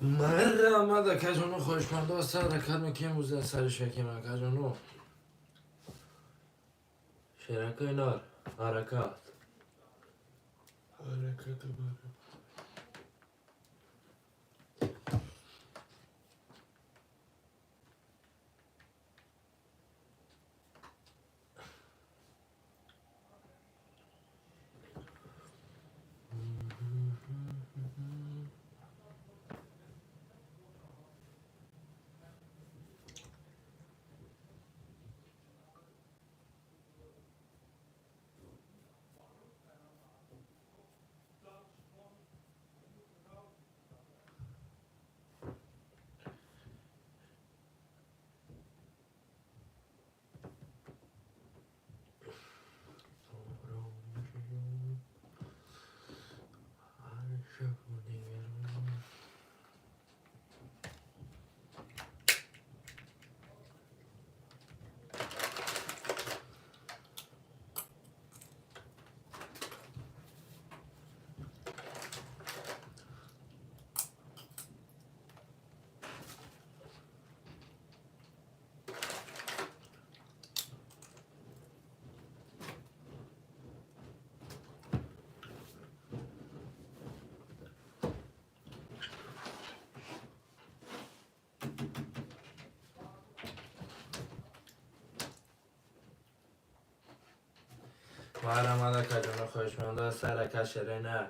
مرمد کجانو خوشمنده و سر رکت میکنی موزه سر شکیمه کجانو شرکه اینار حرکت باره مرمد کجانو خوشمنده و سر رکت شرینه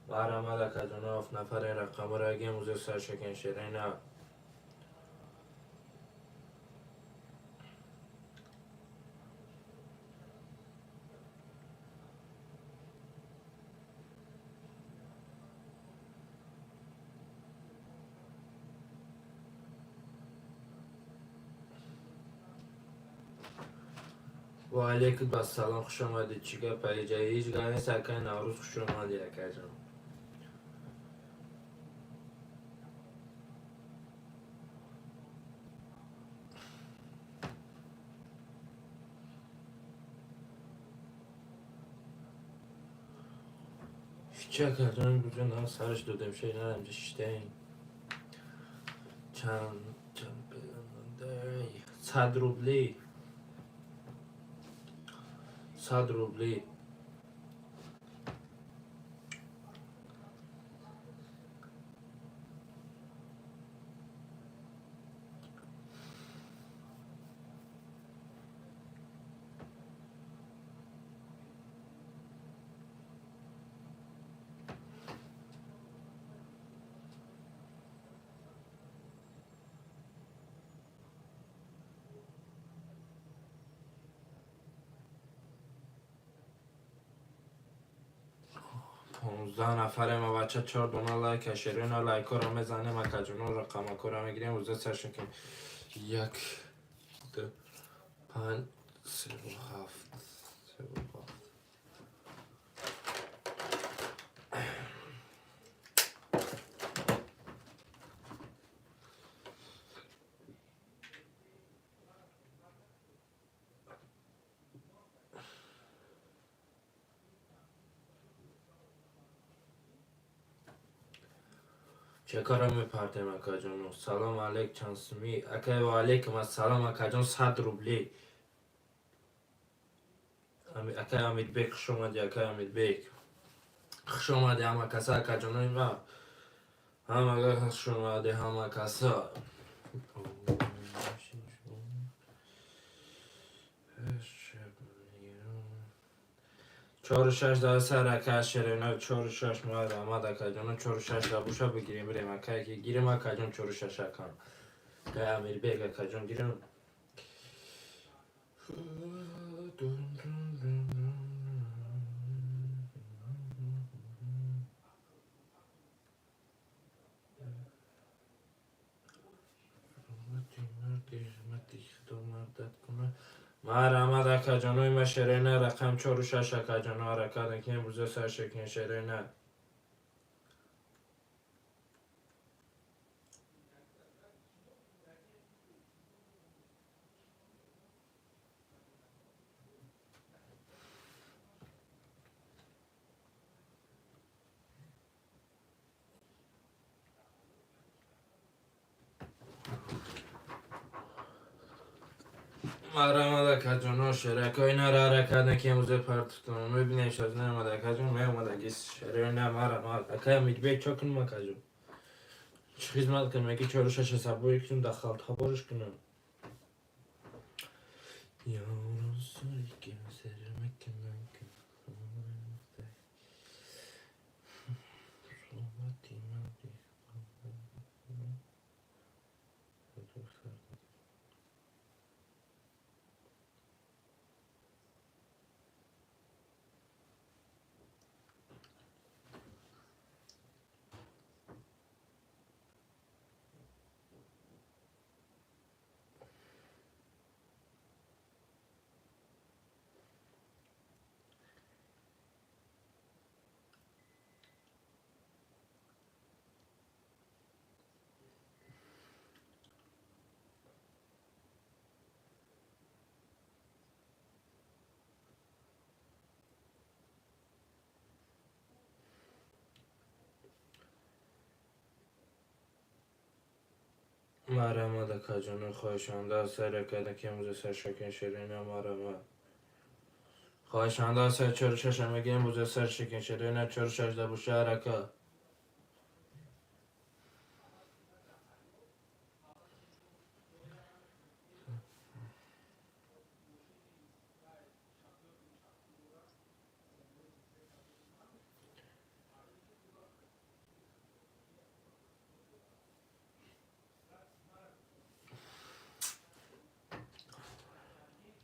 مرمد کجانو اف نفر رقم را اگه موزه سر شکن شرینه و علیکم السلام خوش آمدید چیگه پیجه هیچ گاهی سرکن نوروز خوش آمدید کجانو چه کردن بودن سرش دودم شی ندم جشتین چند بیدنده 100 روبلی 100 روبلی 19 نفره ما بچه 4 دونه لایک شیرین لایک رو میزنیم اکجونو رقم رو میگیریم روزه سرشون که 1 2 5 3 و 7 چه کارا میپردیم اکا جانو سلام علیک چانسمی اکا و علیکم السلام اکا جان 100 روبلی اکا امید بیک خوش اومدی اکا امید بیک خوش اومدی همه کسا اکا جانو اینقا همه خوش اومدی همه کسا 4 و 6 در سر اکا شیرینه 4 و 6 ماه آمد اکا جانو 4 و 6 در بوشا بگیریم بریم اکا که گیریم اکا جان 4 و 6 اکا که امیر بیگ اکا جان گیریم مرحمت اکا جانوی ما شیرینه رقم 4 و 6 اکا جانو حرکت نکنیم روزه سر شکن شیرینه مرحمت اکا جانو شیرکه اینا را حرکت نکنیم روزه پرتتون میبینیم شد نمید اکا جان میامد اگیس شیرینه مرحمت اکا میگه چه کنم اکا جان چه خدمت کنم اگه 4 و 6 حسابو یکتون دخل خبرش کنم یارو سوری که سر مکنن که مرحمت اکا جانو خواهشانده سر کده که موزه سر شکن شیرینه مرحمت خواهشانده سر 4 و 6 میگیم موزه سر شکن شیرینه 4 و 6 در بوشه حرکت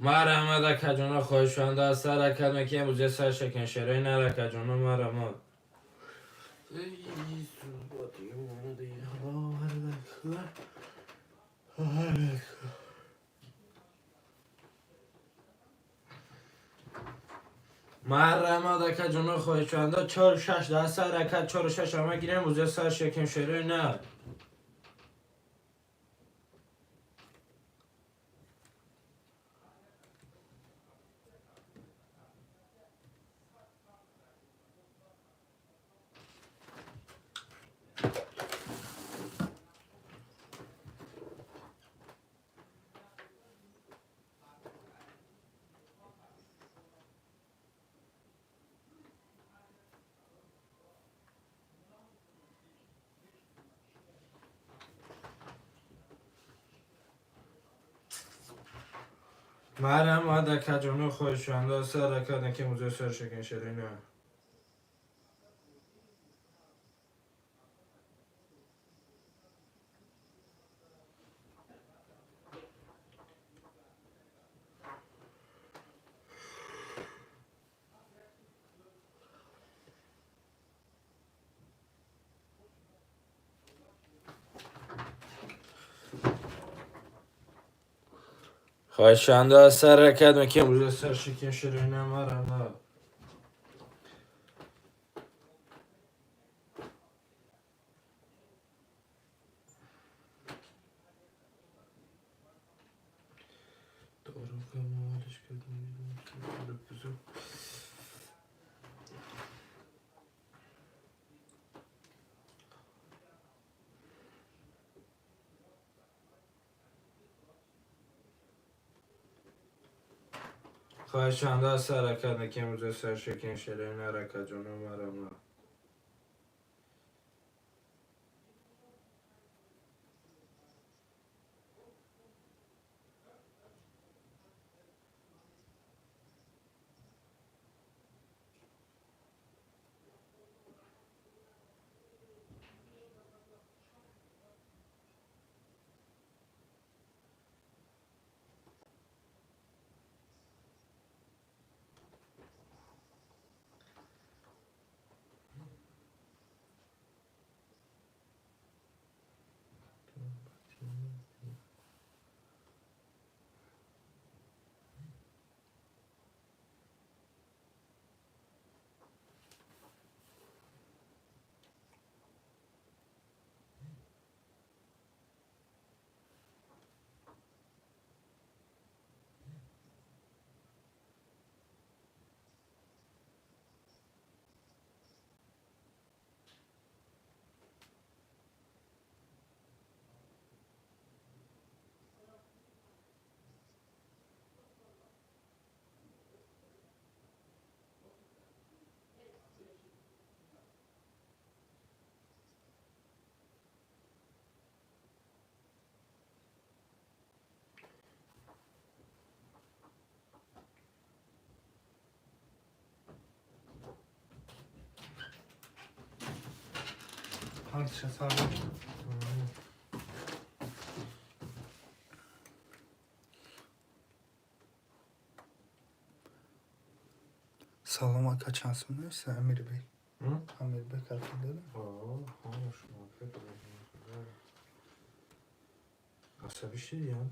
مرحمت اکا جانو خواهشانده سر کده که موزه سر شکن شیرینه رکا جانو مرحمت مرحمت اکا جانو خواهشانده 4 و 6 در سر رکت 4 و 6 همه گیریم موزه سر شکن شیرینه مرحمت اکا جانو خواهشانده سر رکت که موزه سر شکن شیرینه خواهشانده از سر رکت میکنم روز سر شکن شیرین مرا دارو که مالش کردم خواهشانده از سر رکت میکنم روز سر شکن شیرین رکت جانم مرا سلام آقا چند سونه است امیر بی امیر بی کار کرده عصبی شدی هم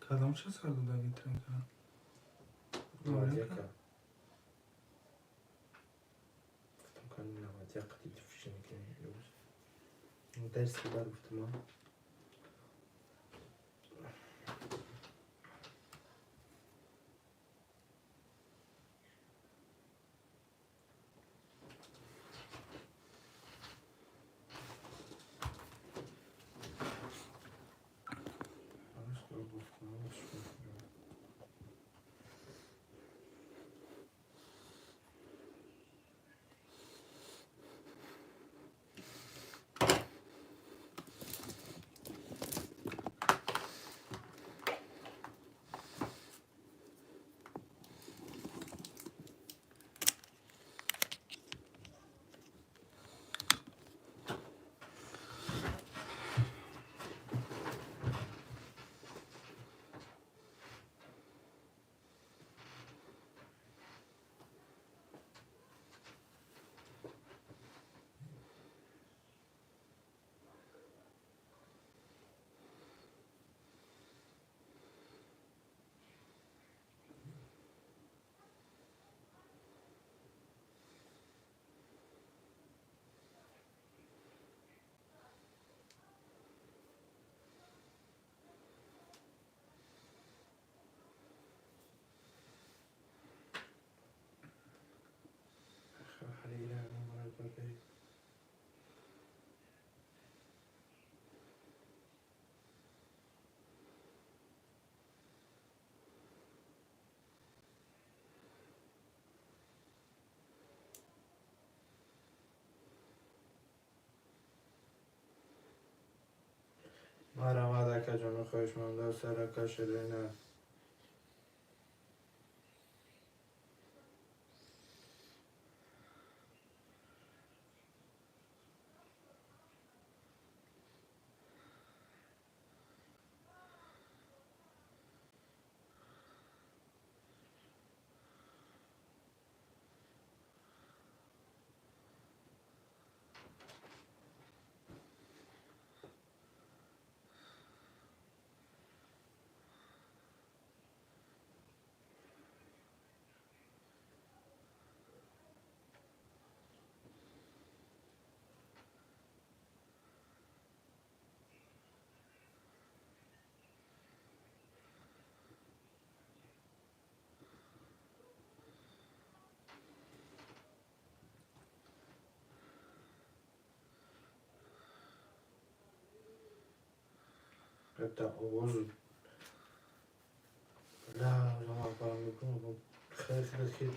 کدام چه سر دادن ترینکا؟ نواديكا گفتم کنم نواديكا دیدی فیشن کنی درسی بر گفتم مرحمت که جمعه خوش مانده سرکا شرینه حتی آواز لا ما فهم میکنم خیلی خیلی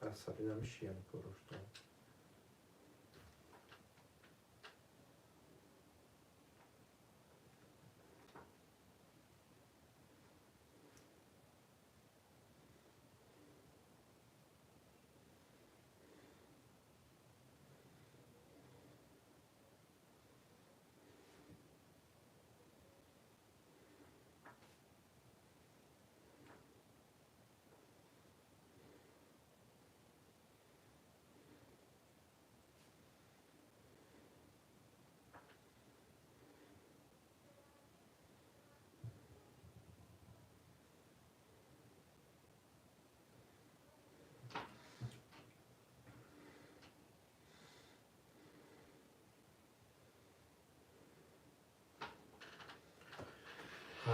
عصبی نمیشی پروشتم.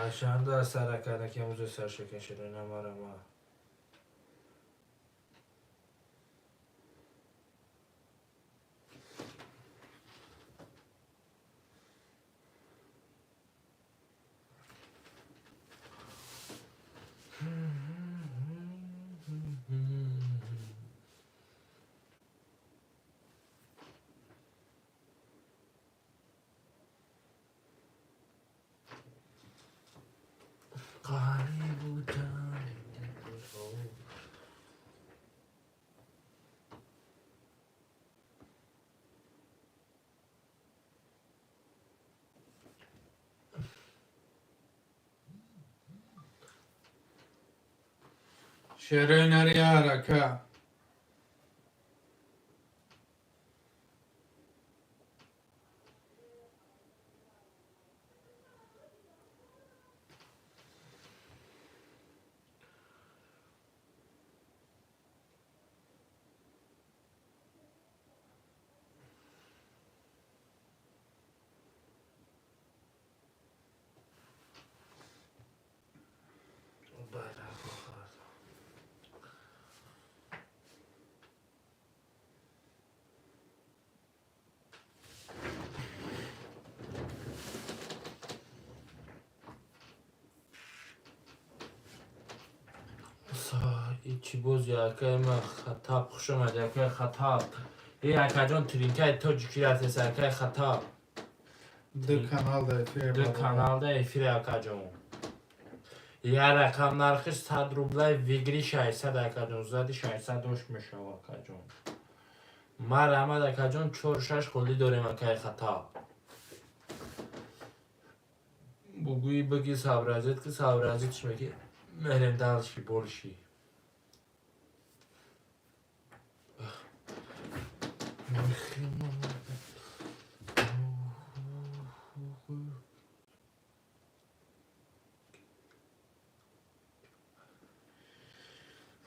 قشنگ از سرکه که موزه سرشکن شده نمارم ها. قالی بودم شعر نری حرکه چی باز یکه ما خطاب خوشم از یکه خطاب یکه جان ترینکه تاجیکی رفته سرکه خطاب دو کانال da efire دو kanalda efir yakacağım. Ya rakamlar 100 rubly vigri 600 yakacağım. Zadi 600 doşmuş yakacağım. Marama yakacağım 4-6 خلی داریم که خطا. بگویی بگی صبرازت که صبرازت شمکی مهرم دلشی بولشی.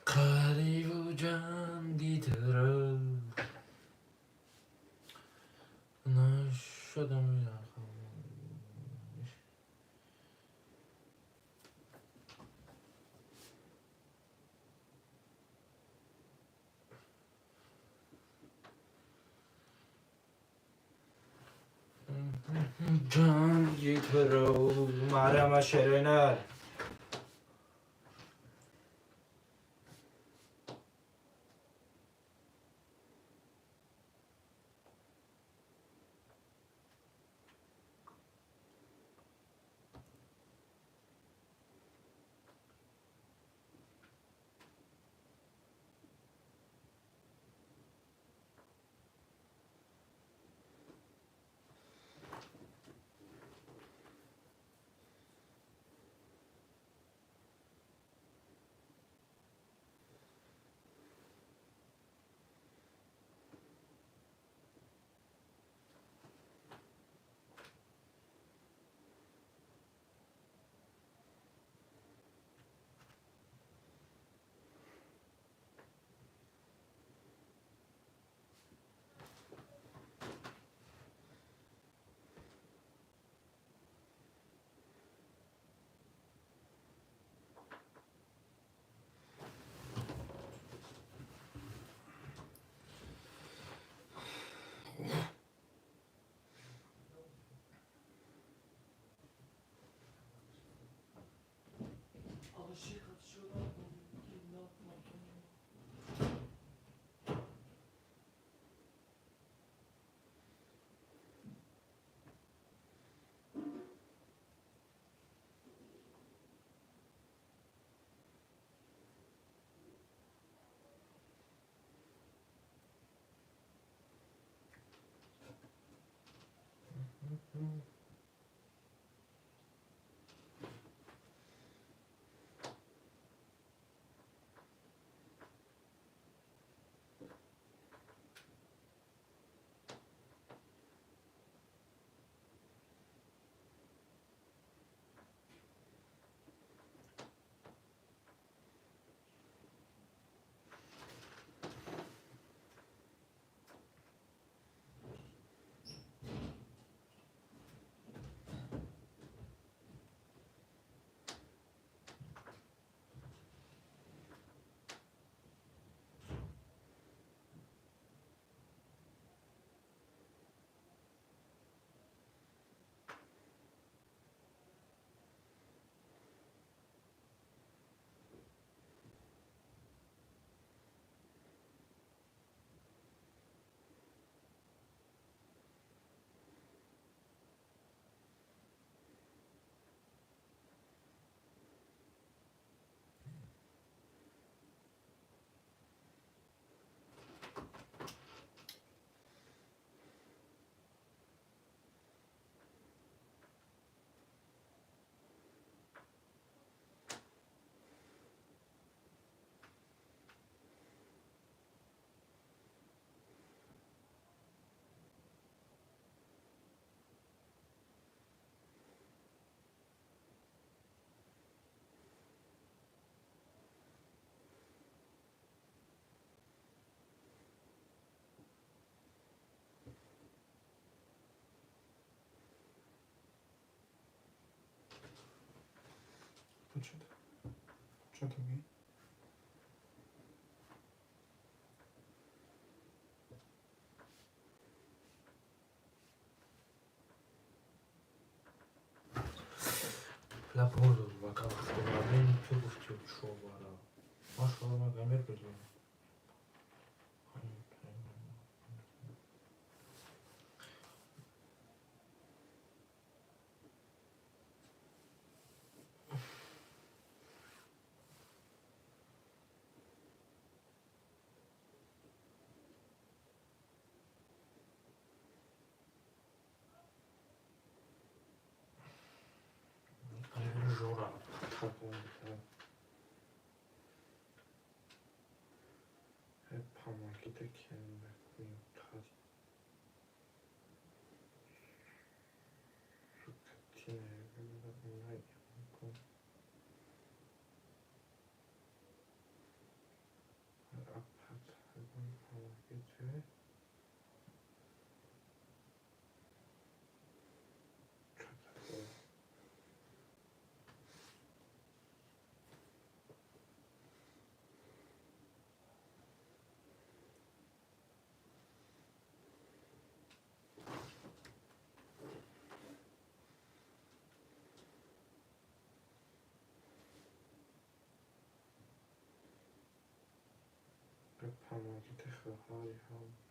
قریب و جنگی ترم نشدم جنگی ترم مرم شرینر Co to mi? لا برو ما كان خبرين تقفتي وتشوف ورا ما شاء الله ما كان يركز جورا Hep kendime koyup پماکت خواهی هم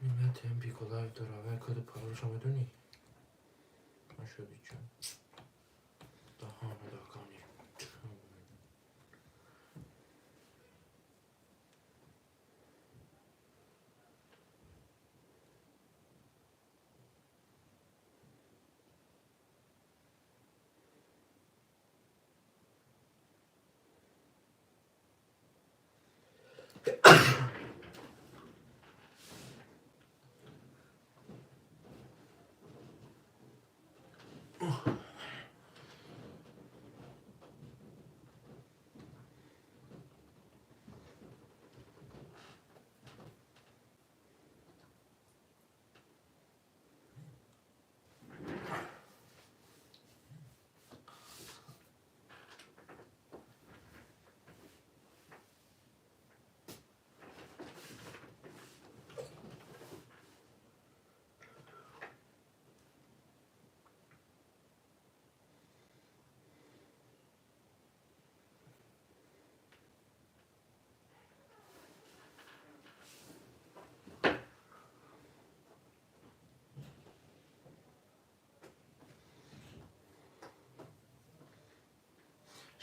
این تیم پیکولای داره و کد پارو شما میدونی شدی چون دهان دکانی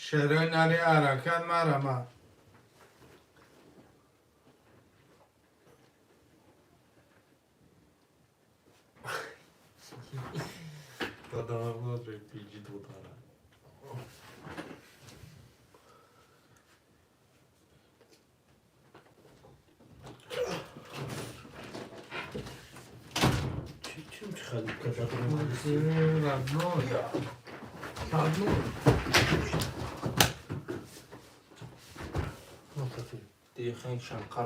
شعرهای نری عرکت مرمه دادم بود روی پیجی دوتاره چی خیلی کجا کنیم دیگه خیلی شنقر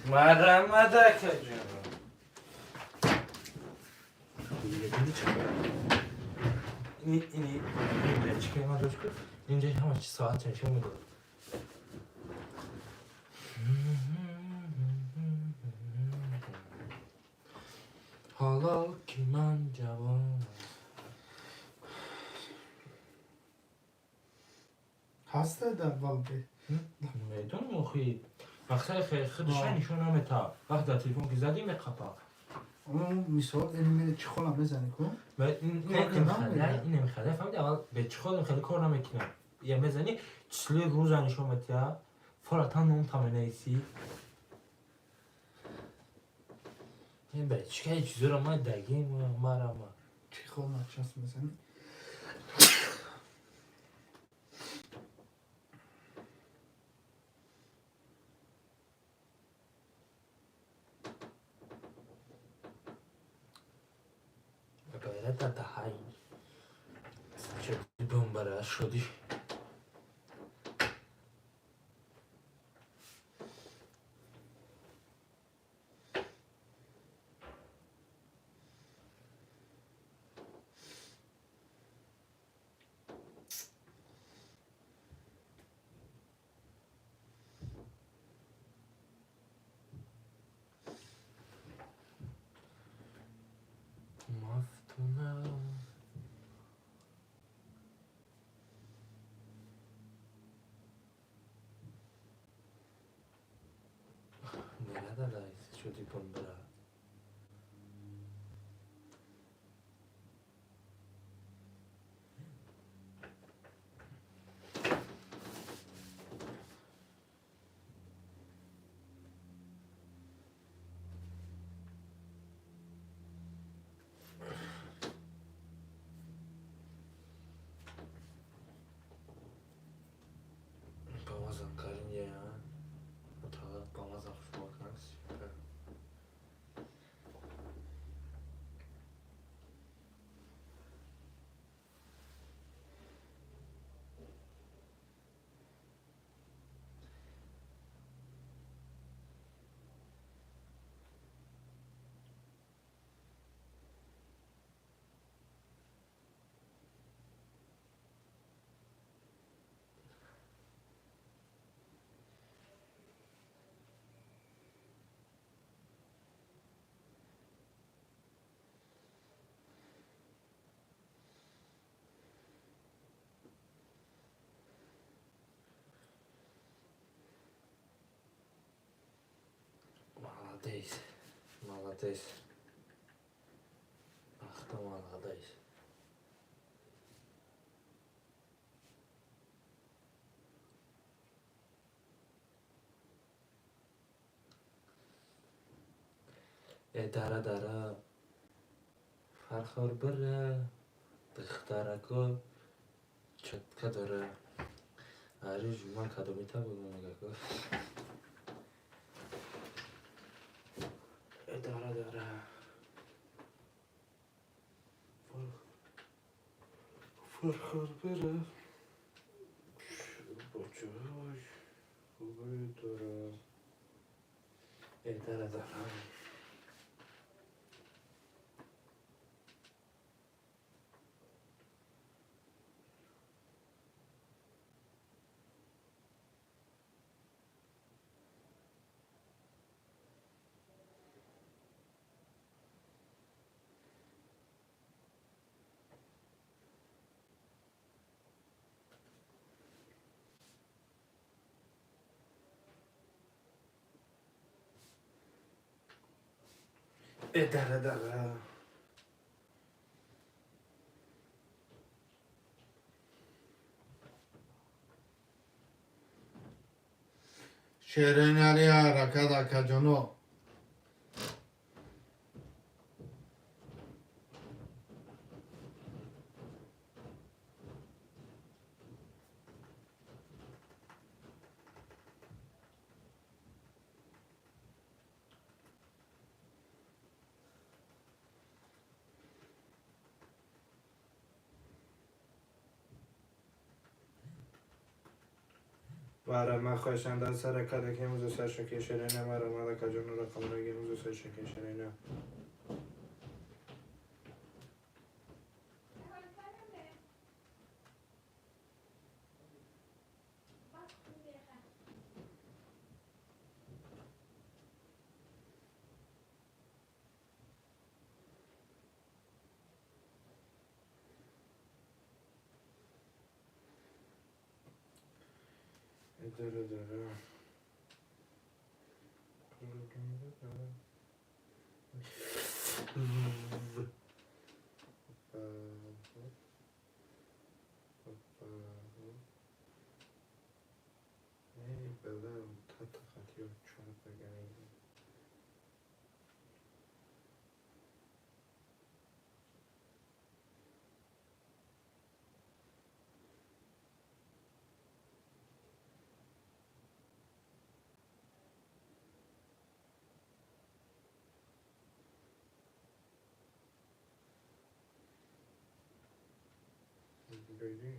مرمده کجا اینی بچه من روش کن اینجا همه چی ساعت نشون میده حالا که من جوان هسته در والبی میدون مخی وقتی خیلی نشون همه تا وقتی در تلفن که زدیم قطع اون مثال این میره چی خودم بزنی کن این نمیخده فهمیدی اول به چه خودم خیلی کار نمیکنم یه میزنی چلی روز نشون میده فراتن نوم تامنه ایسی این به چی که چیزی رو ما دگیم مرا چی خودم چاس بزنی غیرت در دهایی چه بمبره شدی مفتونم هذا شو تكون برا بوازم کارین یه اتاق بوازم شما کنس Молодец, молодец. Ах ты молодец. داره فرخار بره دخترکو چتکه داره آره جوان کدومی تا بگم اگه که داره فرخار بره بچه های خوبه داره داره شیرین علی حرکت اکجانو واره من خواهشم در سر کده که موزو سر شکل شرینه واره مالا کجانو رقم رگی موزو سر شکل شرینه داره Baby.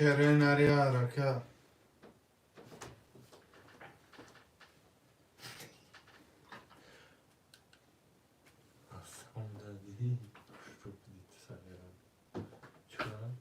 شعر نریا رکا Sondagi çok ciddi sanıyorum. Çıkalım.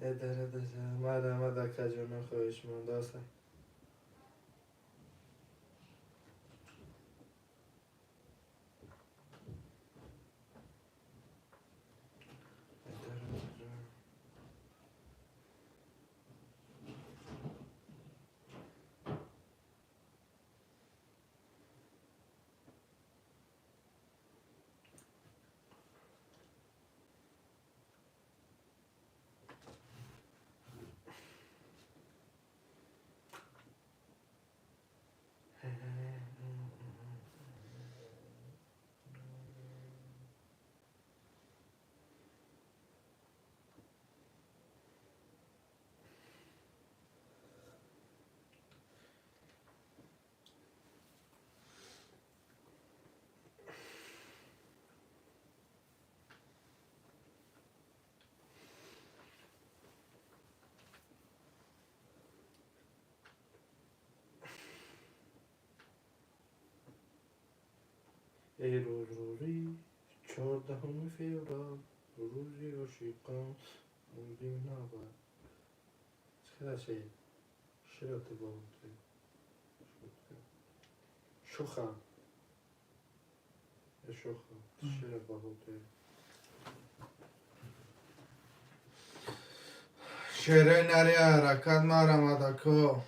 اداره مرحمت کجانه خواهش من داسته ای روز روزی 14 فوریه روزی عاشقان روزی نبود چقدر شرط باوده شوخم شرط باوده شعر نریا رکا مرحمت کو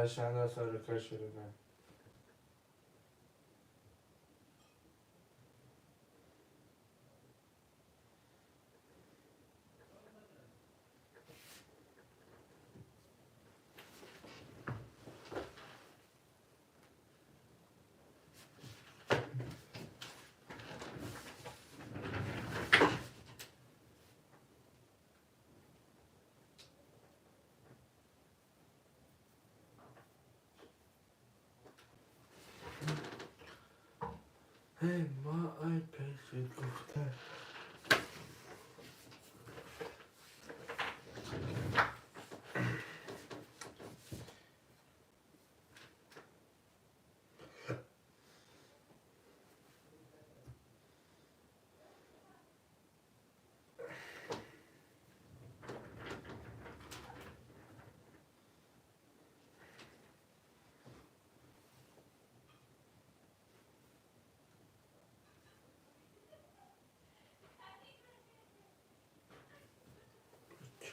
قشنگ است آره شده ای ما ای پیش گفته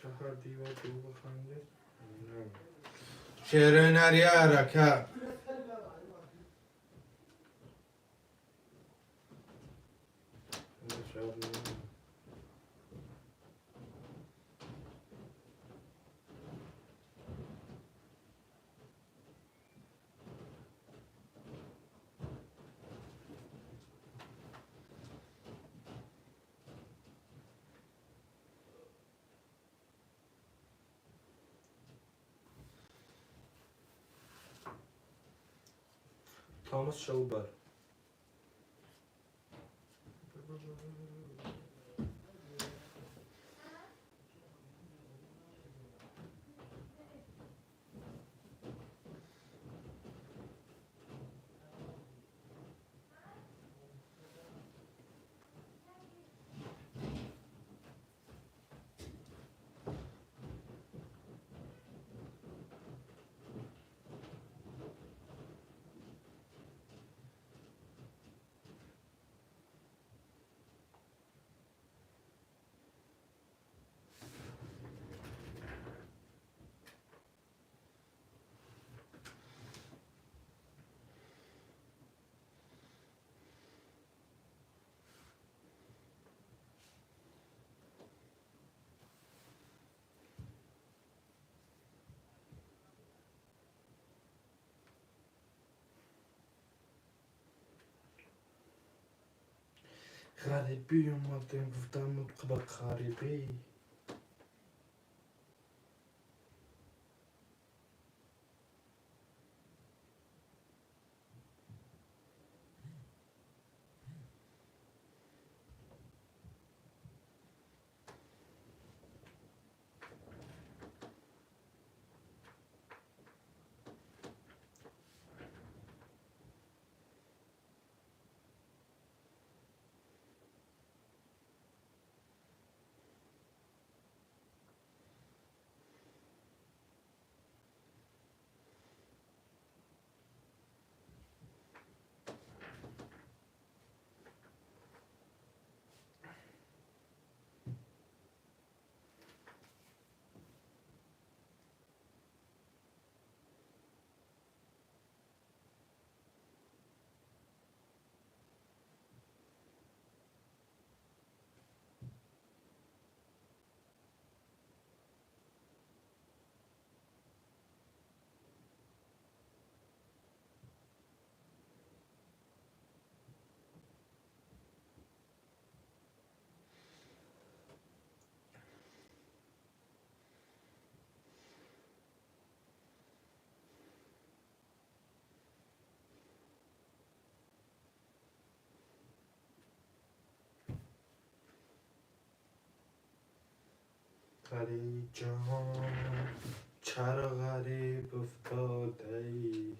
4 دیوار دو بخنده. شعر نری حرکت Thomas Shelby. غریبی اومده گفتم با غریبی غریب جان چرا غریب افتاده ای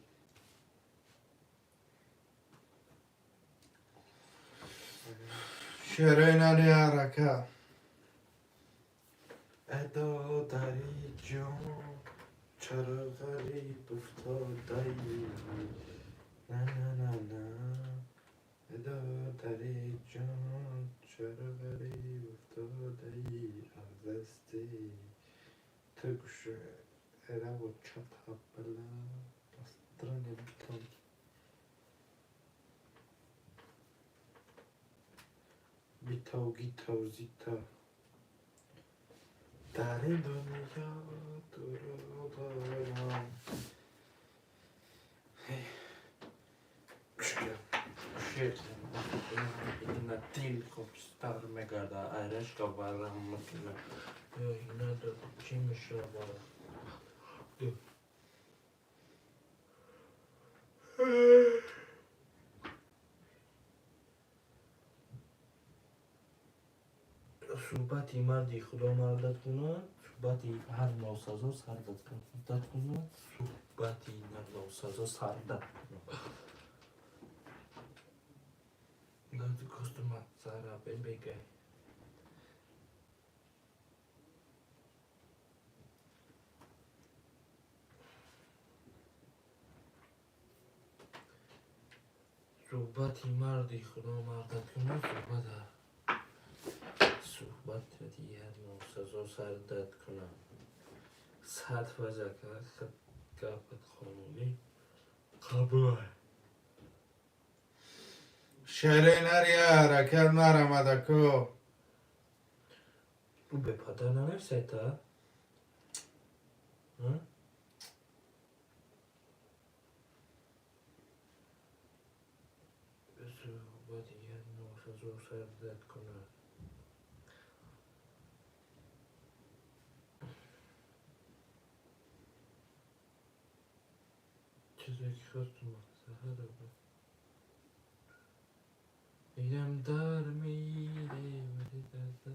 شعر نری حرکت ادا دری جان چرا غریب افتاده ای نه نه نه نه ادا دری جان چرا غریب افتاده ای از دستی تو گوشه اره و چپ بلا بسترن بیتون بیتو گیتو زیتا در این دنیا تو رو دارم شیر این دیل خوب ستار میگرده ایرش که برم مکنه اینا دو چی میشه برم صحبتی مردی خدا مردت کند صحبتی هر ناسازا سردت کند صحبتی هر ناسازا سردت کند لازم کستومات سارا بگه صحبتی مردی خدا مردت کند صحبت دیگر ناسزا سر داد کنم سطح و زکر خد گفت خانونی قبول شرینری حرکت مرمدکو او به پادر ننفسه تا؟ صحبت دیگر ناسزا سر داد کنم چیزی که خواستم مخصوصه دارم میرم در میره ولی در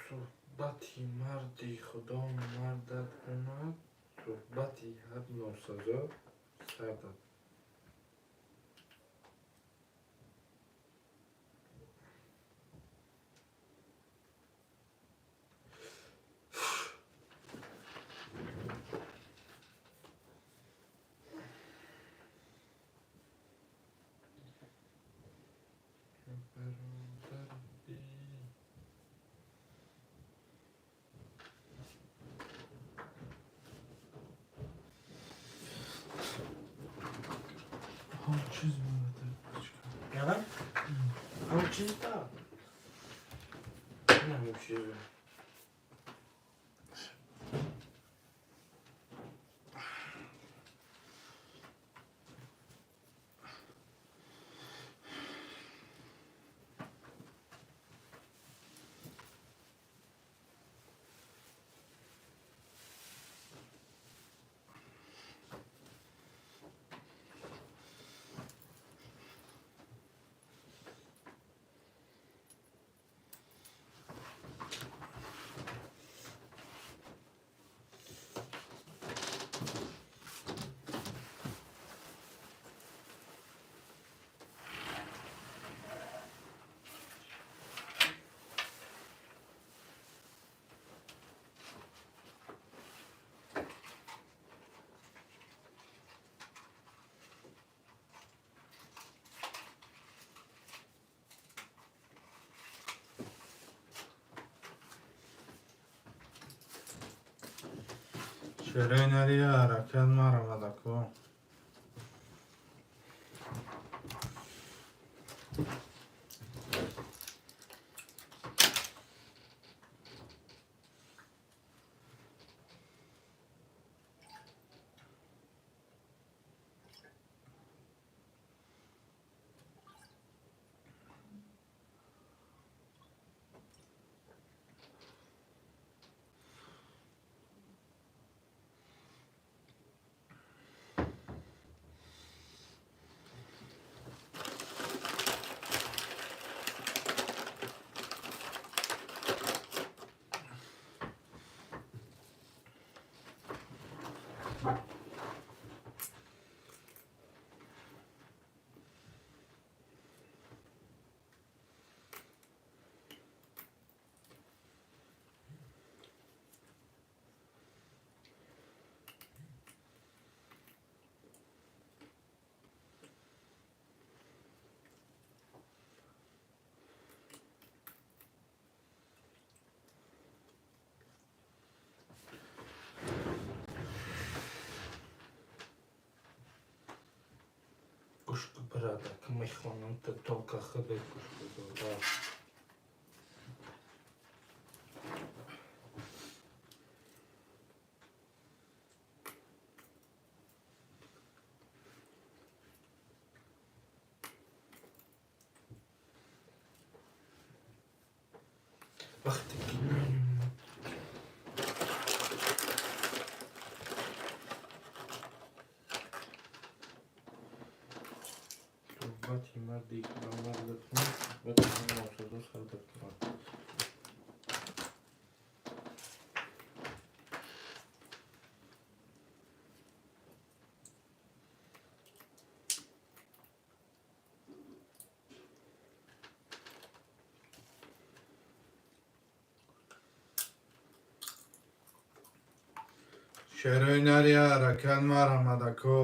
صحبتی مردی خدا مردت کند صحبتی هر ناسزا سر داد همون چیز بوده نه؟ همون چیز دار نه همون چیز شرینری حرکت مرمدکو گوشت براده که میخوانم تا تلک خود گوشت براده وقتی که صحبتی مردی که مردت کنه صحبتی هر ناسزا سر داد کنه شروینریا رکن مرمدکو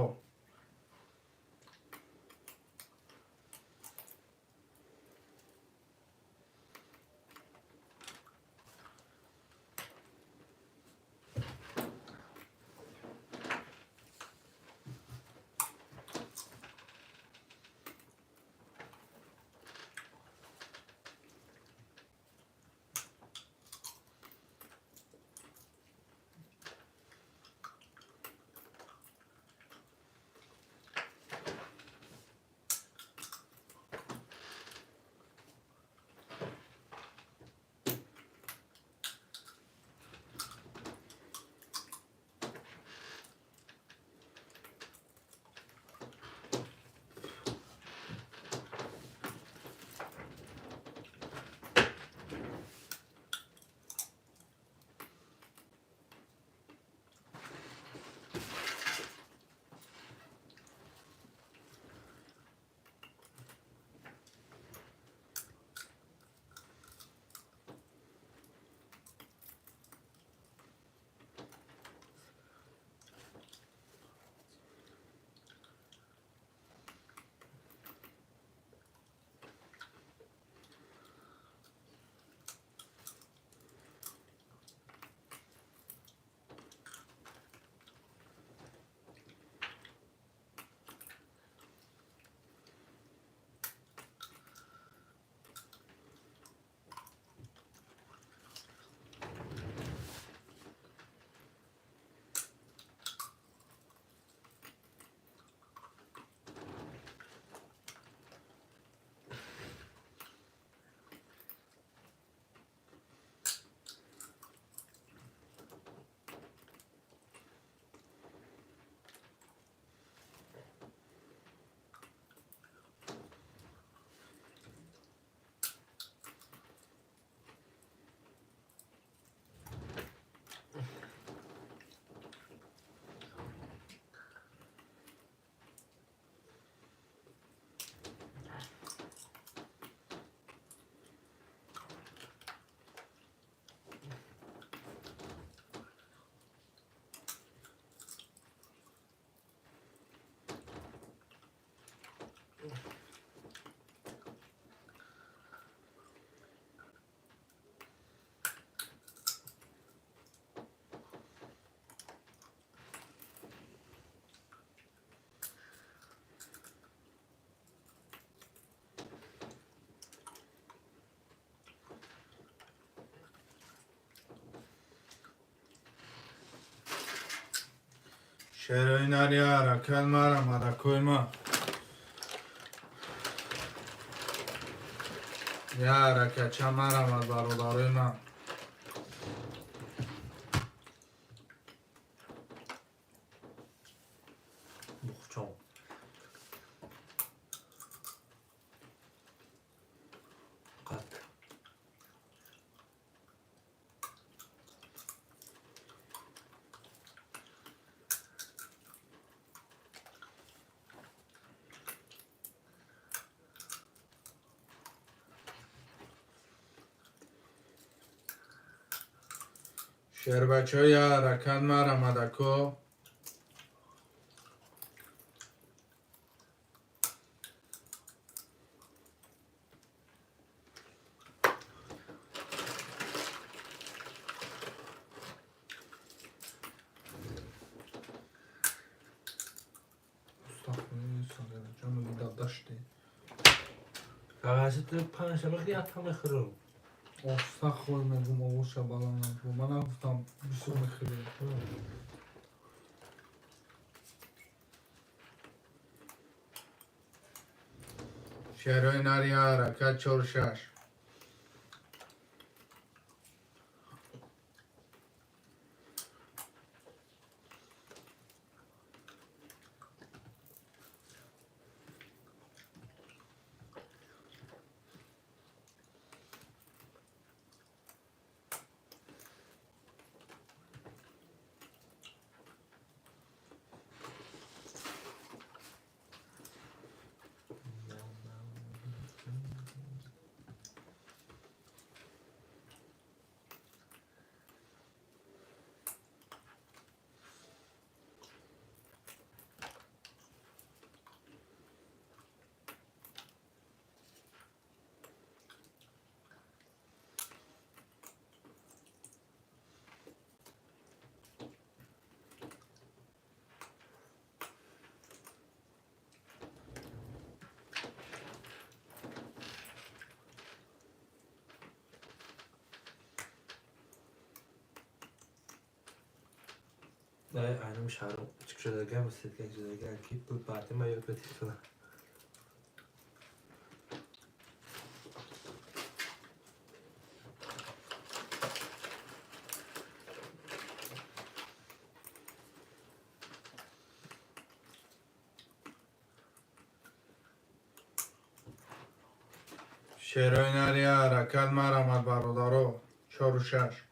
شروینریا رکن مرمدکوی ما یا رکچه مرمد برادروی ما مخچم قط شربچه یا رکن مرمدکو جانو داشتی کاغذت پنجشنبه خیلی میخرم استخوی میگم آوش بالانم تو من گفتم بسو میخیلی شروینریا رکت چورشش Aynı şarım çık şurada gel misin gel şurada gel ki bu parti mi yok öteki falan. شعرهای نری حرکت مرمت برادرو 4 و 6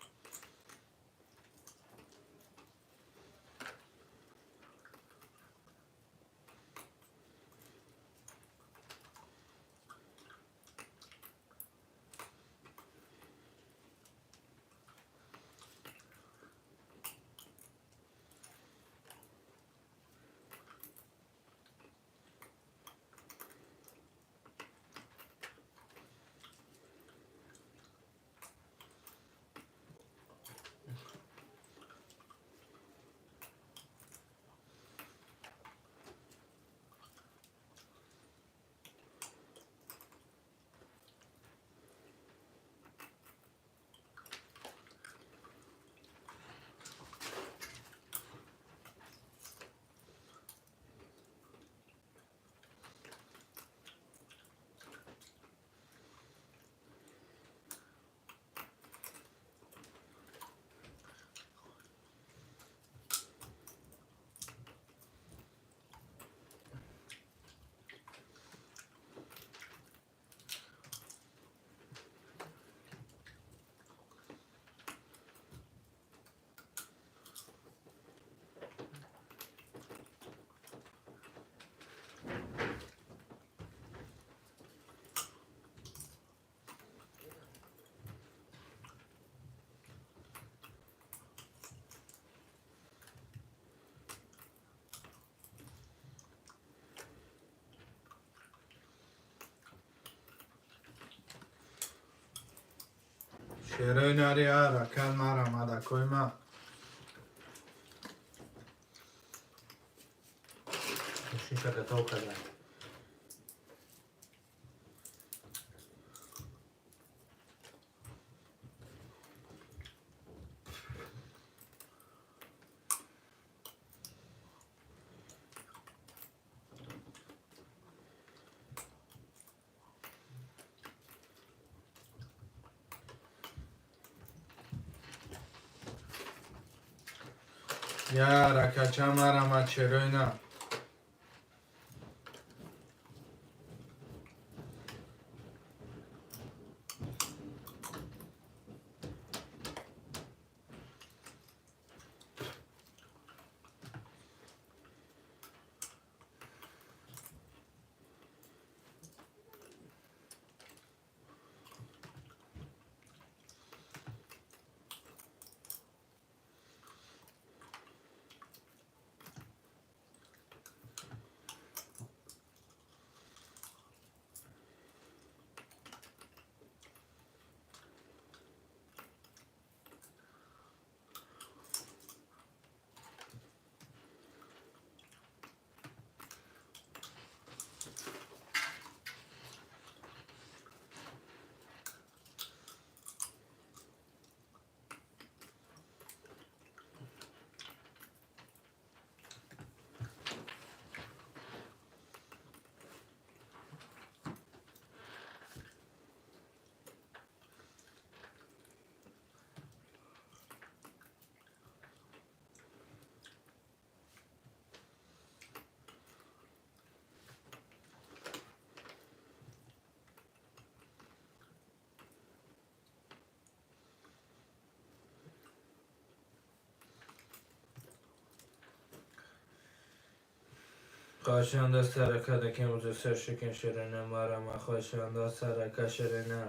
شعرهای نری حرکت مرمت کویما Muşin şakata o kadar. یه حرکت چه مرمت شعرهای نه Karşında sarakadaki müzik şekin şirine var ama karşında saraka şirine.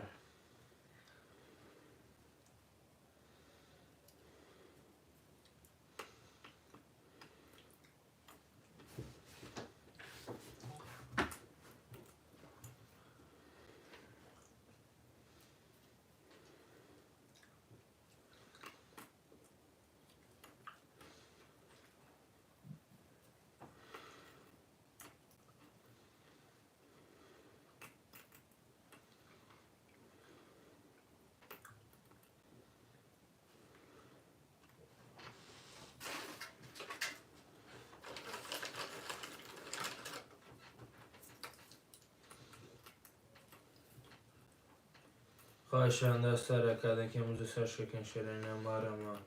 خواهشان دست رکردن که موزه سر شکن شرینم بارم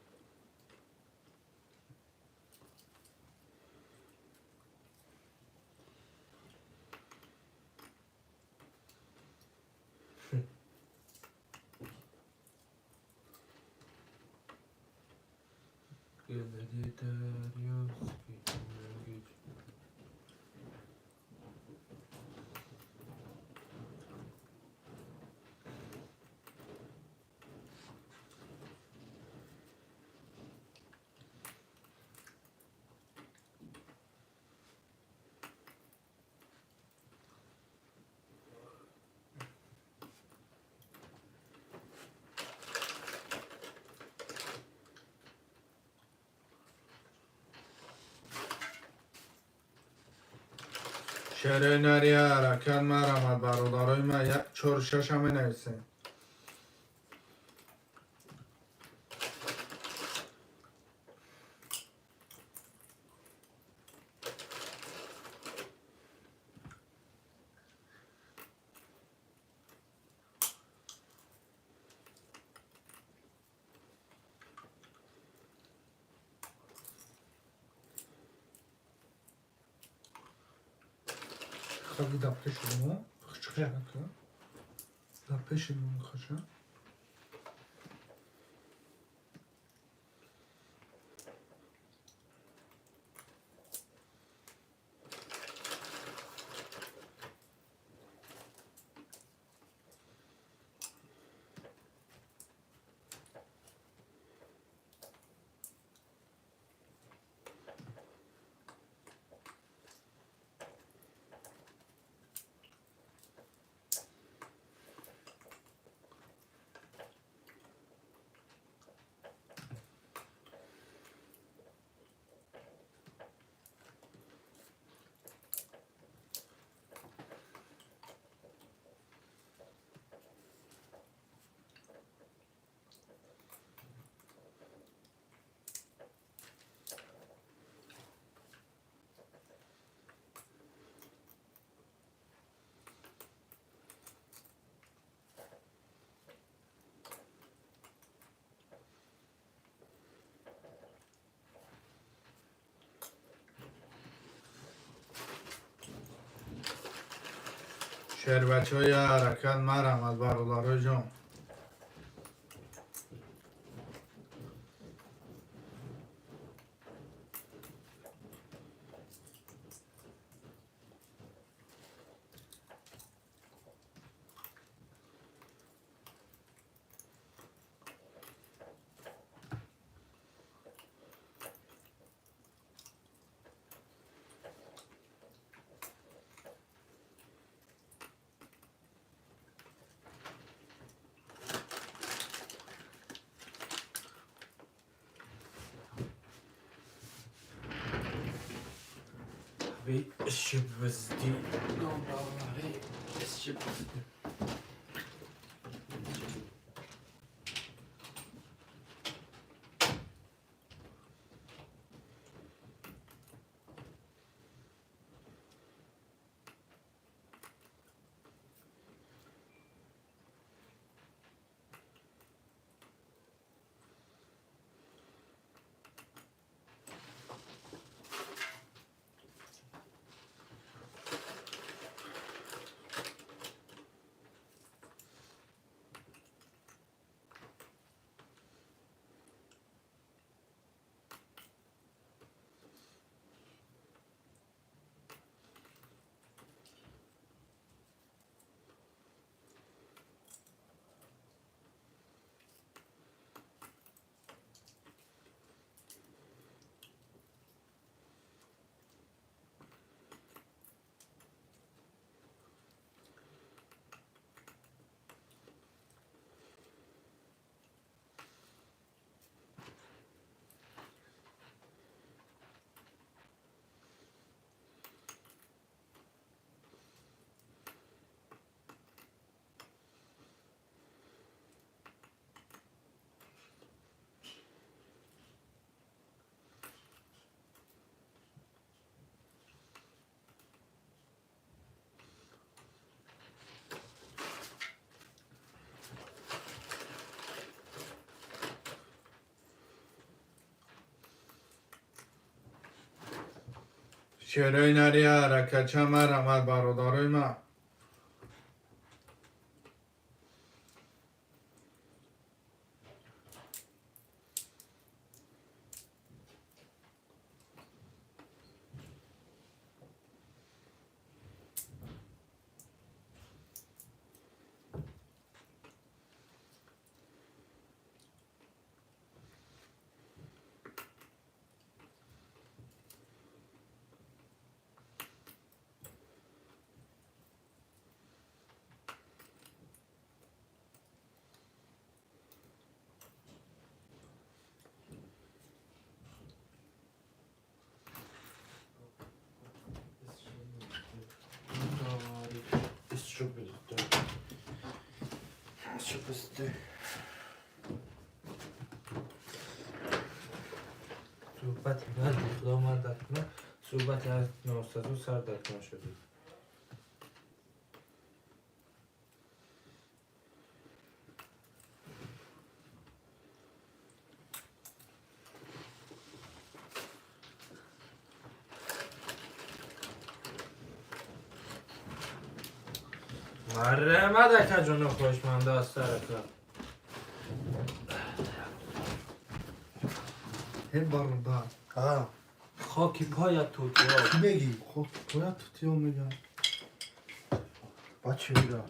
گلدی دریاست شرینری حرکت مرمد برادرای من یک چور شش همه نویسه خیلی دپته شدیم خیلی دپته شدیم خوشه شهر بچه های حرکت مرمد برادرای جان Wie Schibwesti. Dobry, Schibwesti. شعرهای نری حرکت چمر آمد برادرای من. Çok birlikte. Çok üstü. صحبت من خدا مردت کنه صحبت از ناستد و سر در کنه شده مره مدکه جون خوشمنده از سرکه این برادر ها خاکی پایت توتیا چی بگی؟ خب باید توتیا میگم. بچه میرم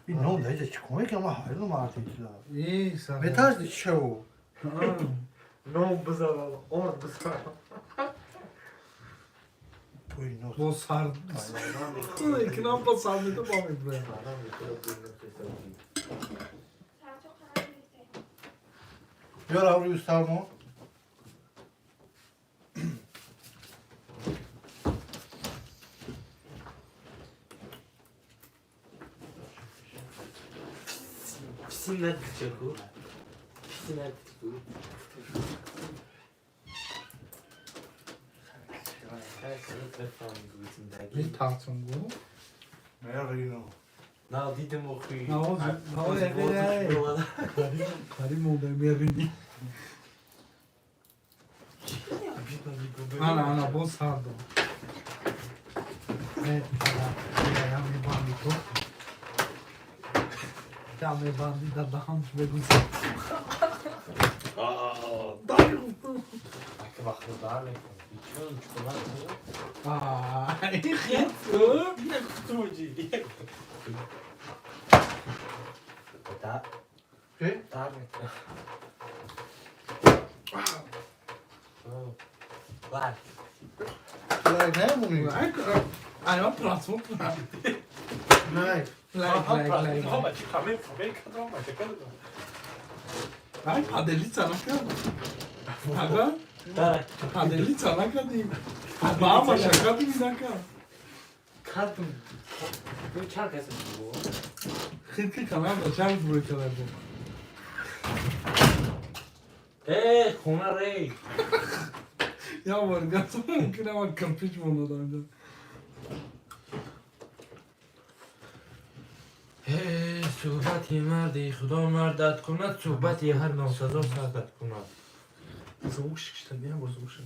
این نام دایده چی کنه که ما هایل رو مردی که این سر بترس دی چه نام بذارم آرد بذارم توی نوست با سر کنم با سر میده با میبره بیار هم روی سرما Piscina de Tiago. Piscina de Tiago. این تحتون گو نه رینو نه دیدم اخوی کاری موده میبینی انا باز سر دارم هم میبندی تو هم میبندی در دهانش بگوزی داری گفتم که وقت رو در نکن چون چکولات این خیلی خوب یک توجی در چه؟ در نکن بله لایک نمونی انا پراسمون لایک لایک ها بچه کامل کدام بچه کدام Ay padeli sana kadar. Aga در padeli sana kadar. Ama şaka değil bir dakika. کدام bu çar kesin bu Hırkı kanal da çarpı buraya kadar bu. خونه ری Ya var gazım mümkün ama kapış bunu da önce. صحبتی مردی خدا مردت کند صحبتی هر ناسزا سردت کند Soğuk işte niye bu soğuk işte?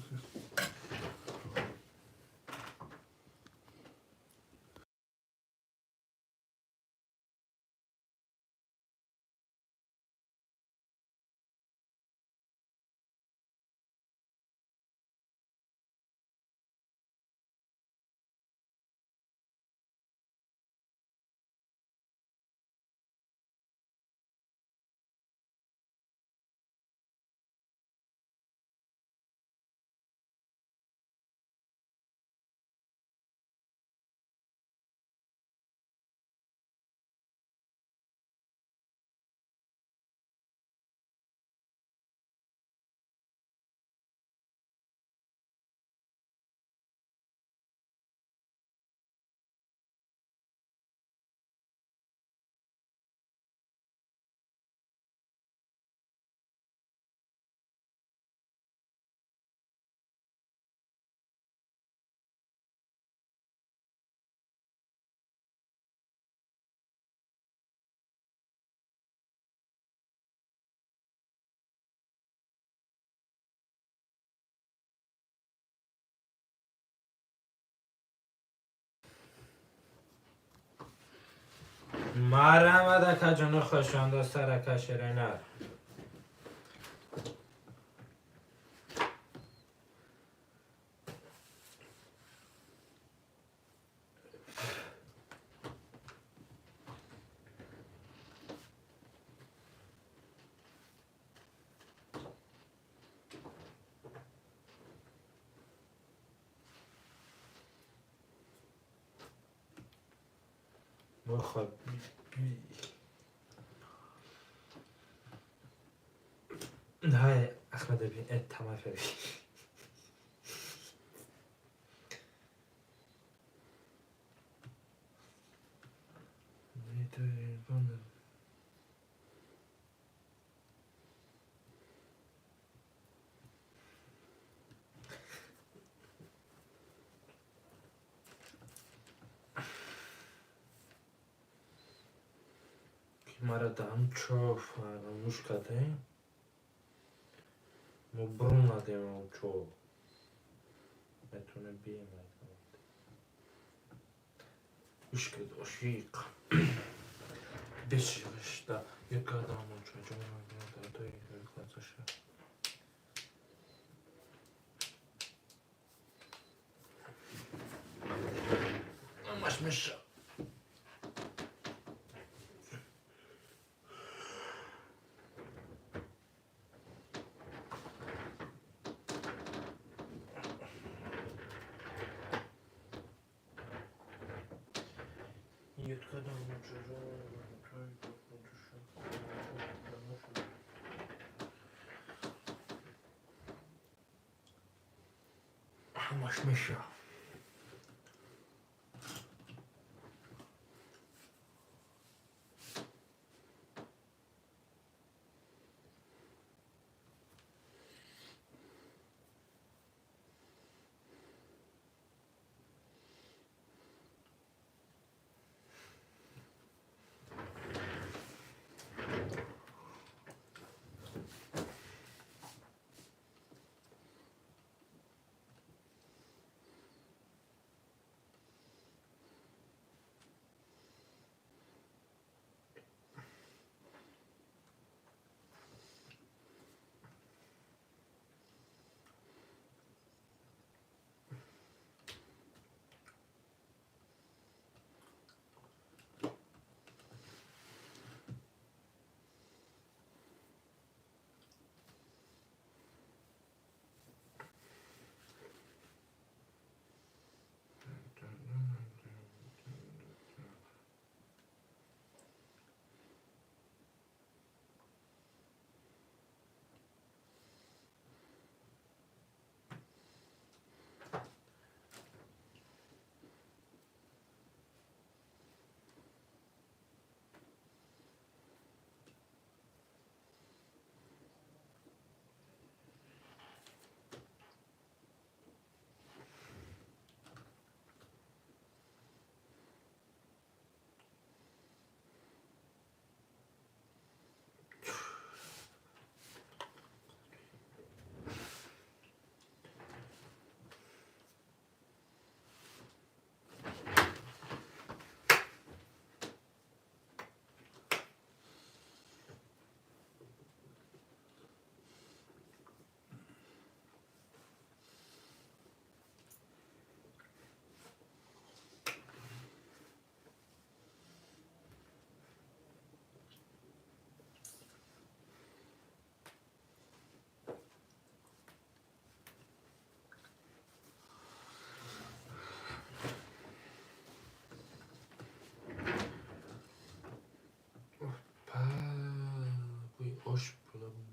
مرحمت اکا جان خوشانده سرکا شرینر بخواب نه احمد بین اتمام فری مرا دام چو فراموش کرده برون ندیم چو بتونه بیم گوش کرد عشیق بشیغش دا یک آدم و چو جمعه دا یک خواستش مش میشه یک قدم همش میشه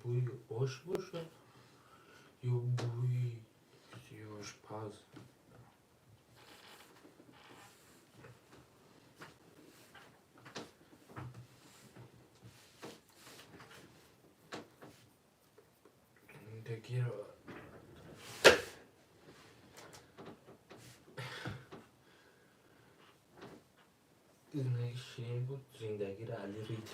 بوی oş باشه یا بوی آشپز دیگه زندگی شیرین بود زندگی رو علی رید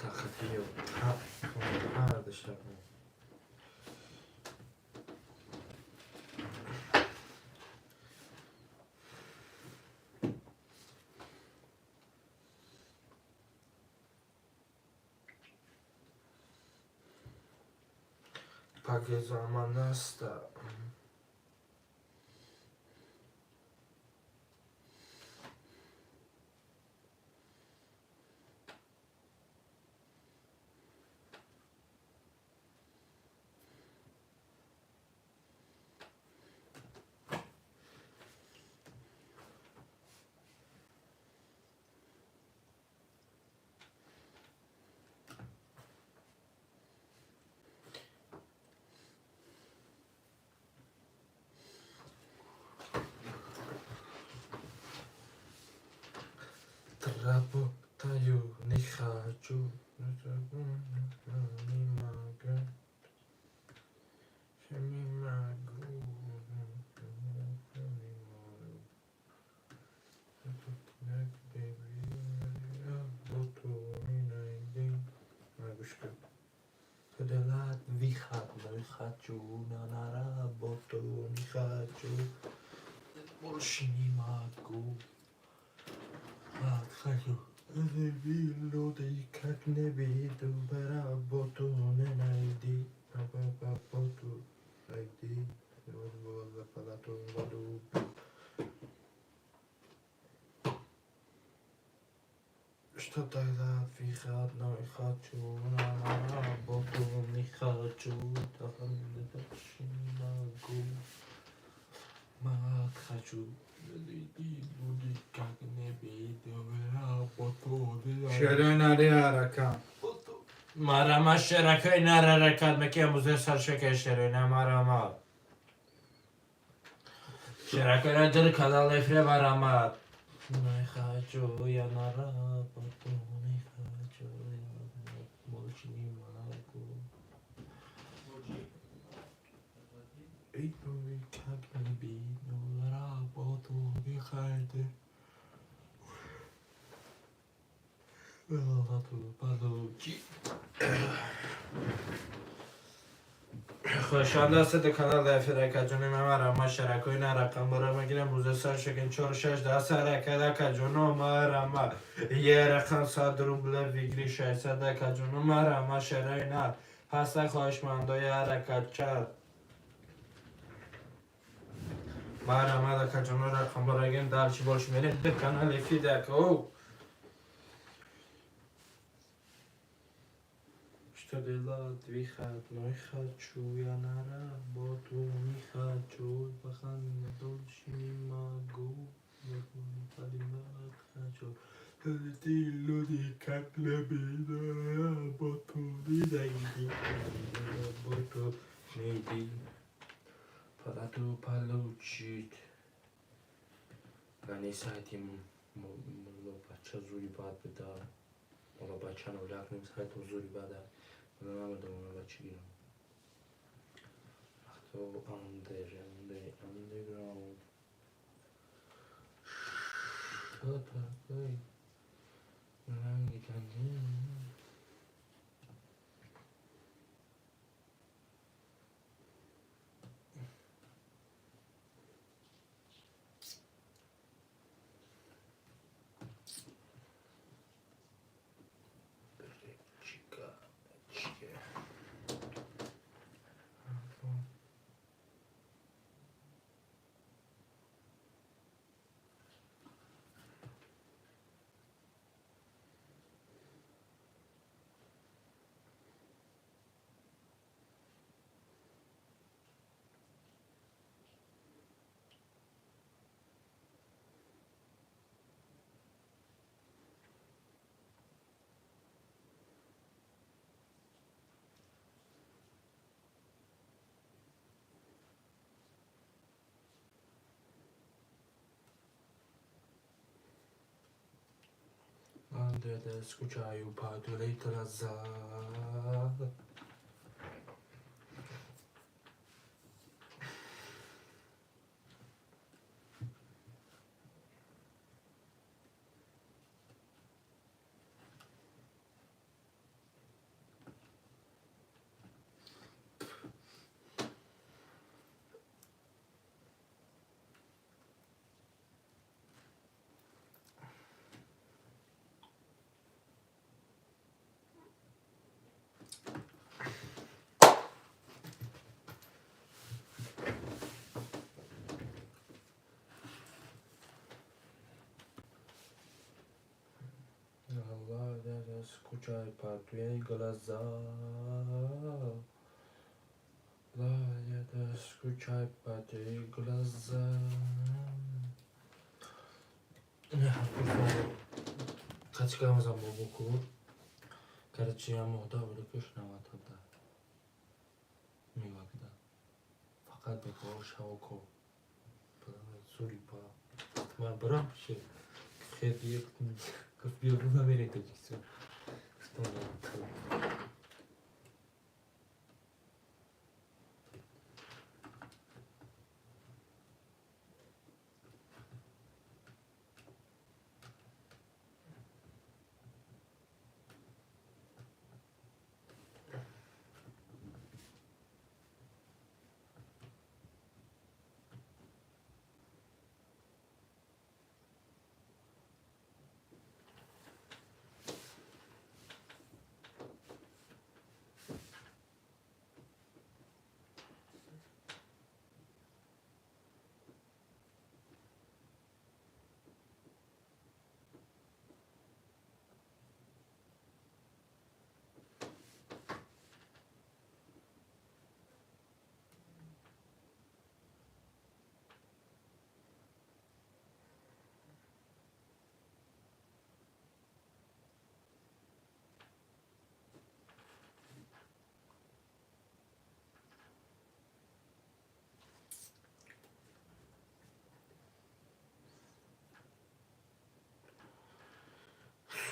خطیه هر داشتم پاک زمان است Trapo tayo ni khachu ni maga shemi magu Kedelat vikhat khachu nanara boto ni khachu bolshini magu Khachu Lo dei kakne bidu bara boto nenaidi Ababa boto aidi Wala palato wadu Что тогда фихат но и хочу на работу не хочу там не могу мат хочу люди как не биду работу شعر نری حرکم مرا شرکای نرکت مکی موزه سرشکه شعر مرا شرکای نداره کانال افیره مرا не хочу я на работу не хочу я больше не могу эй ой как не видно работу не хочу работу получи خوشحال هستید کانال افیره کجونی میمارم ما شرکوی نرقم برای مگیرم روز سر شکن 4-6 حرکت کجونو مرم یه رقم 100 روبل ویگری 600 کجونو مرم شرای نر هسته خواهشمندای حرکت کرد مرم کجونو رقم برای درچی باش میریم به کانال افیره که Что делать, вихат, но и хочу я на работу, не хочу, пока дольше не могу, не понимать хочу. Эти люди как лебеды, работу не найди, работу не иди, плату получить. Они с этим молодца зури бад беда, молодца на улякнем с этим зури бада. من دومه بچه گیرم تو underground شد رفتی رنگی کنی Ande escuchai un po' di lettera za. کوچه پرتوی گلزار لایه دست کوچه پرتوی گلزار این حرفی kaçka Ramazan boku Karachiya moda bile köşnavatada mivakda fakat beko şavko suripa ma bırak şey hediye kıfıyor buna vereceksin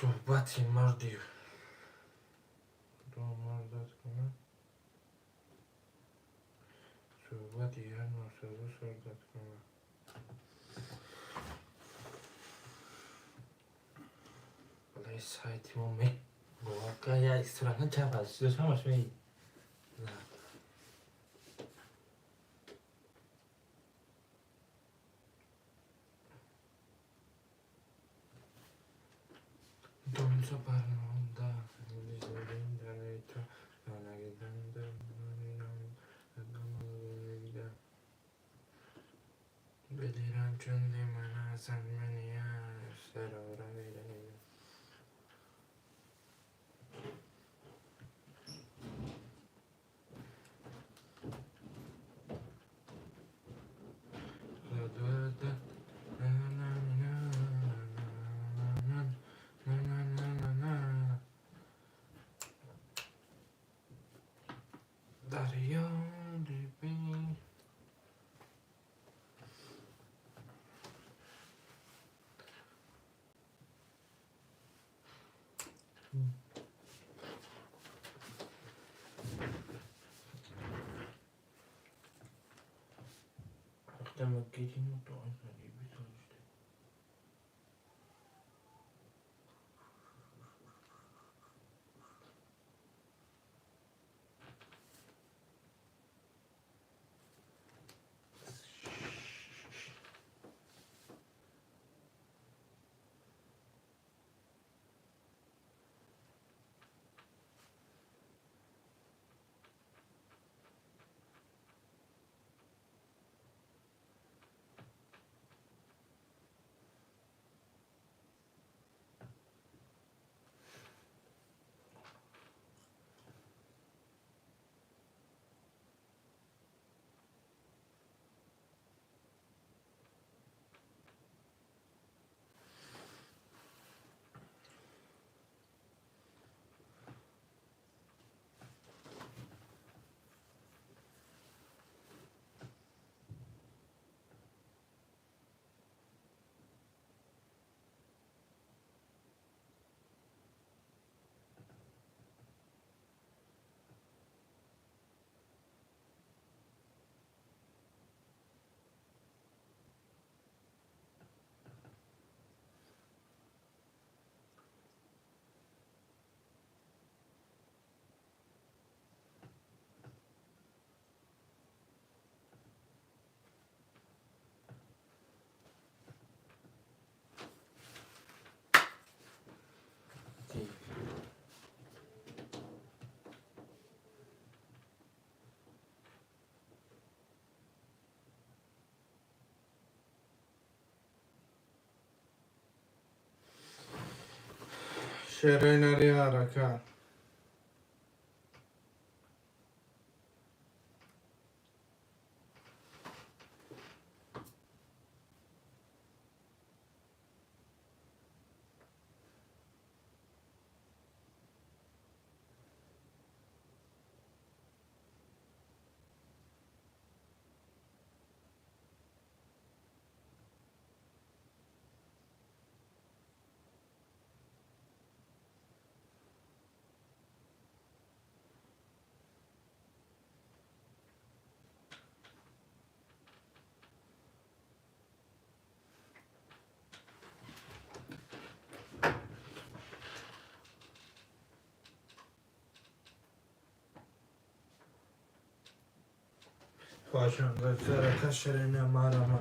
صحبتی مردی دامردت کنه صحبتی هر ناسازه سردت کنه بالای سایتی ما می واقعا یا استراحت چپ از شده همش می Domsa parmağımda Elizlerin deneyta Yana giden de Bediren çöndü bana sen beni ya Serara verelim دریا دیبی وقتی گیریم تو آن دیبی سازده شعرهای نری حرکت باشم حرکت شرین مرمه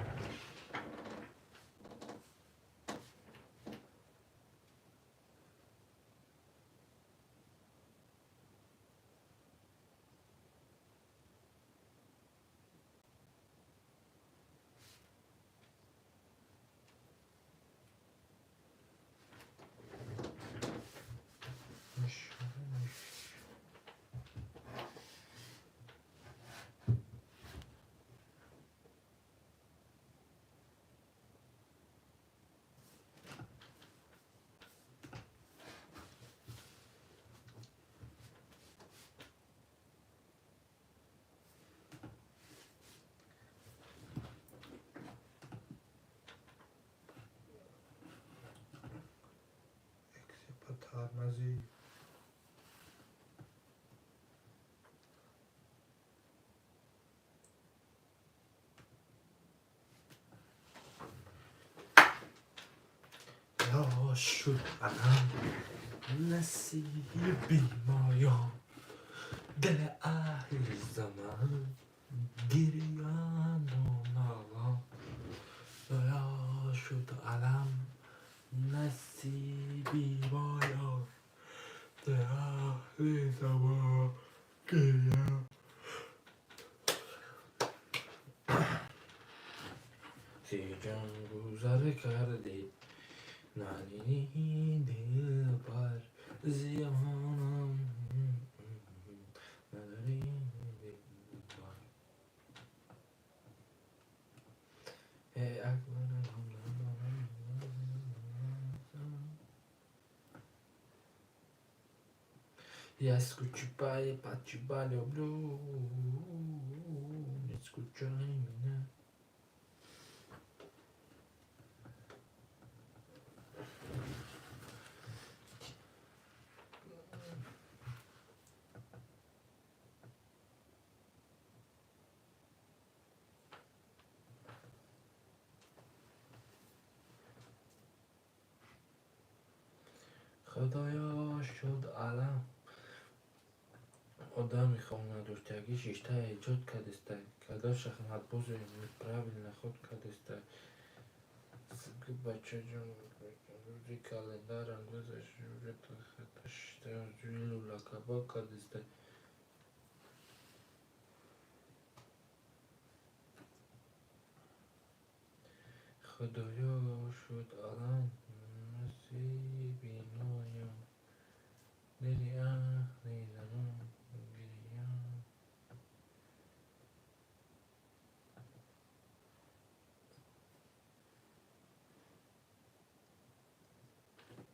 ترمزی یا شد علم نصیبی مایا دل اهل زمان گریان و نالا یا شد علم نصیبی مایا دل اهل زمان گریان سی جان گذر کردی نانی دل بر زیانم نداری دل بر ای اکبر я скучаю по тебя люблю не скучай меня خدایا شد علم آدم میخوام نداشتگی شیشته ایجاد کردسته کدا شخمت بازوی правильно ход کردسته بچه جون روزی کلندرم گذاشت روی تو خطشته روی لولکبا کردسته خدایا شد علم نصیبی نایم دلی اهل زمان گریان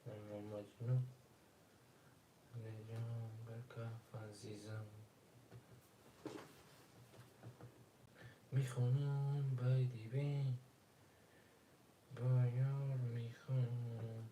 اما مجنون لیجان برکف عزیزم میخونم بایدی بین با یار میخونم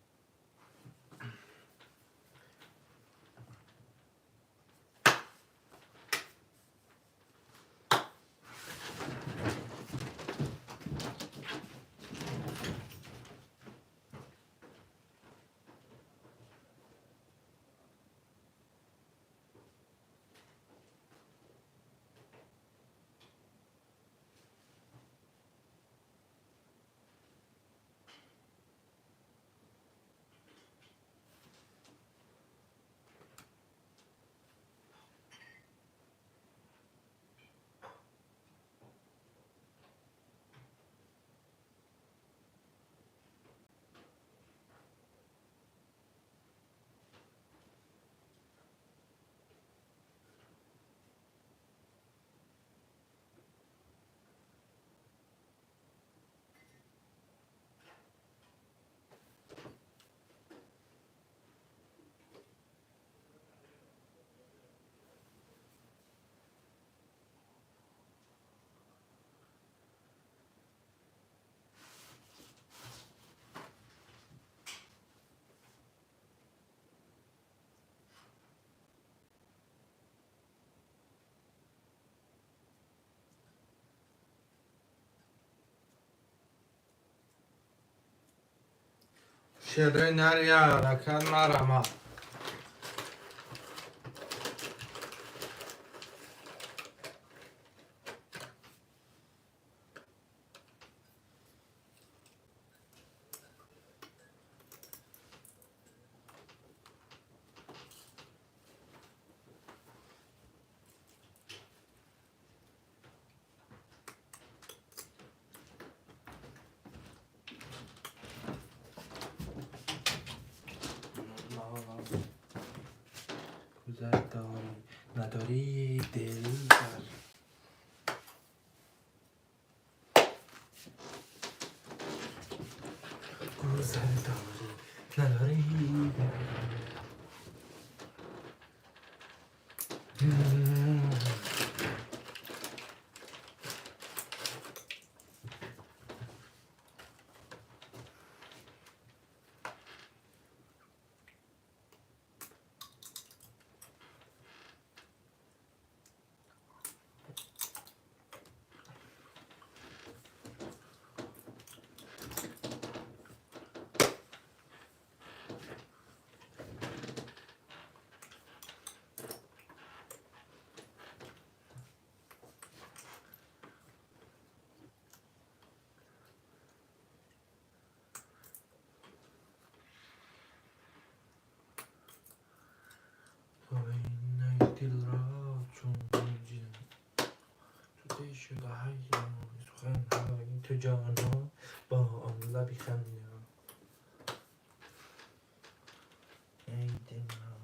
شره نریا رکن مرما گذر داری نداری دل بر گذر داری نداری تو این دل را چون می‌جویم تو دیش غیر سخن‌های تو جانا با آن لبی خندان ای دل را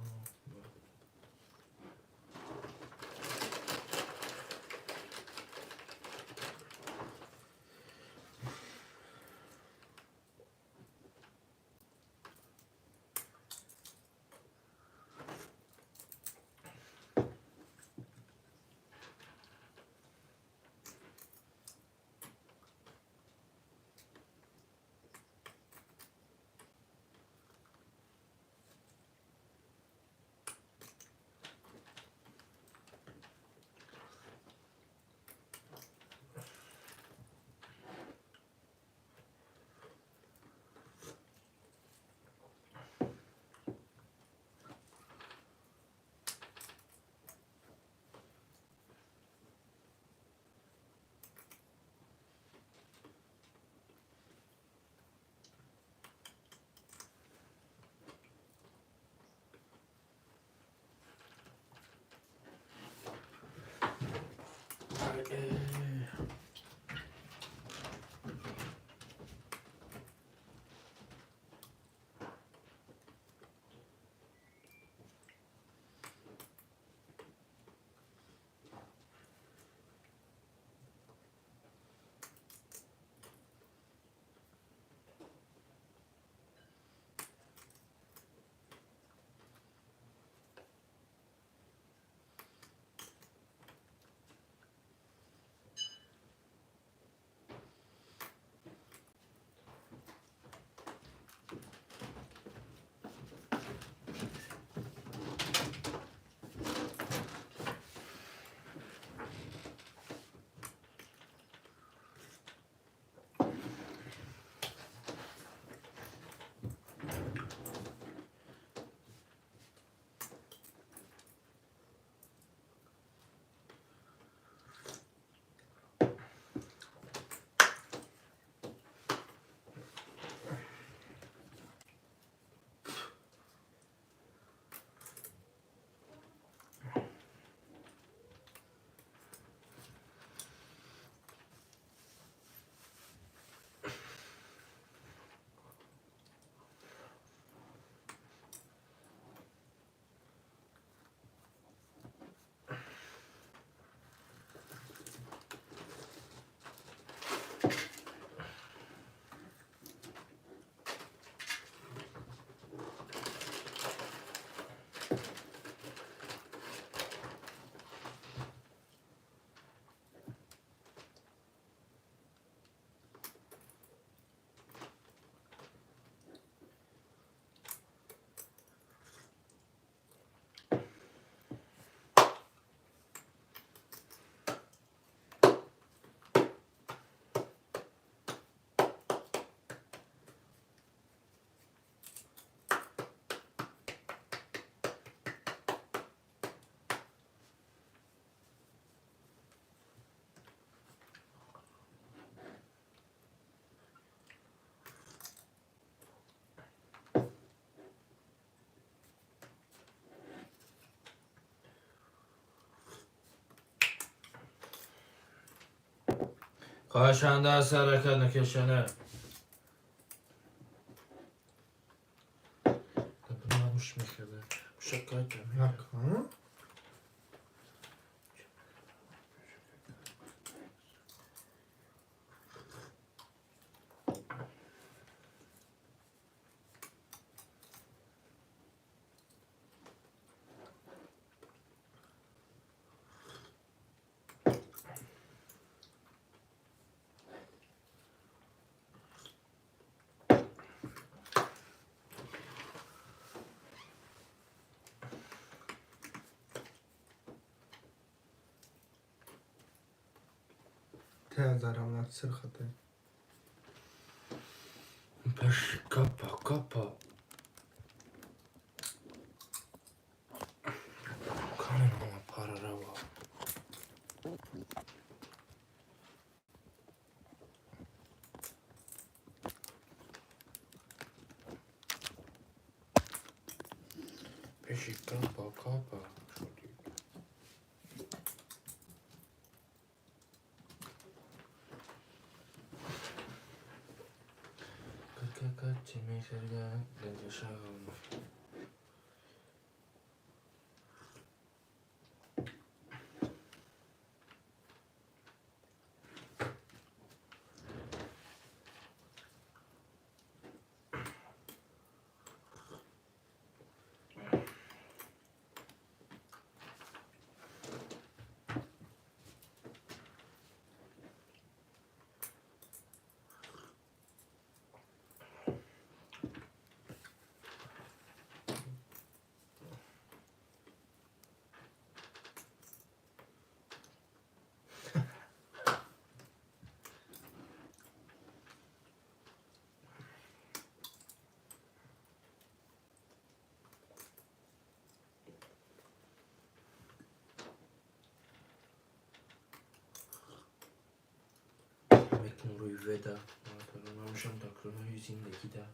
کاشنده سرکت نکشنه نموش میخوره شکایت نکن. تازارم نتصر خطه. پش کپا کپا کانه نامه پارا روا پشی کپا کپا کککک چی میخرگن لده شغل بکن روی ودا نامشم تاکرونای زندگی ده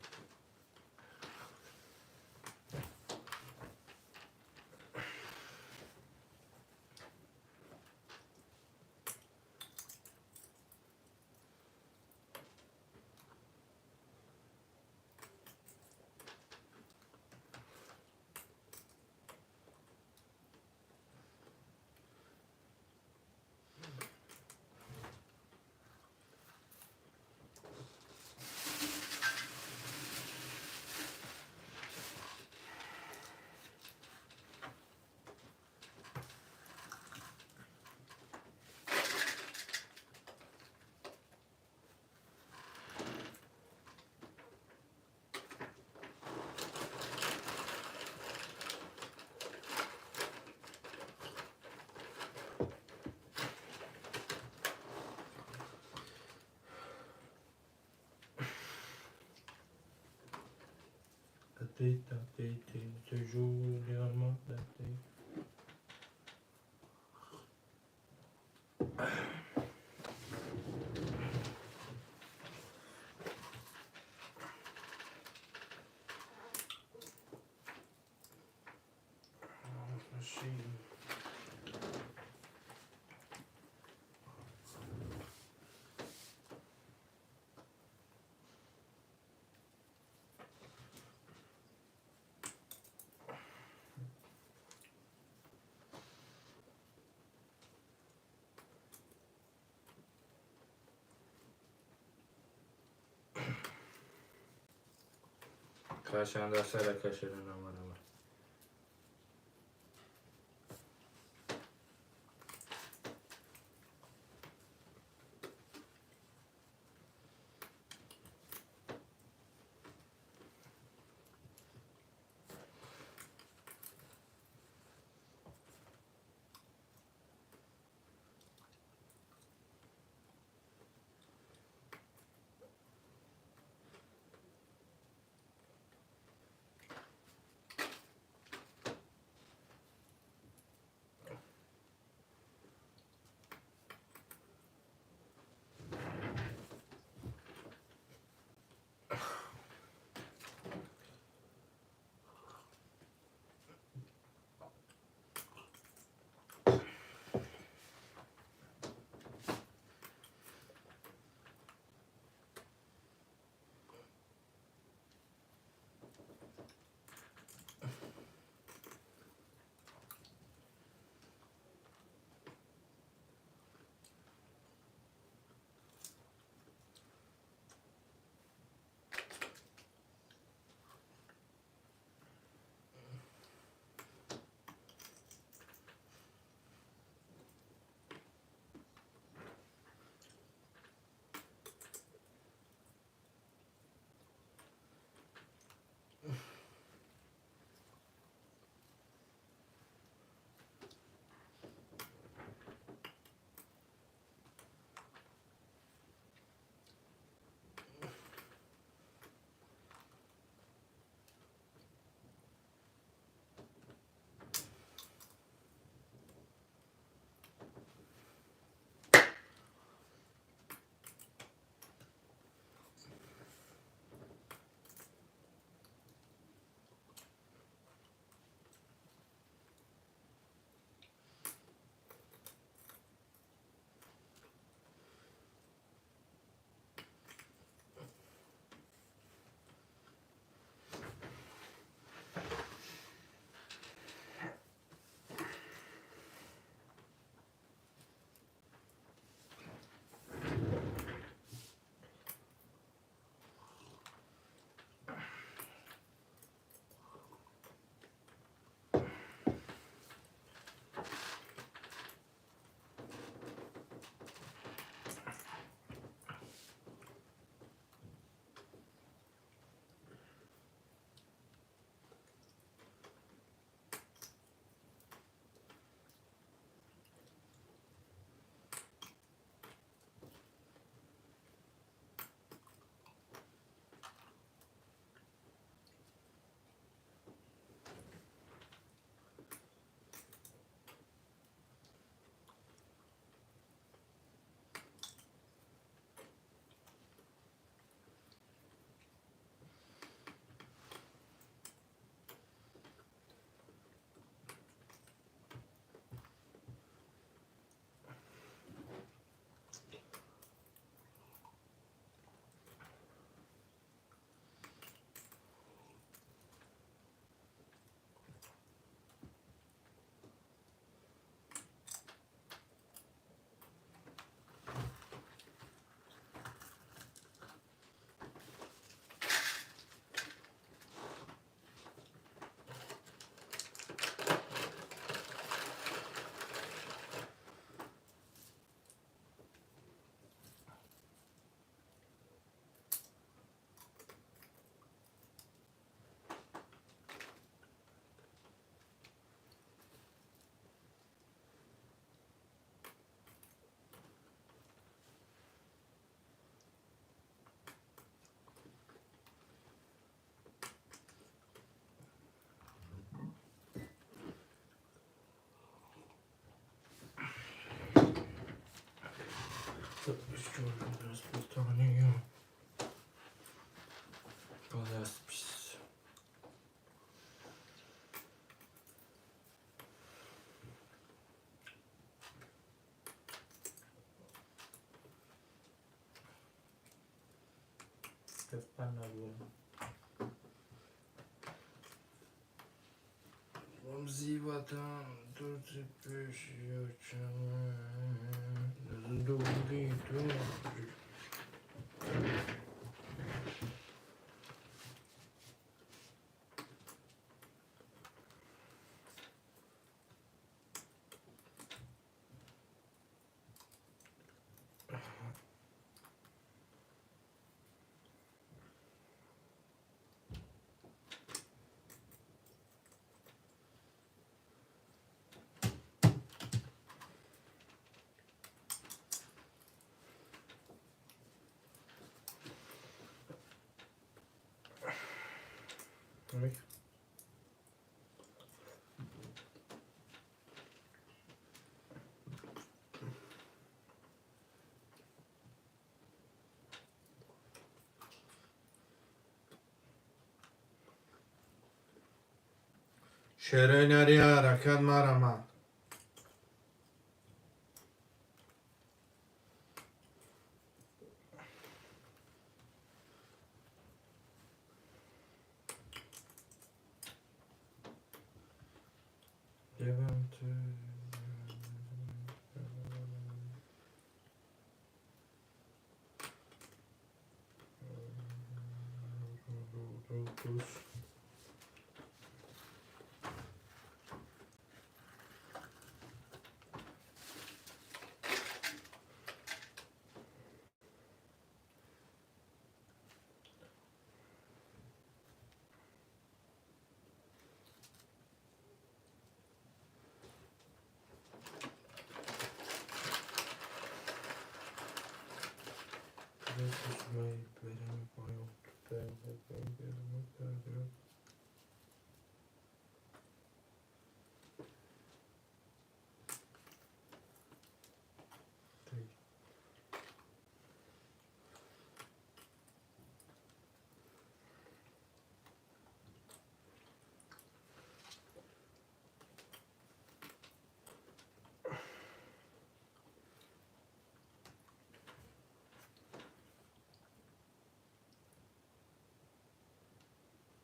te Juliana کاشنده سرکت نامه Rozpytanie. Polaspis. Вам зивата, тут запиши, долгий дождь. Ой. شیرینی حرکت مرمد Levante.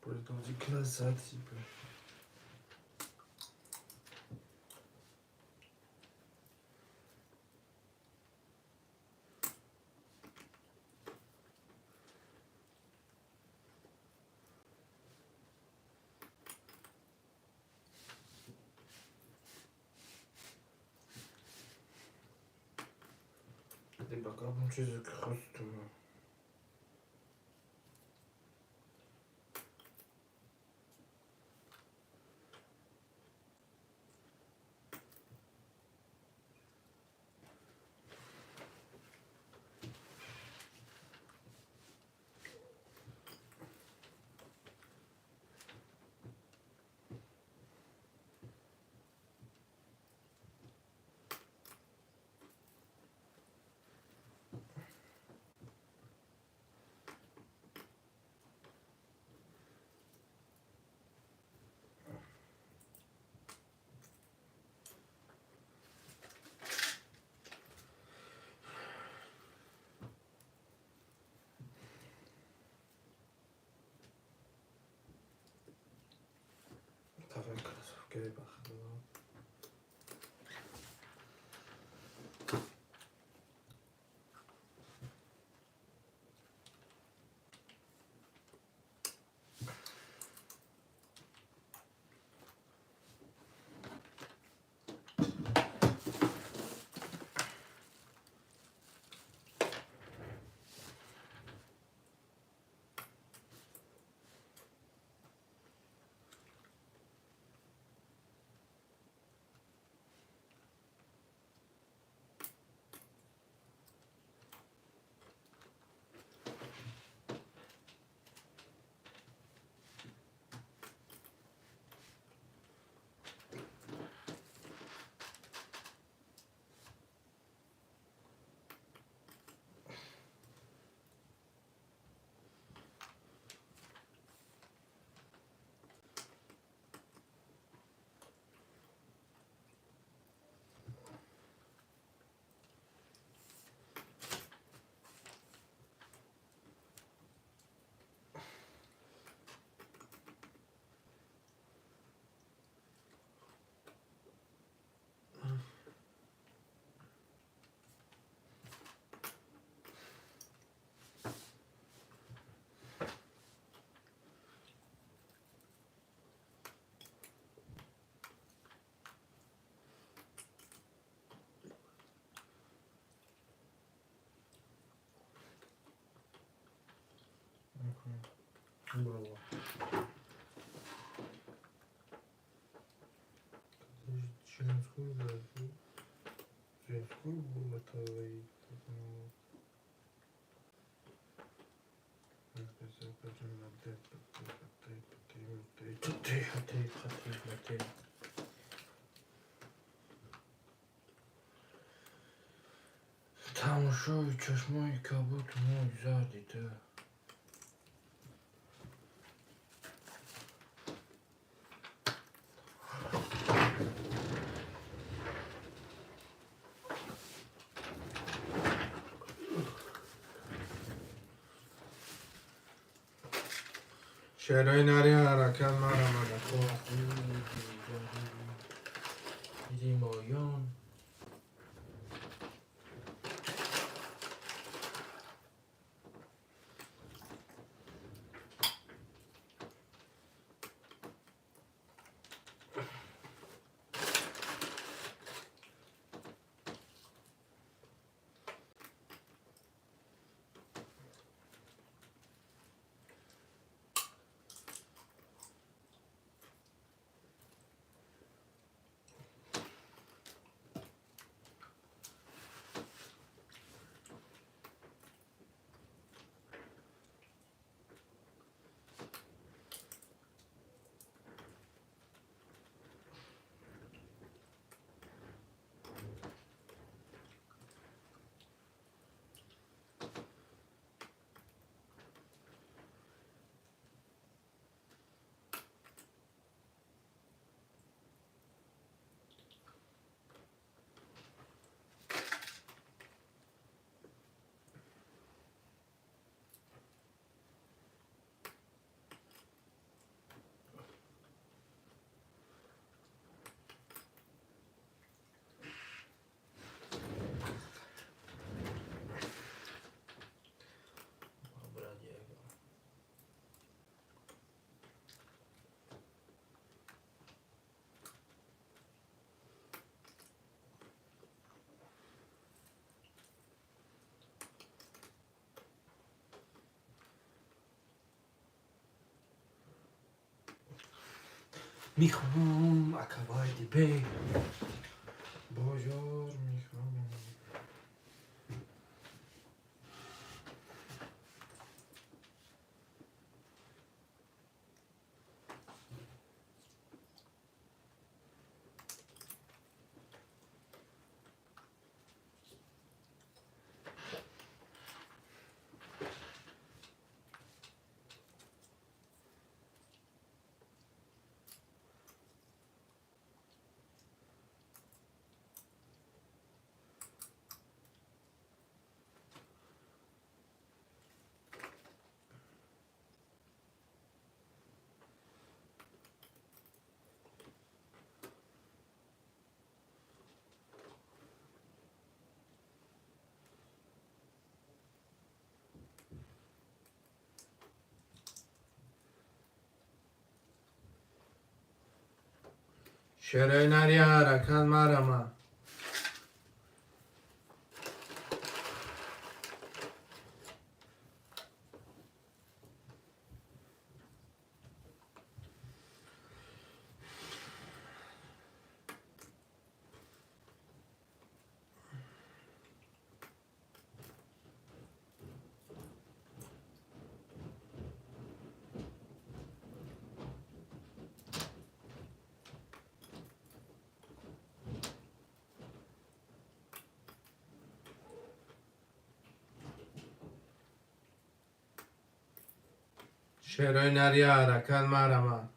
Dans du classade, s'il vous plaît. Des bagarres, mon Dieu, de crotte. Avec que les barres. برو. Женскую бразу. Женскую булатовой. Там ушел чешмой, как будто мой сзади, да. شعرهای نری حرکت مرمد زیبایان میخوام اکواید بی بازار میخوام شعرهای نری حرکت مرمد شعرهای نری حرکت مرمد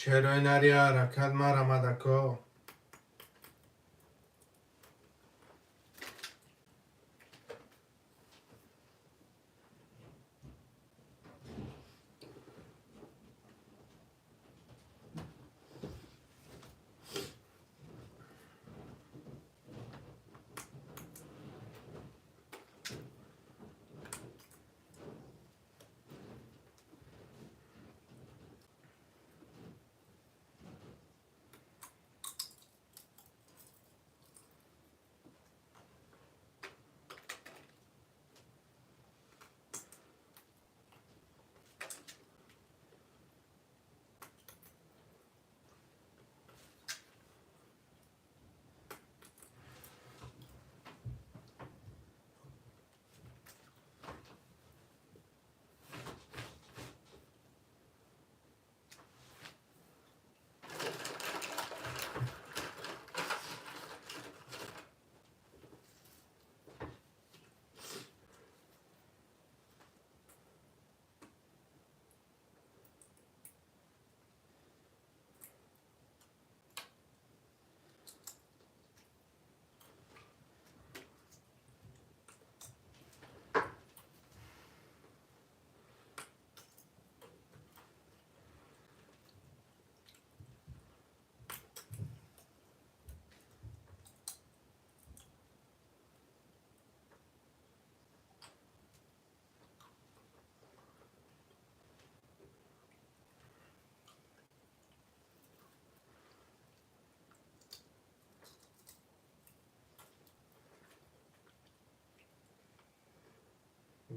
چرا نری حرکت مرمدکا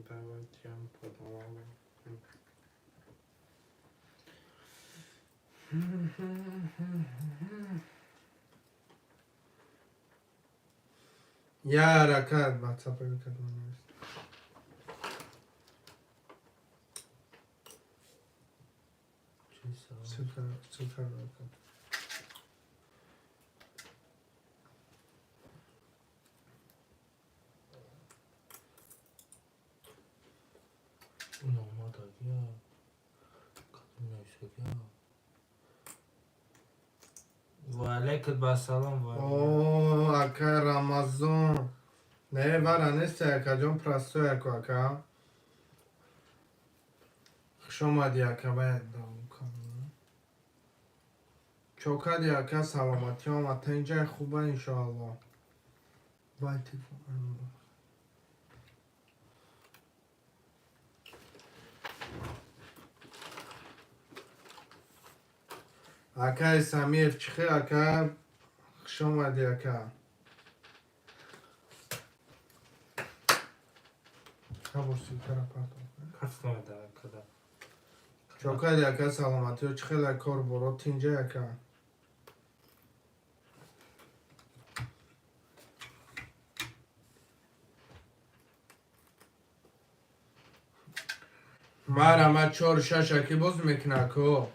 دعوتیم پرامم یه حرکت واتساپ بکرد من سوپر بکرد نامادگی و علیکم السلام و اوه اکا رمضان نه برا نیست اکا جون پرستو اکا خوش آمدی اکا باید دارم کنم چوکادی اکا سلامتی آمد تا اینجا خوبه انشاءالله باید تیفون اکا سمیر چخی اکا خوش آمدی اکا خبرسی کرا پرتون کفتم در کده چوکادی اکا سلامتی و چخی لکار برو تینجا اکا مرمت 4 ششکی باز میکنه که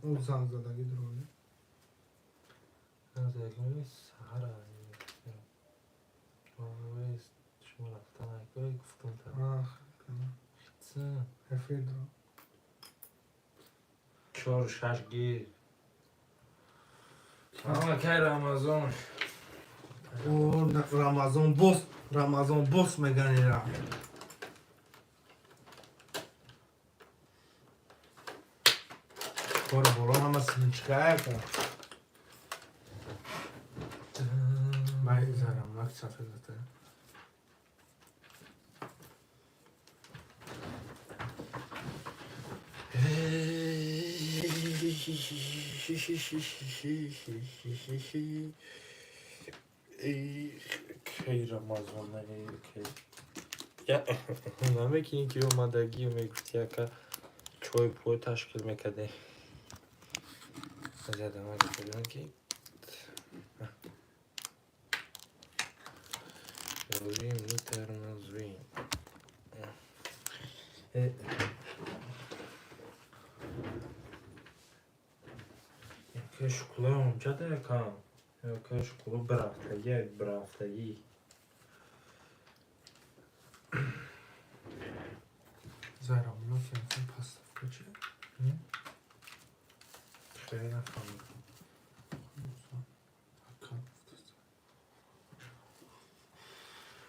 اون زنگ زدگی درونه از اگه سهر آویست شما رفتن اگه گفتم تا آخ چه افیر درون 4 6 گیر سلام که رمضان او رمضان بوس میگن ایرا کار برو همه سنچکه کن باید زرم وقت صفحه داده کی رمضان کی یا همه که اینکه اومدگی میگفتی که چای پوی تشکیل میکرده زدم اگه بودن که رویم میترمزویم که شکلا اونجا ده کام یا که شکلا برافتگی زرامنا که اصلا پاستا کچه خیلی نفهمم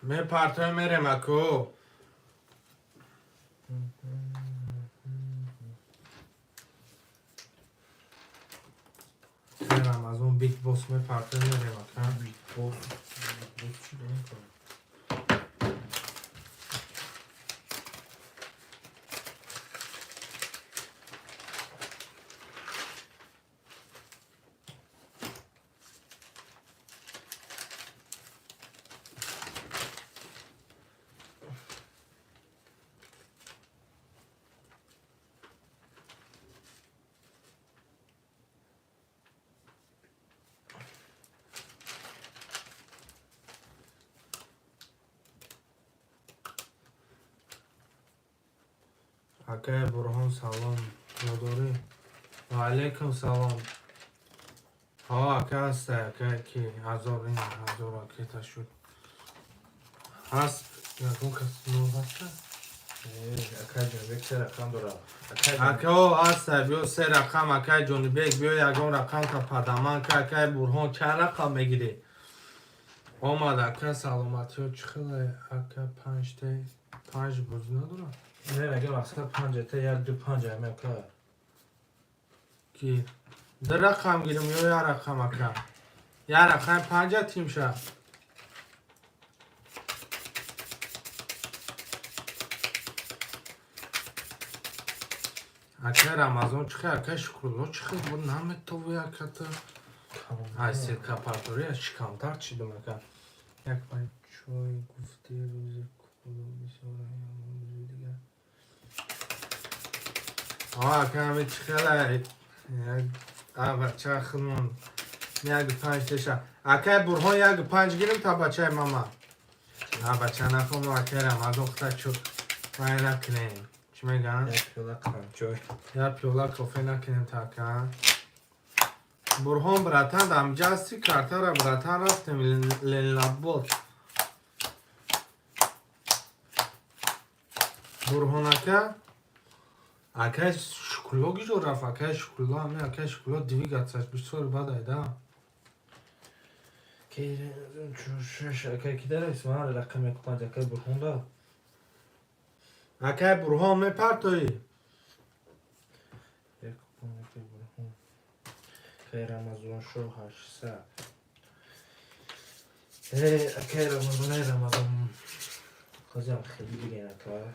می پرتای میره مکو خیرم از اون بیگ بوس می پرتای میره مکن بیگ بوس چی داریم کنم اکه برهان سلام نداری و علیکم سلام ها اکه هسته اکه کی هزار این هزار اکه تشود هست یکون کس نو هسته اکای جون یک سه رقم داره اکه ها هسته بیو سه رقم اکه جونی بیگ بیو یکون رقم تا پدمان که اکه برهان چه رقم میگیری آمد اکه سلامتی ها چخیله اکه پنج بوز نداره نه مگه مقصد پنجه تا یک دو پنجه همه کار کی در رقم گیرم یا یه رقم اکه یه رقم پنجه تیم شه اکه رمضان چخه اکه شکلو چخه بود نمه تو وی اکه تا ای سیرکا پرتوری از چی کمتر چی دم اکه یک پای چای گفته روز کلو بسیاره روز دیگه اکه همه چخه بچه خلون یک پنج تشه اکه برهان یک پنج گیرم تا بچه ماما بچه نخون اکه رمضان خطا چود مای نکنیم چی میگن؟ یک پیوله کم چای یا پیولا کافی نکنیم تا که برهان براتن دم جستی کارتا را براتن رفتیم لنلابود برهان اکه شکلو گیجو رفت اکه شکلو همه اکه شکلو دیوی گتسش بسیار بد ایده که شش اکای کی داره اسم هر رقم یک پنج اکای برخون دار اکه برهان می پرتوی یک پنج اکای برخون خیر رمضان شو 800 اکای رمضان خواهیم خیلی دیگه نکار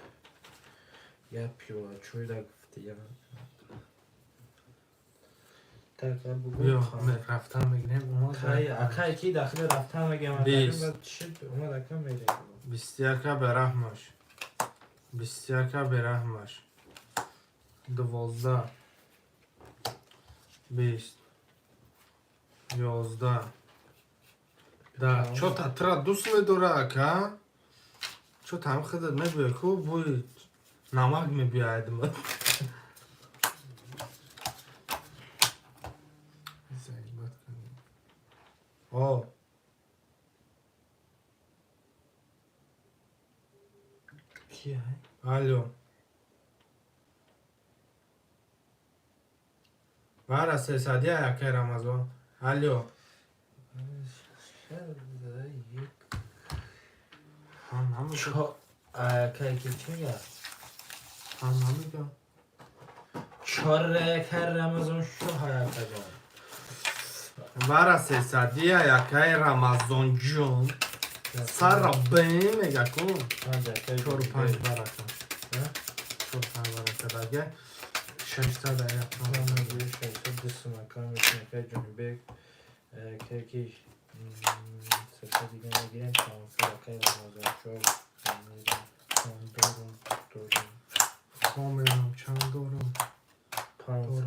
یا پیولا چوی دا گفته یا تاکر بگو بیا رفتن میگنیم اکای کی داخل رفتن میگم بعد چی اومد اکا میره 21 برحمش 21 برحمش 12 20 11 ده چو تترا دوست میدوره اکا چو تم خدت میبیه که بوی نمک میبیاید من آه کیه الو بارا 300 یکی رمضان الو هم همه اکای کی چی میگه هم همه چهار کر رمضان شو های اکا جان بارا 300 یکی رمضان جون سر را بیم میگه کن 4 و 5 برا کن 4 و 5 برا کن اگه 600 یک دست مکان میکنه که جون بیگ که کی سرسه دیگه نگیریم شانسه اکای رمضان شو دورم خامرم چند دارم 500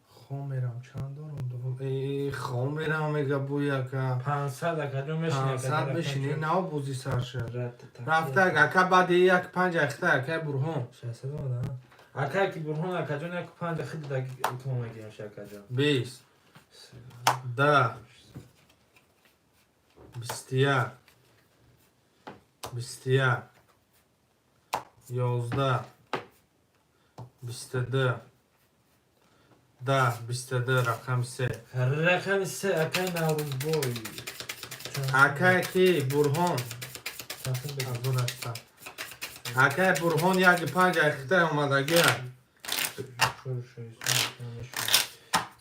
خامرم چند دارم ای خامرم میگه بویا که 500 اکا جون میشینه 500 بشینی نه بوزی سرشه رفته رفته اگه بعد یک 5 اخته که برهان 600 آمده اکا کی برهان اکا جان یک 5 خیلی دقیق کمک گیرم شکا جان 20 10 21 21 11 22 10 22 رقم 3 رقم 3 اکا نوروز بوی اکا کی برهان اکا برهان یک پنج اخته اومدگی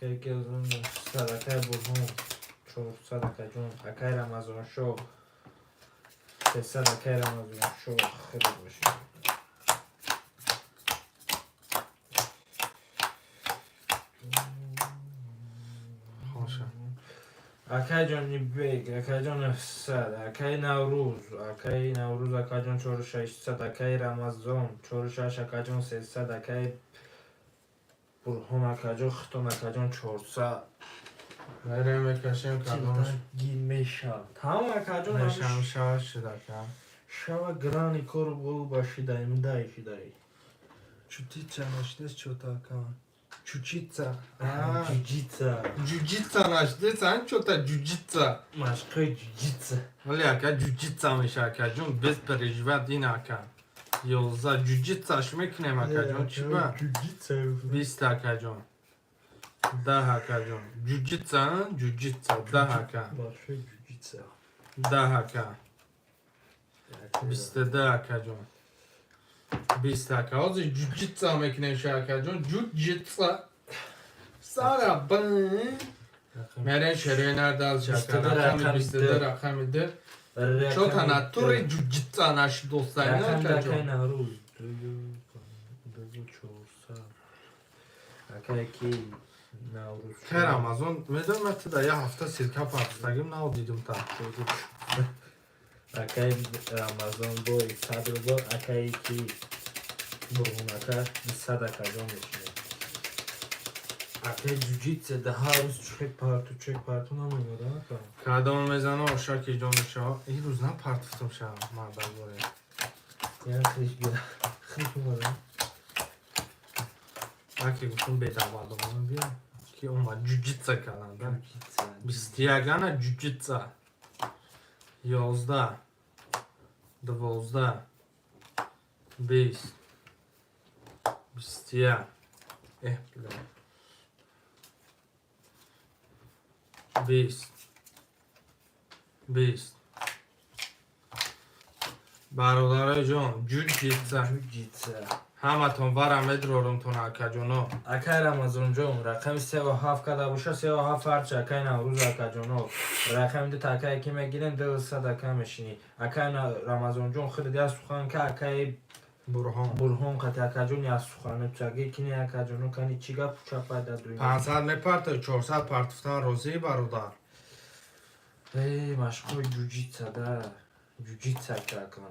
که از اون صدقه برهان 400 اکا جان اکا رمضان شو 300 اکا رمضان شو خیلی باشه اکای جان بیگ، اکای جان 100، اکای نوروز اکای جان 4600، اکای رمضان 46 اکای جان 300، اکای برهان اکای جان ختم اکای جان 400 میره میکشیم کدامش گیر میشه تمام اکای جان میشم شاید شده کم شوا گرانی کارو بگو باشی دایم دایشی دایی چوتیچا نشدیست چوتا کن چوچیتسا جوجیتسا نشدیست این چوتا جوجیتسا مشقای جوجیتسا ولی اکا جوجیتسا میشه اکا جون بیس پریجوه دین اکا 11 جوجیتساش میکنیم اکا جون چی با؟ 20 اکا جون 10 اکا جون جوجیتسا 10 اکا 10 اکا 22 اکا جون 20 اکا آزی جوجیتسا میکنیم شه اکا جون جوجیتسا سارا بین میرین شروع نردال شکر رقم 22 رقم 2 چو تا نتوری جوجیتسا نشی دوستایی رقم نه اکای نوروز 2400 اکای کی نوروز خیر رمضان میدونم تو در یه هفته سیرکا پرستگیم نو دیدم تا اکای رمضان بای صدر بار اکای کی برهون اکا 200 اکا جان میشنه اکای جوجیتسه ده ها روز چک پارتو نمیگوده اکا کدام میزنه شاکی جانشه این روز نه پرتفتم شه مردم باره یه خیش بیره خیش اومده اکی گفتم بیده بادمانو بیا که اومد جوجیتسا کلنده 21 نه جوجیتسا 11 12 20 21 بله 20 برادرای جان جوجیتسا همه تون ورم ادرارم تون اکا جانو اکای رمضان جان رقم 37 کده باشه 37 فرچه اکای نوروز اکا جانو رقم 2 تا اکای که میگیرن 200 اکا میشینی اکای رمضان جان خیلی دیگه سخن که اکای برهان قطع اکا جان یا سخنه چگه کنی اکا جانو کنی چیگه پوچه پایده دوی 500 میپرته 400 پرتفتن روزی برادر ای مشقوی جوجیتسا ده جوجیتسا که اکا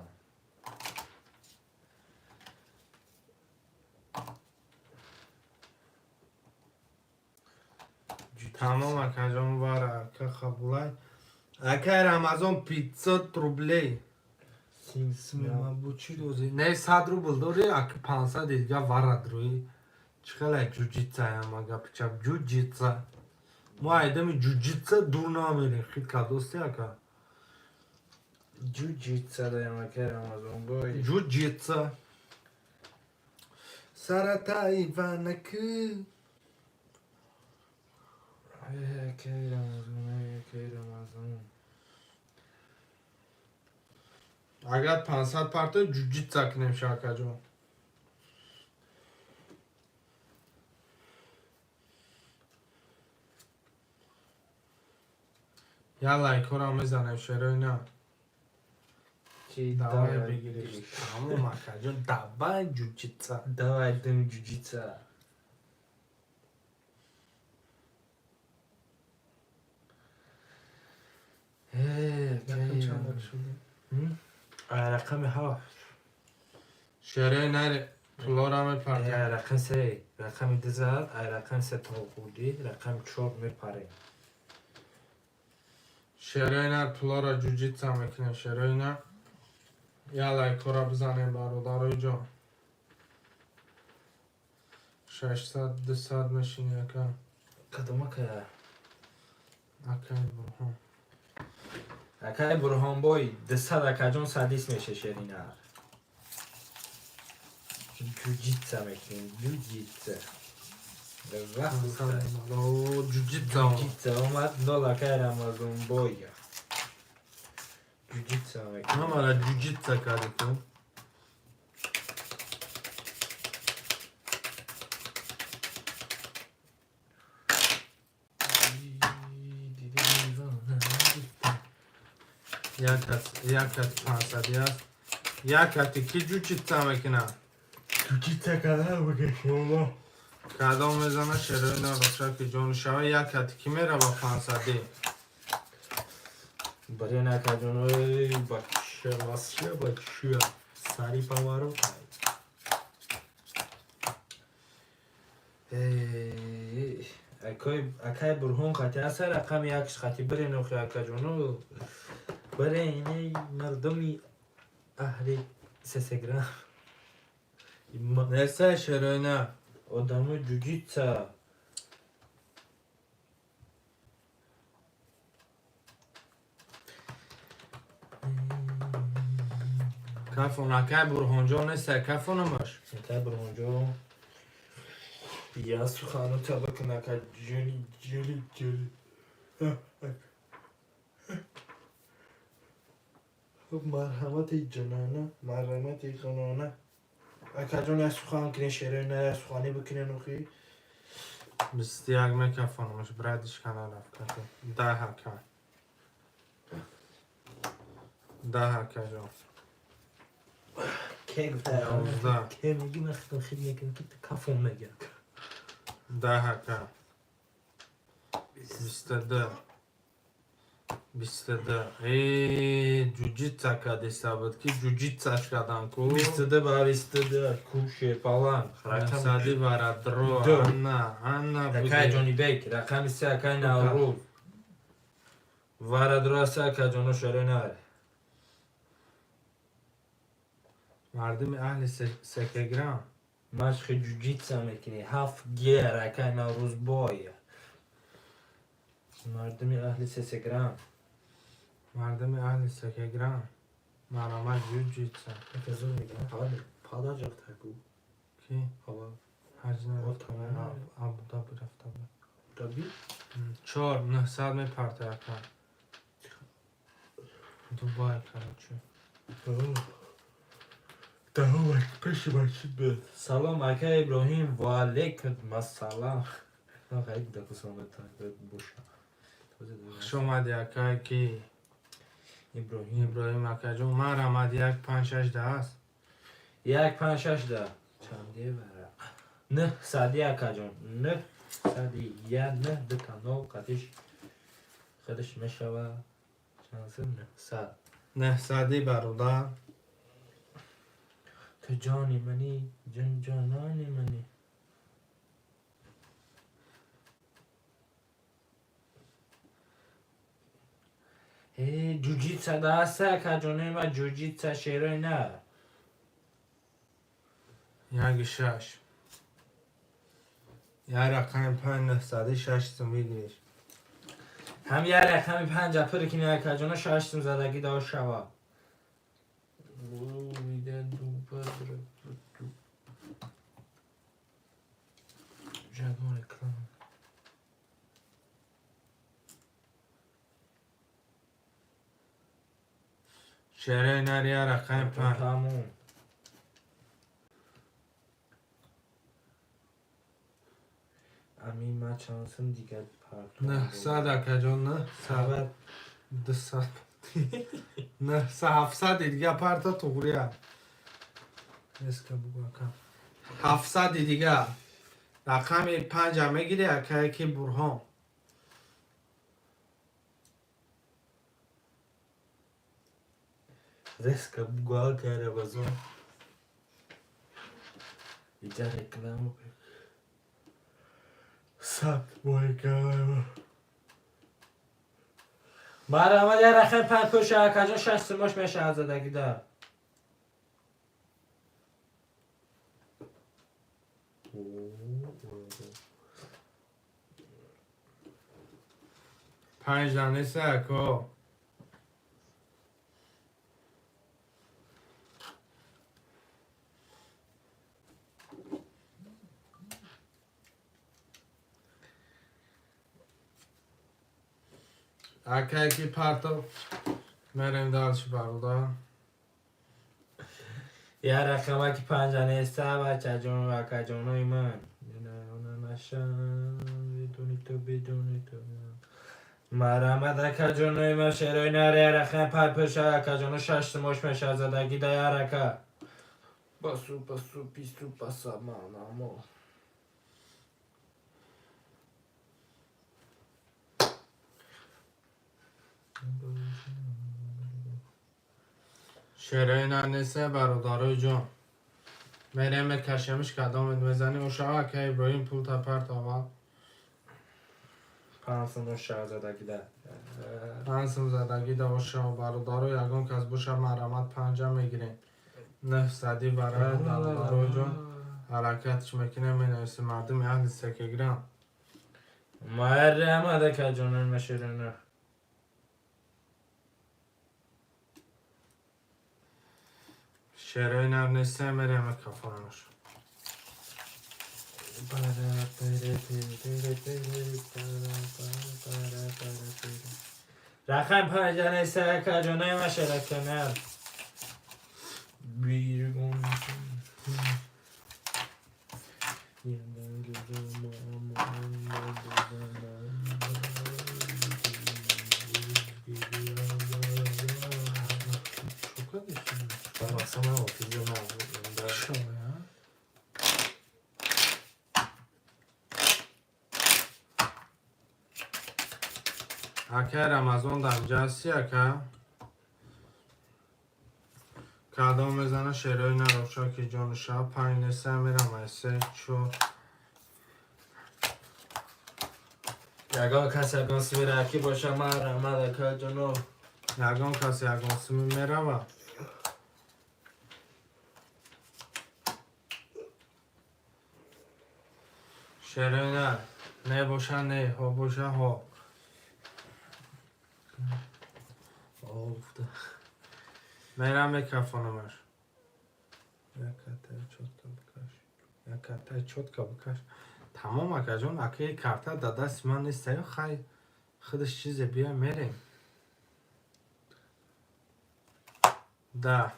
تمام اکا جان وره اکا خبولای اکا رمضان پیتزا تروبلی من بو چی دوزی نه 100 روبل داری اکا 500 دیگه ورد روی چخلا جوجیتسا هم اگه پیچب جوجیتسا ما ایدم جوجیتسا دور نمیریم خیلی که دوستی اکا جوجیتسا ده اکای رمضان بای جوجیتسا سرطای ونکو اکای رمضان اگر 500 پرته جوجیتسا کنیم شاکا جان یا لایک ها میزنیم شروع نه چی دوای بگیریش تمام اکا جان دوای جوجیتسا دوای دم جوجیتسا رقم 7 شروع نره پولار هم پرته رقم 3 رقم 2 رقم 3 تا خوردی رقم 4 میپره شروع نره پولار جوجیتسا میکنه شروع نه یا لایک ها بزنیم برادرای جان 600 200 میشینی اکا کدوم که اکای برهان اکای برهان بای 200 اکا جون سادیس میشه شیرینه جوجیتسا میکنیم جوجیتسا جوجیتسا اومد دول اکای رمضان بای جوجیتسا میکنیم همالا جوجیتسا کاری کن یکت 500 است یکتی کی جوجیتسا میکنه جوجیتسا کدام بگه کدام میزنه شروع نباشه که جون شوه یکتی کی میره با 500 برای نکا جونوی بچه واسه بچه سری پاورو اکای برهون خاطی اصلا رقم یکش خاطی برای نوخی اکا جونو برای اینه مردمی اهل سسگرام نسه شروع نه آدمو جوجیتسا کفون اکای برهان جان نسه کفون همش اکای برهون جو بیا سخانو تابه کن اکا جولی مرحمت جنانه مرحمت خانانه اکا جون از سخان کنی شیره نه سخانی بکنی نوخی 21 می کفون همش برادش کنه رفت 10 اکا 10 اکا جان که گفته 11 که میگی مختون خیلی میکنی که کفون میگه 10 اکا 22 22 ای جوجیتسا کدی ثابت کی جوجیتساش کدام کو 22 بار 22 کوشه پالان سادی برا درو دو. انا اکای جونی بیک رقم سه اکای نوروز وارد راست اکای جونو شیره نه مردم اهل سکگرام مشق جوجیتسا میکنی 7 گیر اکای نوروز بای مردمی اهل سسگرام مردم اهل سکگرام مرامت جوجیتسا که زور میگن پادا جاک تکو کی هوا حج آه، نرفت تمام. ابودابی رفتم دابی 4 900 می پرته اکا دوبای کارچو دهو پیش باشید به سلام اکای ابراهیم و علیکم السلام خیلی دکو سلامت بوشم خوش اومدی اکای کی ابراهیم اکا جون مرامت 1 5 6 10 است 1 5 6 ده چندیه بره نه سادی اکا جون نه سادی یا نه دکانو خودش میشوه چند نه ساد نه سادی برادر تو جانی منی جانانی منی جوجیتسا دسته اکا جونه ما جوجیتسا شیره نه 1 6 یا رقم 5 900 6 تو میگیریش هم یه رقمی 5 پره کنی اکا جونه 6 زدگی دار شوا میده جگون کلام شهره نریا رقم 5 تموم امین ما چانسم دیگه پارت نه 100 اکا جون نه 100 200 نه 700 دیگه پرتا توگریا اسکا بگو اکا 700 دیگه رقم 5 میگیری اکا کی برهان Resca bugal kare bazon. Ica reklamı sat boy kare. مرحمت یه رقم 5 پشت کجا 60 ماش میشه از زدگی دار 5 دانه سکو اکه کی پرتو مریم دالش برادر یا رقمه که پنجانه سه بچه جون و کجانوی من نه نشم بدونی تو مرمد کجانوی من شروع نره رقم پای پشه کجانو ششت مش مشه زدگی دا یا رقم بسو پیسو بسا مانامو شیرین انیسه برادرای جان مریم کشمش کدام میزنی و شما که ابراهیم پول تا پرت آقا پانسون شه زدگی دا پنسم زدگی دا و شما برادرای یگان که از بوش مرمت پنجه میگیرین 900 برای برادرای جان حرکتش میکنه مینویسی مردم اهل سکه گرام مرمد کجانوی من شروع شیرین انیسه مریم کفانش رقم پنجانه سه کجانوی من شروع کنم بیرگون اکه رمضان در جاسی اکه کدام میزنه شیرای نروشا که جان شب 5 نسه میرم ایسه چو یگاه کسی اگان سمی رکی باشه مرمد کجانو یگان کسی یگان سمی میره و شیرای نه باشه نه ها باشه ها آفته میرم کفانمش یک کته چوتکا بکش تمام اکه جان اکه کارتا در دست من نیست خیلی خودش چیزی بیا میریم ده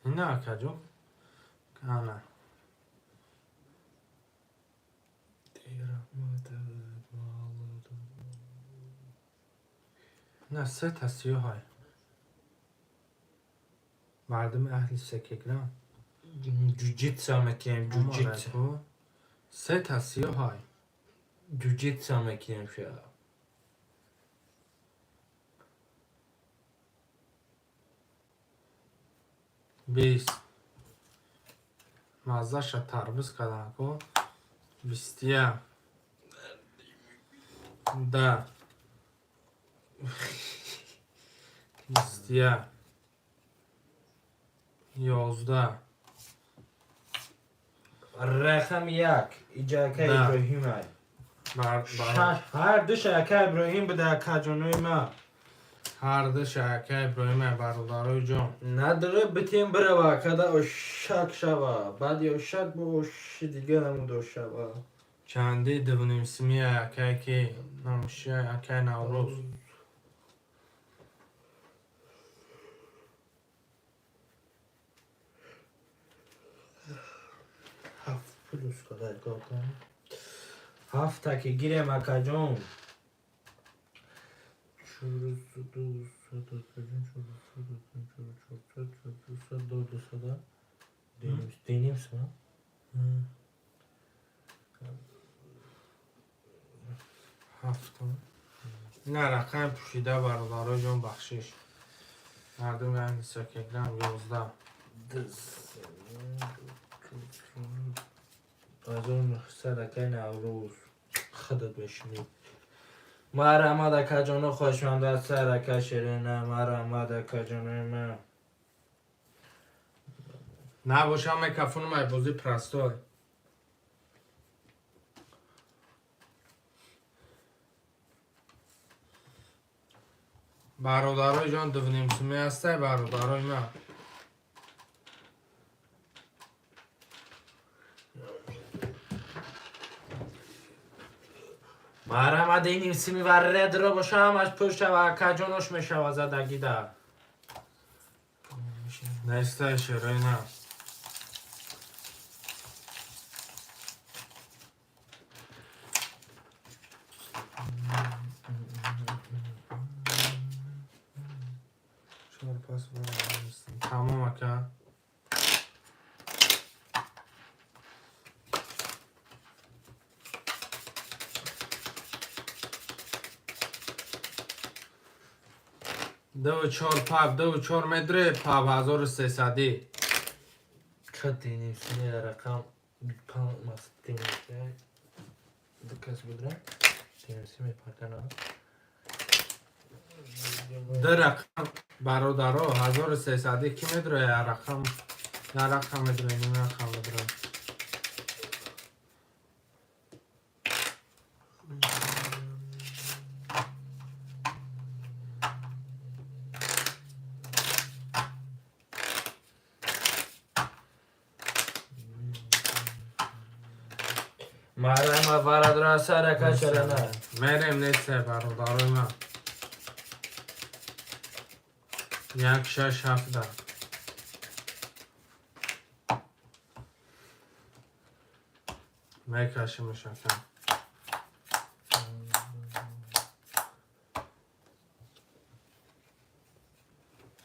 اینه اکه جان نه نه سه تا 30 مردم اهل سکه گرام جوجیتسو مکیم جوجیتسو سه تا 30 جوجیتسو مکیم شا 20 مازه شا تربیز کدن کو 21 10 21 11 رقم یک ایجاکه نه. ابراهیم های هر دو شاکه ابراهیم بده کجانوی ما هر دو شاکه ابراهیم برادرای جان نداره بتیم بره و کده او شک شوه بعد یا شک با او دیگه نموده شوه چندی دونیم سمی اکه که نمشه اکه نوروز هفت پلوس کده کار کنم هفت تا که گیره مکه جان دینیم سما هفتم نه رقم پوشیده برادرای جان بخشش مردم اهل سکه گرام 11 از اون صدقه نوروز خودت بشنید مرمد کجانو خوشمنده صدقه شیرینه مرمد کجانو من نباشم کفون مای بازی پرستای برادرای جان دوونیم سمی هسته برادرای ما مرحمت این سیمی ورد رو باشه همش پشت و کجانش میشه و زدگی در نسته شروع نه چهار پاس برستیم تمام اکا دو چهار پاپ دو چهار مدره پاپ 1300 چه دینیم سیمی رقم ماست دینیم سیمی دکس بودره دینیم سیمی پاکنا ده رقم برادرها 1300 کی مدره یا رقم نه رقم مدره نیم رقم مدره مرحمت ورد رو سر کچره نه میریم نیسته برادرای ما یک شش هفته میکشیم شکم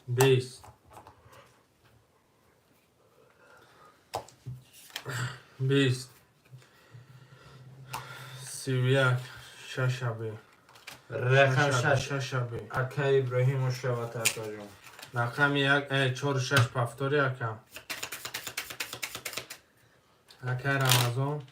20 20 31 ششبه رقم شش ششبه اکا ابراهیم و شوات اکا جون رقم یک 4 6 پفتوری یکم اکه رمضان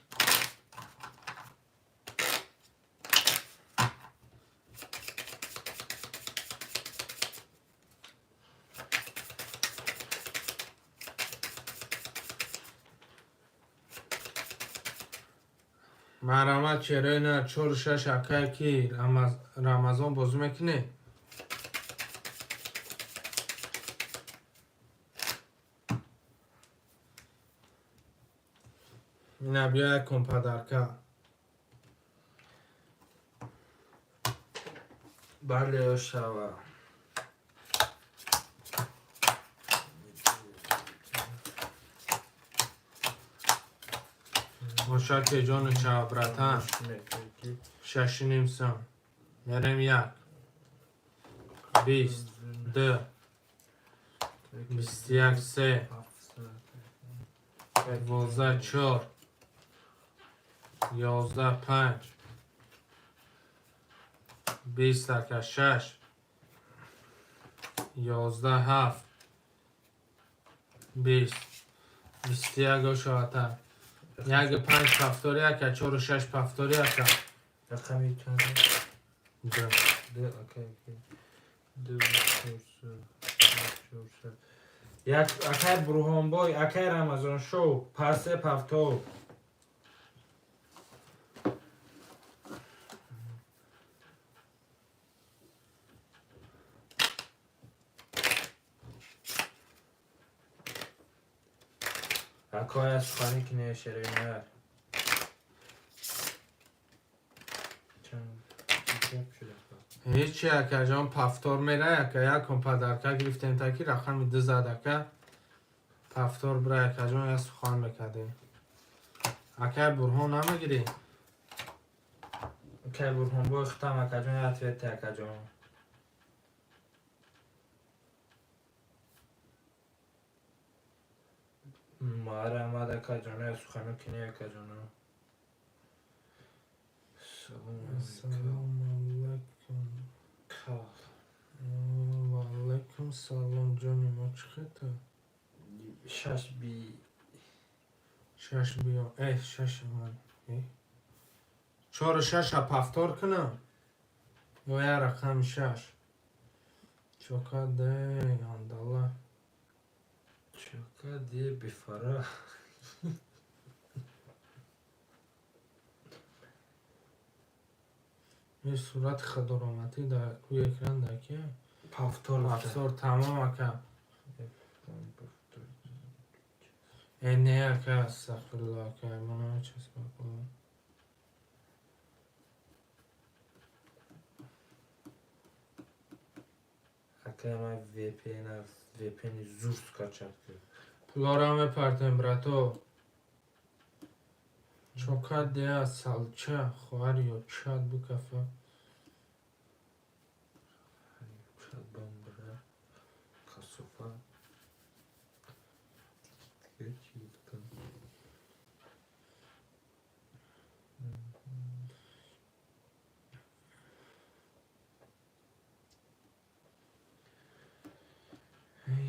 مرحمت چرا نه 4 6 اکه کی رمضان بازو میکنه نه بیا یک کن پدرکه بله شوا مشاک جان چابرتن 6 نیم سان میرم یک 20 2 21 3 12 4 11 5 20 اکه 6 11 7 20 21 شاعتر یک 5 پفتوری اکه 4 6 پفتوری اکه رقمی چند دو دو اکا دو یک اکای بروهان بای اکای رمضان شو پرسه پفتو اکای از خانی کنه شروع نر هیچی اکه جان پفتور میره اکه یک کن پدرکه گرفتیم تاکی رقم 2 زد اکه پفتور برای اکه جان یا سخان میکردیم اکه برهان نمیگیری اکای بروهان بای ختم اکا جان یا تویت اکا جان ماره اماد اکا جان یا سخانو کنه اکا جان سلام علیکم کاف و علیکم سلام جانی ما چه خیطه شش بی شش بیا شش من 4 6 پفتور کنم یا یه رقم 6 چوکا ده اندالا چوکا دی بفرا این صورت خدارامتی در روی اکران دکیه افسر تمام اکا اینه اکا استغفر الله اکا منو چیز بکنم Akaya ma VPN zur kaçaktı. پلارم پرتم براتو چوکات دیا سالچه خواریو چاد بو کفه Şad bambara. Kasupa. Geçti.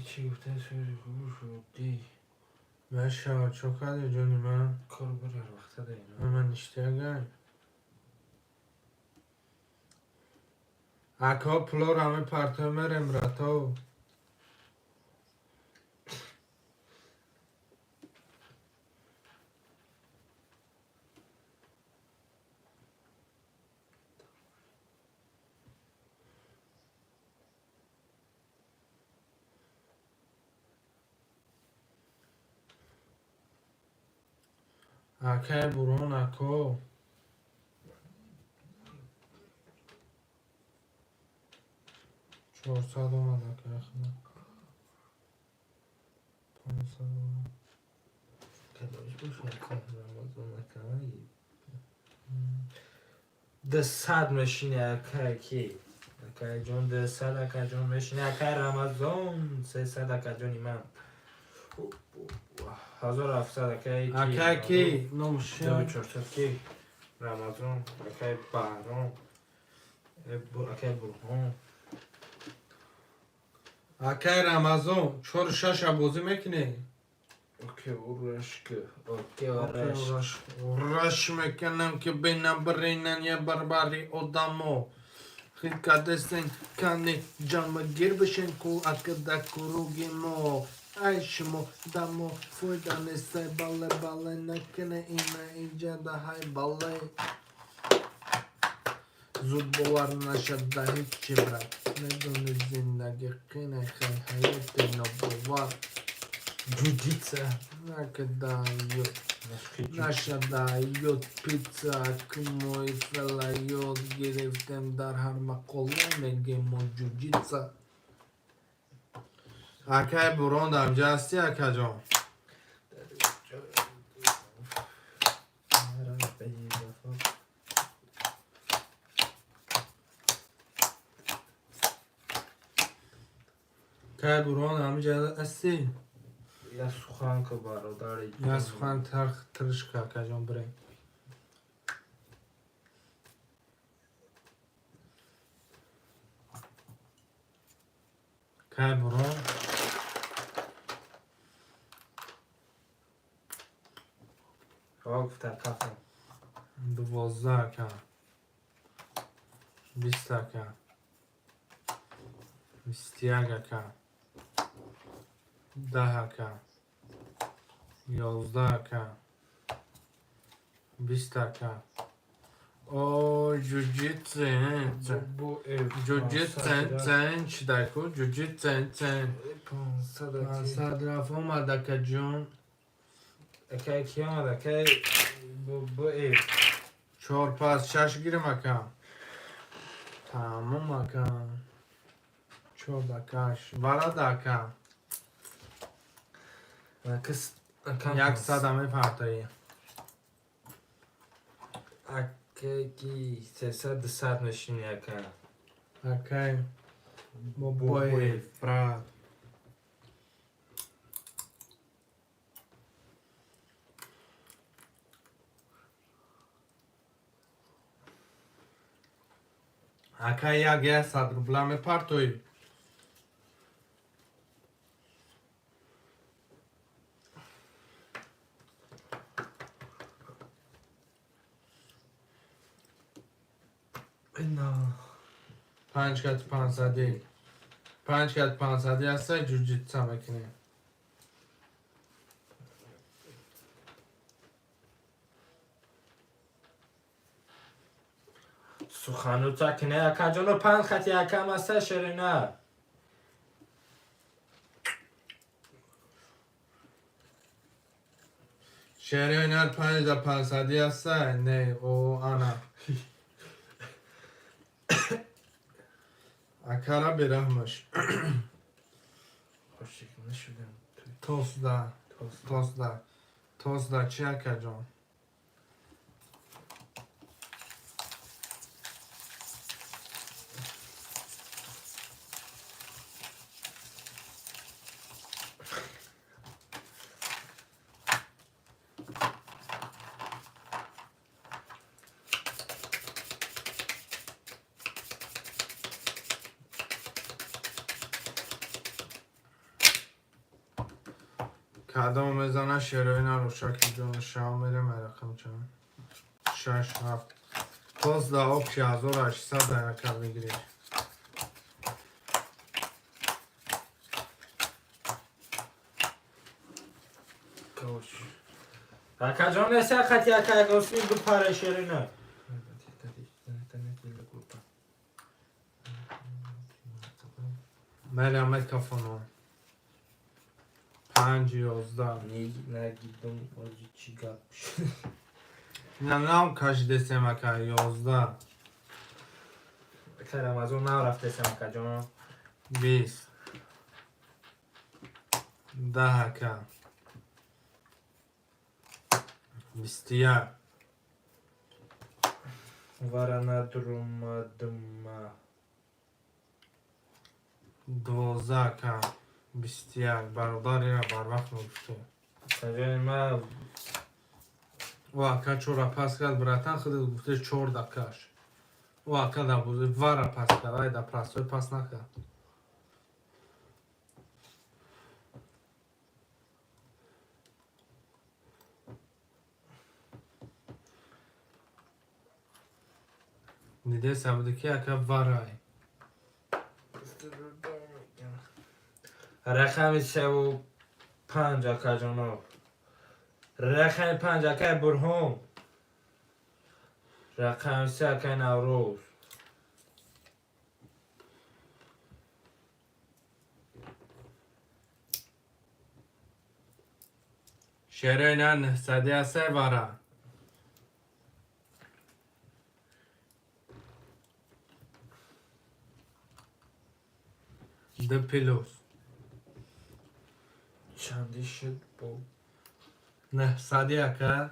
چی گفته سوری خوب شدی ماشا چوکات جونی من کار بره وقت دینا من اشتیاگای اکا پلارم پرتم براتو اکای برون اکو 400 اومد اکا اخنا 500 اومد کداش باشه کار رمضان نکنی ده صد مشینه اکای کی اکای جون ده صد اکای جون مشینه اکای رمضان 300 اکای جونی من 1700 اکای کی اکای کی ده نمشه 400 کی رمضان اکای بهرام اکای برهان اکای رمضان 4-6 بازی میکنی اوکی اورشکه اوکی اورشک رش میکنم که بینم برینن یه بربری آدمو خیلی کدستین کنی جمع گیر بشین کو اکده کروگی مو ایشمو دمو فویدانسته باله نکنه اینه ایجاده های باله زود باور نشده هیچی برد ندونه زندگی قینه خیلی حیات نباور جوجیتسه نکده یود نشده یود پیتزا کموی فلا یود گرفتم در هر مقاله میگیم ما جوجیتسا اکای براندم جستی اکا جان اکای براندم جستی یا سخن که برادری یا سخن ترش که اکا جان بریم اکای براند گفته کفم 12 اکا 20 اکا 21 اکا 10 اکا 11 اکا 20 اکا او جوجیتسن bu ev جوجیتسن چی دکو جوجیتسن 500 رفت اومد اکا جون اکای کی آمد اکای bu ev 4-5-6 گیرم اکا تمام اکا 4 دکاش ورد اکا کس 100 همه پرتایی اکای کی 300 نشینی اکای اکای بابای فراد اکای یک 100 روبلم پرتایی اینا 5 کت 500 5 کت 500 هسته جوجیتسا میکنه سخنو تا کنه اکا جانو 5 خطی اکم هسته شرینه شهریار 5500 هست نه او آنا اکارا برحمش خوشی که نشدم توست دا چی اکا جان کدام میزنه شیروینا رو شاکی جون شام میره مرقم چند 6 7 توست دا آب 3800 درکه بگیری کوش اکا جان نسه خطی اکا گوشتی دو پاره شیری نه بله امید کفانو 511 نگیدم آجی چی گپ نه نام کاش دستم اکا 11 بکرم از اون نو رفته سم اکا جان 20 10 اکا 21 وارا ندرومدم 12 اکا 21 برادری را بر وقت نوشته سجای ما و اکا چورا پس کرد براتن خود گفته 4 دکاش و اکا دا بوده وارا پس کرد ای دا پرستوی پس نکرد نیده سبوده که اکا وارای رقم 35 اکا جانو رقم 5 اکا برهم رقم 3 اکا نوروز شیره نه سده سه وارا ده پیلوس چندی شد با نه سده اکا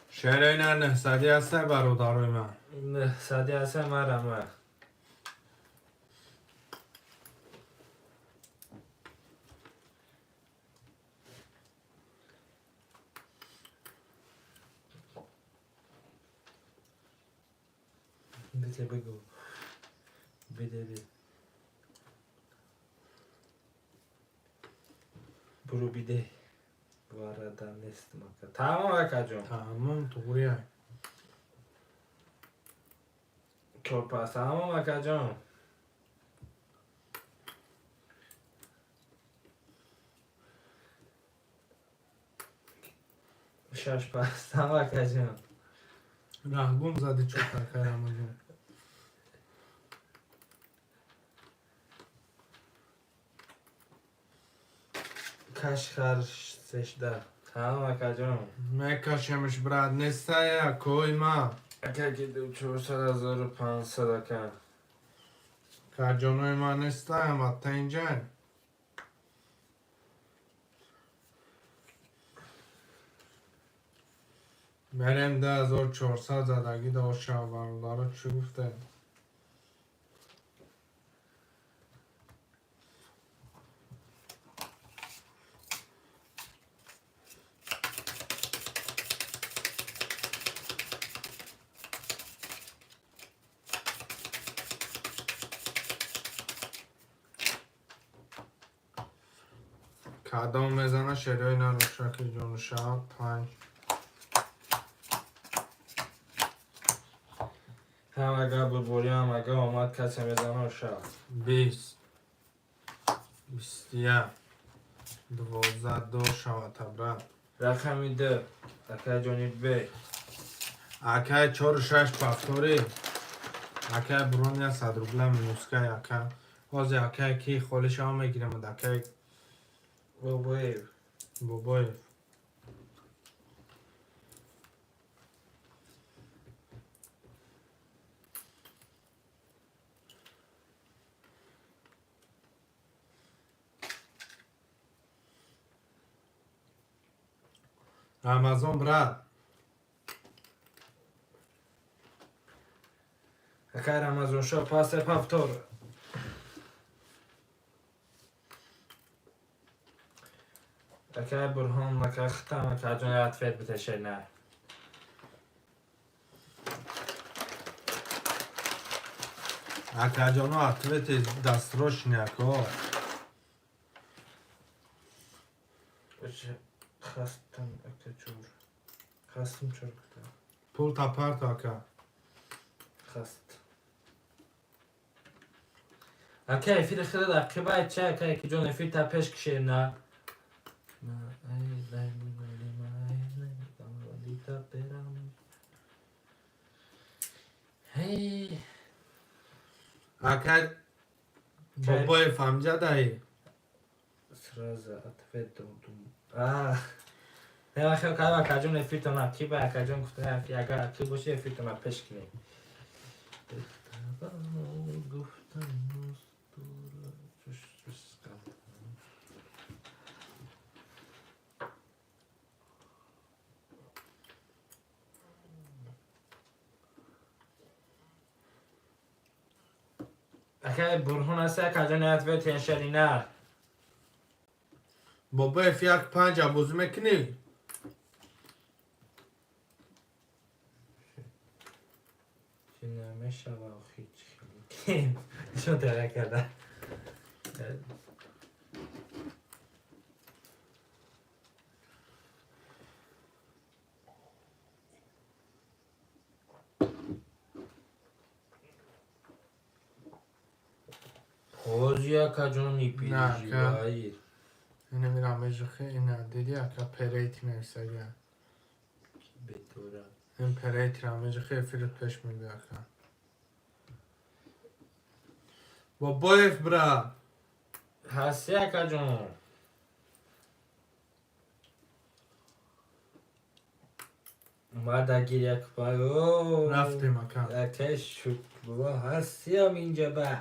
شیره نه سده سه برادروی من نه سادی اصلا مرمه بده بگو بده برو بیده واردم نیست مکه تمام اکا جون تمام طوریه پس تمام اکا جون شش پس تمام اکا جون رهگون زدی چوب تکرم جون کش خرش سشده تمام اکا جون میکشمش براد نیسته یا کوی ما اکا که دو 400,500 اکا کجانوی ما نیسته اما تنجن بریم 10400 زدگی دا شاور داره چی گفته کدام میزنه شریعه نروشا که جون شب 5 هم اگه بود هم اگه آمد کسی میزنه و شد 20 21 12 دو شود تبره رقمی ده اکا جانی بی اکه 4 6 پفتوری اکه برونیا صدروبلا منوسکه اکه از اکه کی خالش هم میگیرم اکه بابای رمضان برد اکه رمضان شو پاس پافتور اکه برهان اکه ختم اکه جون عطفت بتشه نه اکه جانو اطویت دستروش نیکو خستم اکه چور خستم چور کتم پول تا پرت اکه خست اکه افیر خیلی دقیقه باید چه اکه جون افیر تا پیش کشه نه هی اکه بابای فهمجه دهی سرازه اتفت دوم نه اخیر که اکه جون افیر تو نه کی با اکه جون گفته افیر اگه اکه باشه افیر تو نه پیش کنی گفتم اکه برهون هسته اکه جون اتفت تنشنی نه بابای فیک 5 عبوز میکنی نمیشه و هیچ شو تره کرده پوزی اکه جون میپیدی نه، جیبایی اینه میرم مجخه اینه دیدی اکه پریت میرسه گه بطوره این پریت را مجخه فیلت پیش میده اکه بابای برا هستی اکه جون اومد اگیر یک پای رفتیم اکه اکه شکلو هستی هم اینجا با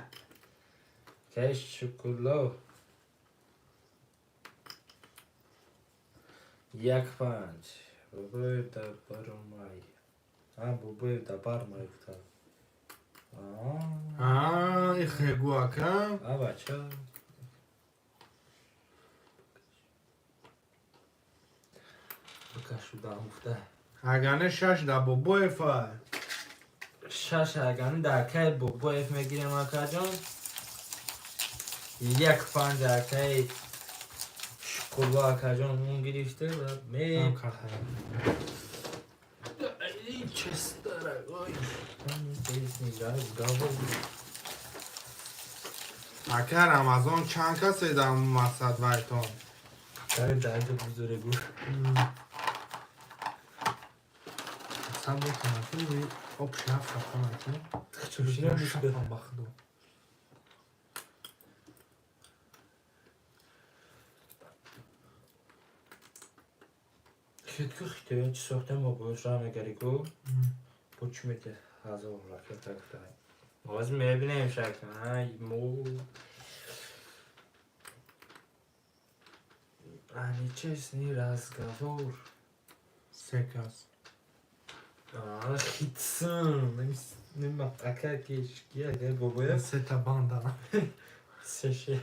اکه شکلو 1 5 بابای دا برمای بابای دا برمای کتا این خیگو اکه بچه بکشو دا مفته اگه 6 دا بابای فای شش اگرنه در که بابا اف میگیرم اکا جان 1 5 اکه شکلو اکا جان اون گرفته و می این چستره اوی اکه رمضان چند کسی در مسجد ویتون کار درد بزرگو اصلا بکنم توی آب شف کنم چوشیرم بشکر بخدو خیلی خیلی چی ساخته ما باش را میگری کو پوچ میده هزار راکت اکتای باز میبینیم شکل های مو ani čestný razgovor. 3 کس Chycem, nemá taká kešky, aké boboje. 3 تا باندا Seše.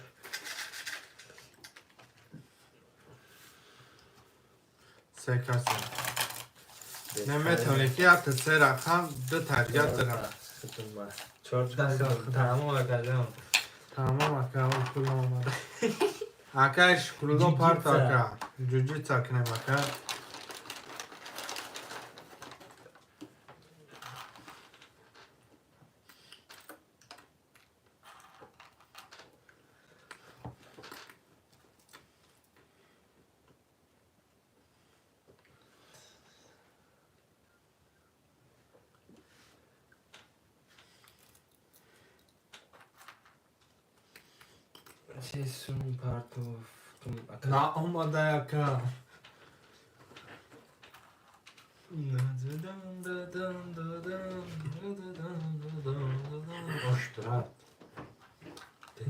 سه کسی نمیتونی که حتی 3 رقم 2 ترگت دارم Chytulma. 14 tamam akacağım. تمام اکه اول کل آمده اکهش کلو پرت اکه جوجیت اکنه اکه چیزون پرتو نه اومده یکم اشتراک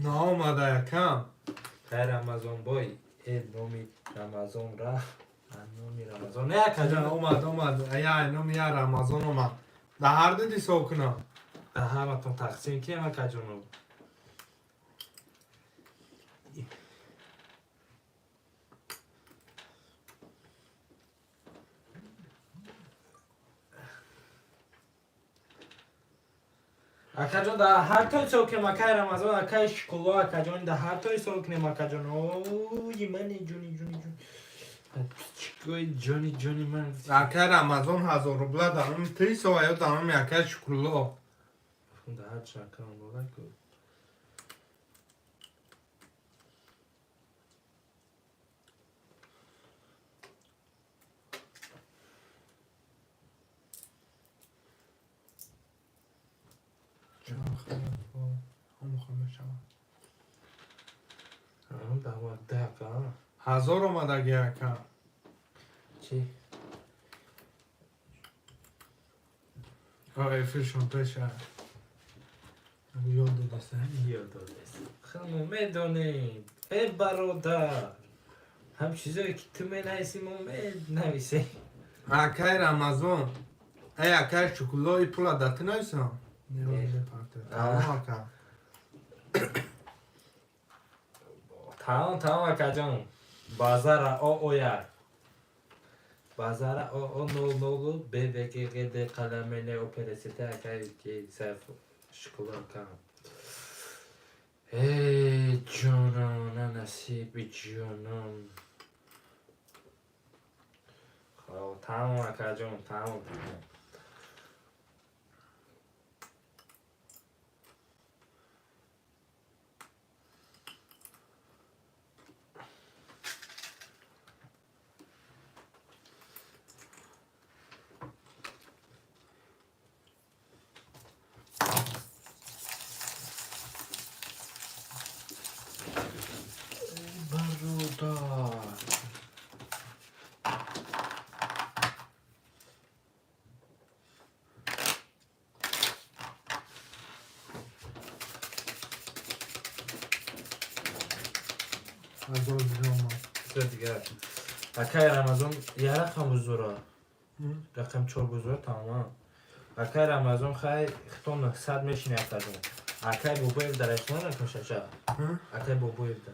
نه اومده یکم خیر رمضان بای نومی رمضان رفت نومی رمضان نه کجا کجا اومد ایا اینو میاد رمضان اومد ده هر دیدی سوکنم ده همه تون تقسیم که همه کجا نو اکجان ده هر توی سوک مکه رمضان اکای شکلا اکجان ده هر توی سوک نمکه جان اوی منی جونی چیکوی جونی من یکه رمضان 1000 روبله دارم 300 یا دارم یکه شکلو ده هر چکرم بالا که هم خواهم هم ده که 1000 اومده گه یکه چی؟ آقای فیلشون پیشه یاد دسته یاد خانم میدونید ای برادر هم چیزایی که تو می نویسیم و می نویسیم یکه رمضان ای یکه شکلوی پولا داتی نیستم نیوزه پرته تمام که تمام اکجان بازار اویر بازار او نولو BVGG de kalemene operesite akay ki sef şkola kan. Ey canım nasip canım. Tamam akacım tamam. Barudar. هزار دیگه اومد دیگه اکای رمضان یه رقم بزرا رقم 4 بزرا تمام اکای رمضان خیلی ختم 100 میشینه اکای اکای بابای در اشتما نکنشه چه اکای بابای در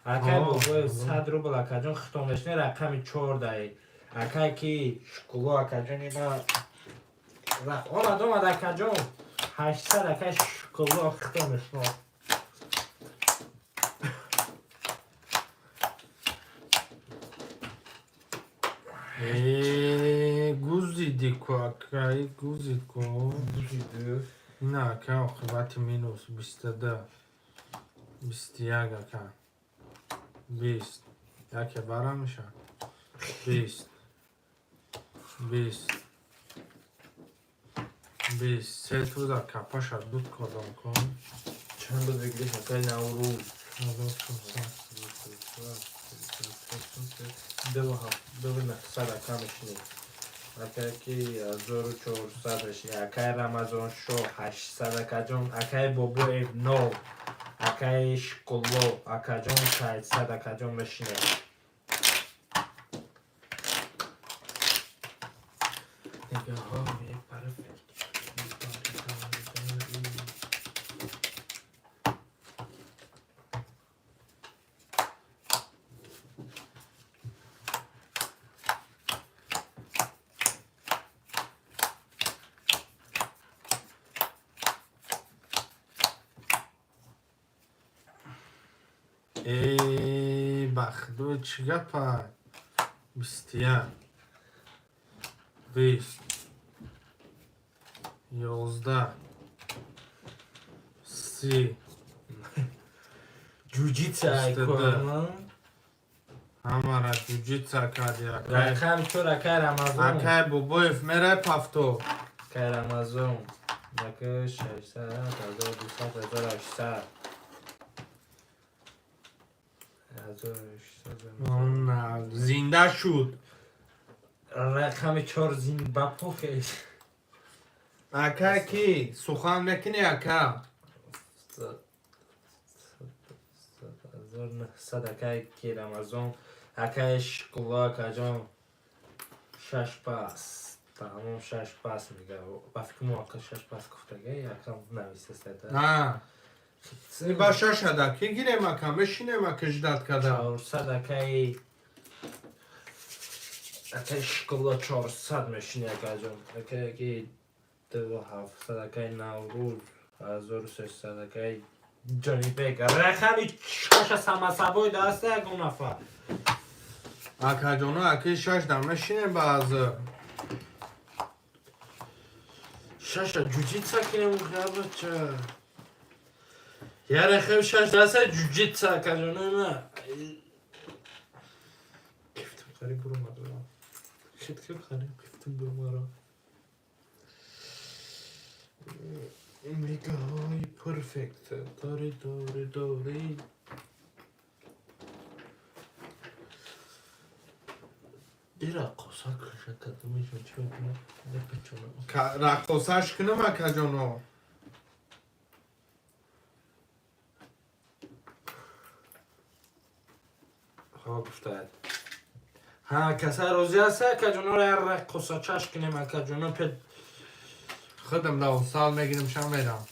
اکای بابای 100 روبل اکای جان ختم میشینه رقم 4 دهی اکای کی شکلا اکای جان اینا آمد اکای جان 800 اکای شکلا ختم میشینه گوزیدی که اکای گوزید که نه اکای آخوات مینوس 22 21 اکای 20 یکی برا میشه 20 سه توز اکای پاشا دود کدام کن چند بود بگیرش اکای نوروز دو نقصد کمشنی اکای 1400 شنی اکای رمضان شو 800 اکای جون اکای بابو نو اکای شکلو اکای جون 800 اکای جون مشنی دیگه ها یک پرفکت ای بخدو چی گپا 21 20 11 30 جوجیتسا ایکوان همه را جوجیتسا کردی رقم چور اکای رمضان اکای بوبویف میره پفتو اکای رمضان اکای 600 1200 1800 نه زنده شد. رقم 4 زین بپو خیش. اکا کی سخن نکنی اکا. 1900 کی رمضان اکاش کلا کجام 6 پاس تمام 6 پاس میگه با فکر موقع 6 پاس گفته یکم نویسته سته نه با شش ادا کی گیرم اکا بشینم اکا جداد کده 400 اکای کلا 400 میشینه کجام اکای 2700 اکای نوروز 1300 اکای جانی بیگ رقمی چاش سمسبای دسته اگه نفر اکا جانو اکی شش دم نشینم باز شش جوجیتسا کنیم مخیابه چه یه رقم 6 دسته جوجیتسا کجانه نه کفتم خری برو مدارم شد که خری کفتم برو مرا میگه های پرفکت داری دیره قصا کشه کده میشون چه بکنم نپچونم رقصش کنم اکا جانو ها گفته ها کسا روزی هسته که جانو را قصا چش کنیم که جانو پید خودم لو سال میگیرم شم میرم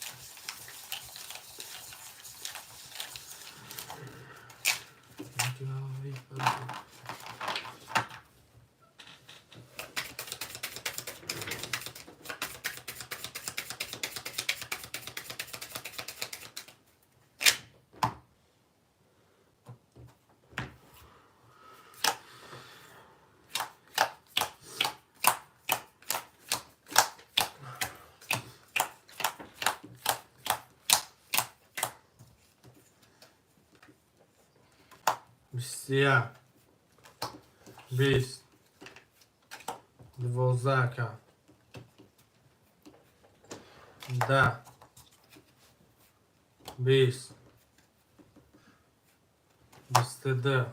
بیستیه 20 12 که 10 20 22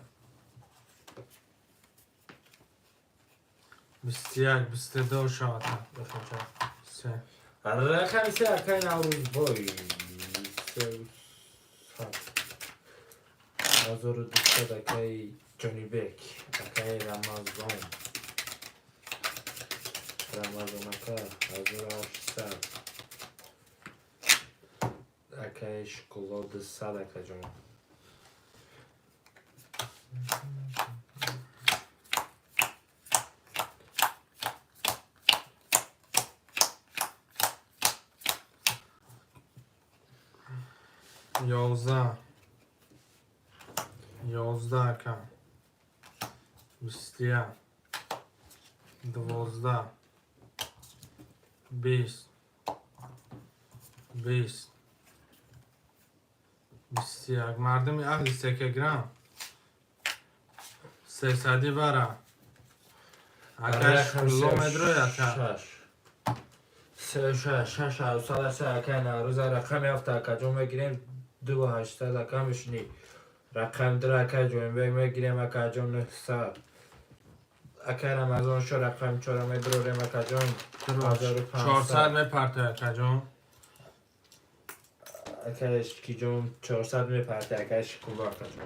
21 22 شاته سه رقم سه اکای نوروز بای 1200 اکای جانی بیک اکای رمضان اکا 1800 اکای شکلات 100 اکا جان 11 که 21 12 20 21 مردم اهل سکه گرام 300 برا اکش کیلومتر یا شش اوصال سه اکای نوروز رقم هفته اکا جون بگیریم 2800 اکا میشنی رقم در اکا جون بگیریم اکا جون 900 اکا رمضان شو رقم 4 میبروریم اکا جون 400 میپرته اکا جون اکاش کی جون 400 میپرته اکاش کلا اکا جون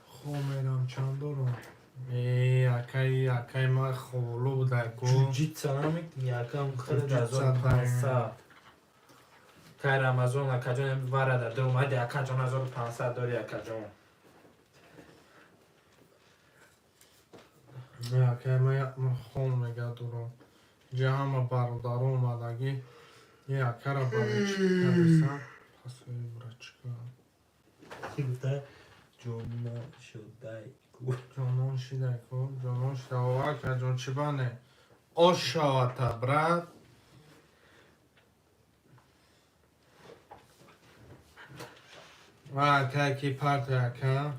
خو میرم چند دارم اکای ما خولو بوده گو جوجیتسا نمیکنی یکم خیلی 1500 که رمضان اکا جون برده در اومدی اکا جون 1500 داری اکا جون اکای ما خون میگه دارم جه همه برادر اومدگی یه اکا را برای چی نرسم پس برای چی کنم کی گفته جمعه شده جانون شیده کن جانون شیده آقا که جان چی بانه آشاوتا برد و که پرت یکم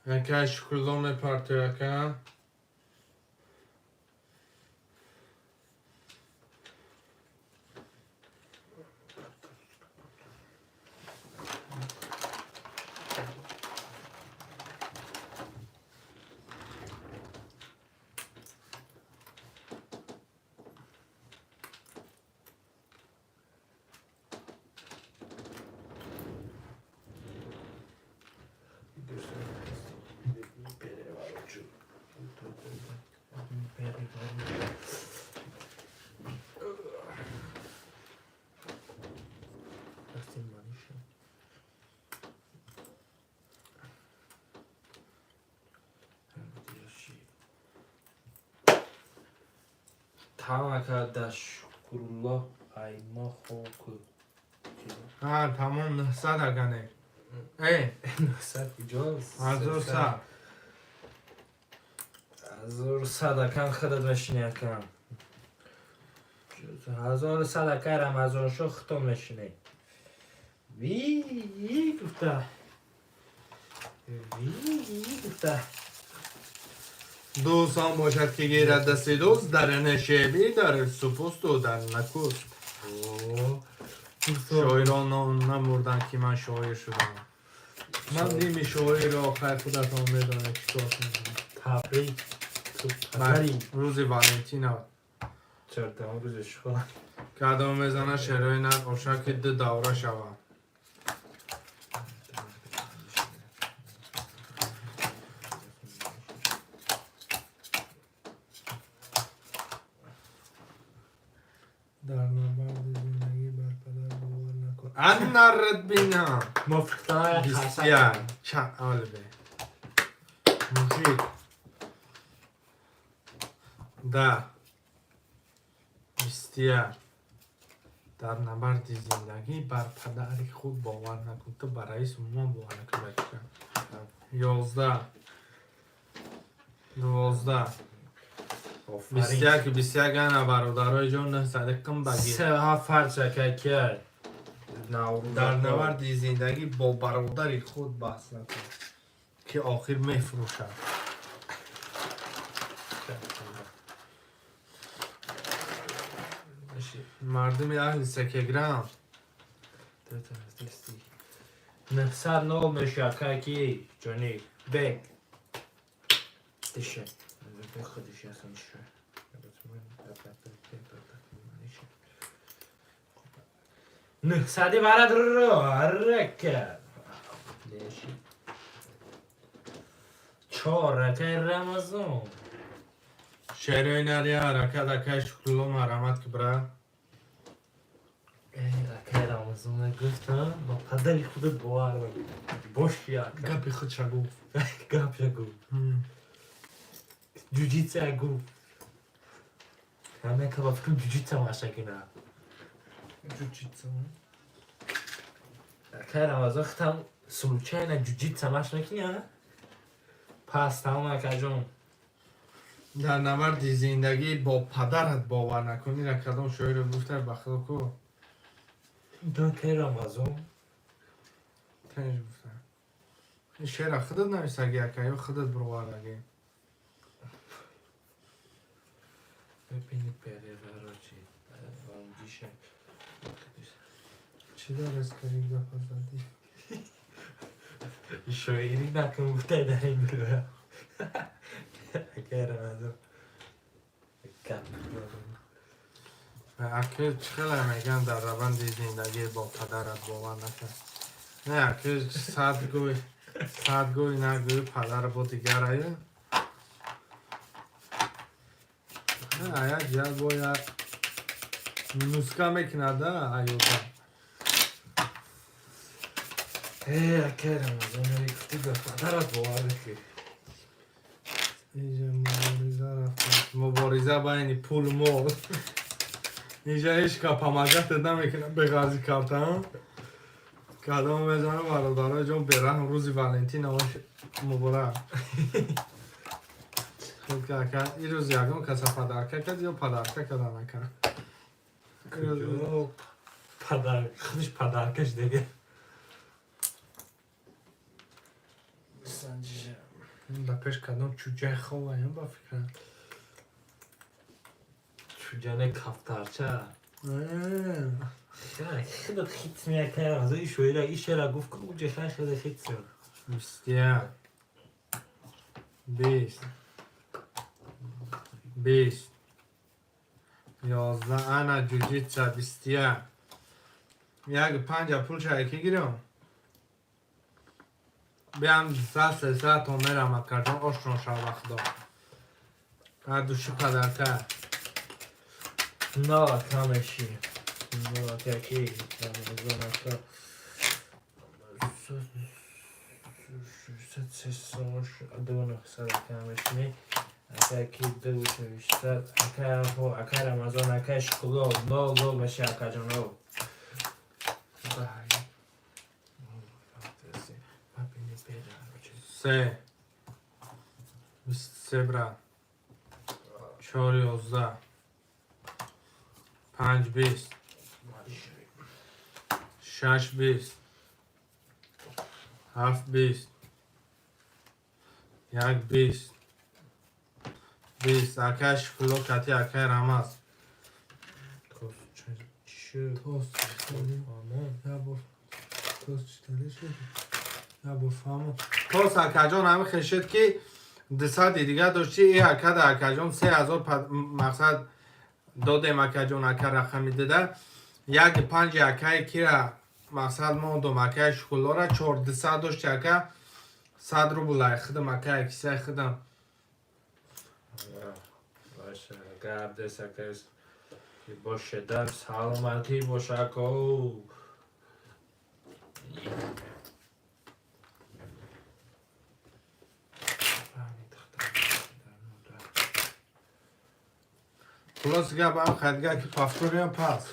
یکی شکلوم پرت یکم تمام کرده شکر الله ایما خوک تمام 900 اگنه ای 900 کجاست؟ 1100 1100 اکن خودت بشینی اکن 1100 اکن رمضان شو ختم بشینی وی گفته دوست هم باشد که گیرد دست دوست در نشیبی در سپوست و در نکوست شاعران نمردن که من شاعر شدم من نیمی شاعر آخر خودت هم میدانه که کار کنم تبریک من روز والنتینا چرتم روزش خواهم که ادام میزنه شعرهای نقاشا که دو دوره شوم در نبرد زندگی بر پدر باور نکن ان نرد بینم مفتای بسیار چه قلبه موزیک ده بسیار در نبرد زندگی بر پدر خود باور نکن تو برای ما باور نکن بچه 11 12 21 21 گنه برادرای جان نه صدقم بگیر سه ها فرچه که کرد در نبرد زندگی با برادر خود بحث نکن که آخر میفروشد مردم اهل سکگرام 900 نو میشه که کی جونی بگ دیشه خودش اصلا چیه 900 برات رو حرکت دیشی 4 که رمضان شعرهای نری حرکت اکه شکلو مرمت که برای که رمضان گفتم با پدری خودت باور باش یا گپی خود شگو گپ یا گو جوجیتسو یا گو همه که با فکرم جوجیتسو ماشه کنه که رمضان ختم سلوچه اینه جوجیتسو ماشه نکنه پس تمام که جون در نبرد زندگی با پدرت باور نکنی را کدام شعر گفته بخدا کو دو که رمضان تنش گفته این شعر خودت نویسته گه یا خودت بروار اگه ببینید بره برای چی وانجیشه چی داره از کاری گفت زدی شاعری نکن گفته در این گروه که رمضان کپ اکه چخیلی میگن در روند زندگی با پدرت باور نکن نه اکه صد گوی نگوی پدر با دیگر ایه نه ایه جل باید نسکه میکنه ده ایوتا که رمضان گفتی به پدرت باور نکن اینجا مبارزه رفتم مبارزه بین پول مول اینجا هیچ که پاماگت نمیکنه به غازی کارتان کدام بزنه برادرای جون برن روزی والنتین مبارک خود که این روز یکم کسا پدرکه کرد یا پدرکه کردن نکنه خودش پدرکش دیگه این دپش کدام چوجه خواه هم با فکرم چوجانه کفترچه خیلی خیت میکنم از این شویره این شعر گفت که اوجه خیلی خیت سر 20 20 11 انا جوجیتسا 20 یک پنج پول چه یکی گیرم بیام 300 تا میرم کردم آشنا شد خدا هر دوشی پدرکه نه کمشی نه تاکی اکا رمضان اکا شکلو نو بشه اکا جانو سه 23 برا 4 11 5 20 6 20 7 20 1 20 20 اکش کلو کتی اکه رمز توست توست اکه جان همه خشید که دستی دیگه داشتی ای اکه ده اکه جان 3000 مقصد دادیم اکه جان اکه رقمی داده یک 5 اکه کی را مقصد ما دو اکه شکلا را 400 داشتی اکه 100 روبل خدم اکه اکسه خدم باشه گرد سکس باشه در سلامتی باشه کو خلاص گه با هم خدگه که پافتوری هم پس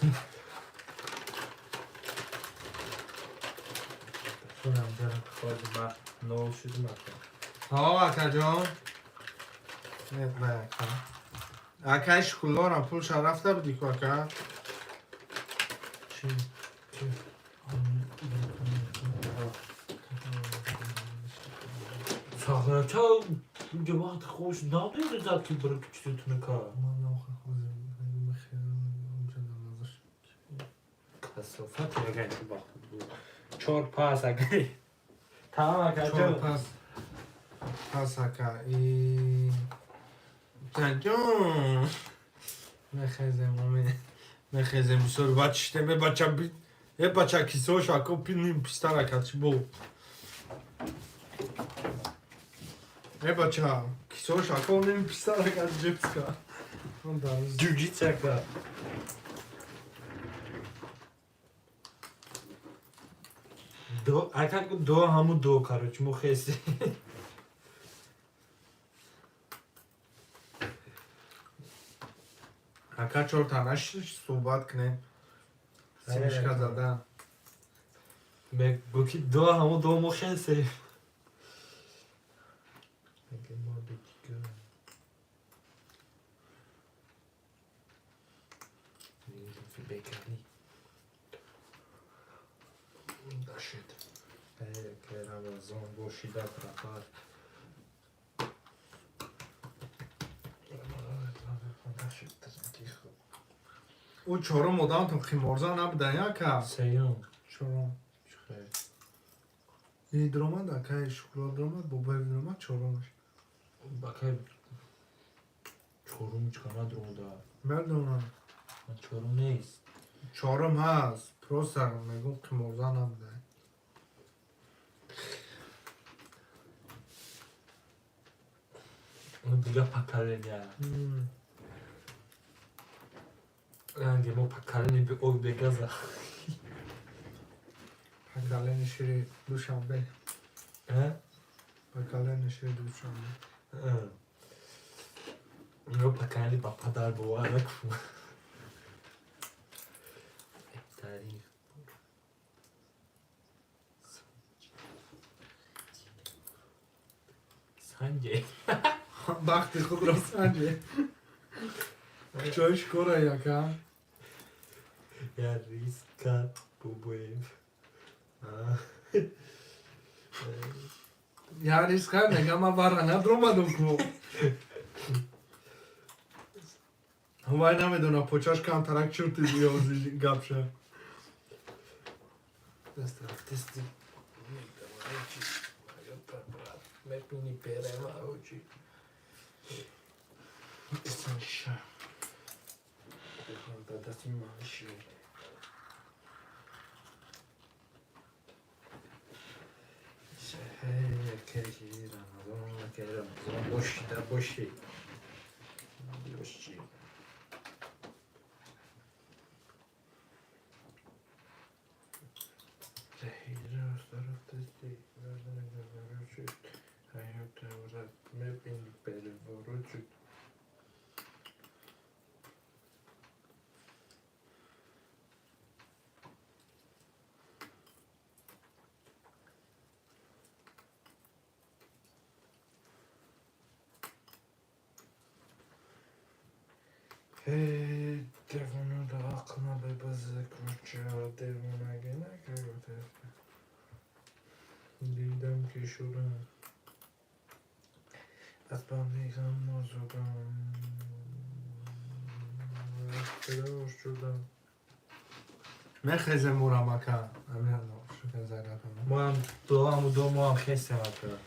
خونم برم خواهد من نول شده مکن اکه جان نیت نه اکه اکه شکلا را پولش رفته بودی که اکه چی؟ ساخره چه اینجا وقت خوش نداره زد که برای کچتونه کار کسافت اگه که وقت بود 4 پاس اگه تمام اگه چون پس اکه ای جان نخیزم بسور بچشته به بچه یه بچه کیسه و شاکو نیم پیستر اکه چی بو یه بچه کیسه و شاکو نیم پیستر اکه جیبس که جوجیتسا کار دو اکه دو همون دو کارو چی مخیستی اکه چور تنش صحبت کنه سیمشکه زدن بگو که دو همون دو مخیستی بکنی داشت که رمضان باشیده برکار او چورو مدام تو خیمارزا نبودن یا که سیوم چورو این درامد اکه شکلات درامد با باید درامد چورو نشد بکر چورم چکانه درو دار مردم چورم نیست چورم هست پروسر میگم خیمارزا نبوده اون دیگه پکرنی رنگی مو پکرنی به اوی بگذه پکاله نشیری دوشنبه پکاله نشیری دوشنبه رو پکرنی با پدر بواره کن تعریف سنجه وقتی خود را سنجه جایش کره یکم یا ریسکا بوبویف یا ریسکا نگم ما بارا ندرومدم کو همای نمیدونم پوچاش کم ترک چورتی بیازی گپ شه دست دستی میپینی پیره ما اوچی سنشه دستی ماشی که رمضان باشی در باشی باشی تهیره استرات دستی وردن گذاره شد حیات ورد میبینی بره ورود شد Devonu da aklıma bir bazı kurçağı devona gene gördü. Didem ki şuradan Atmam diyeceğim mozudan Biraz şuradan مخزه مرامکا امین شکر زیادم ما هم دو ماه خستم اکنون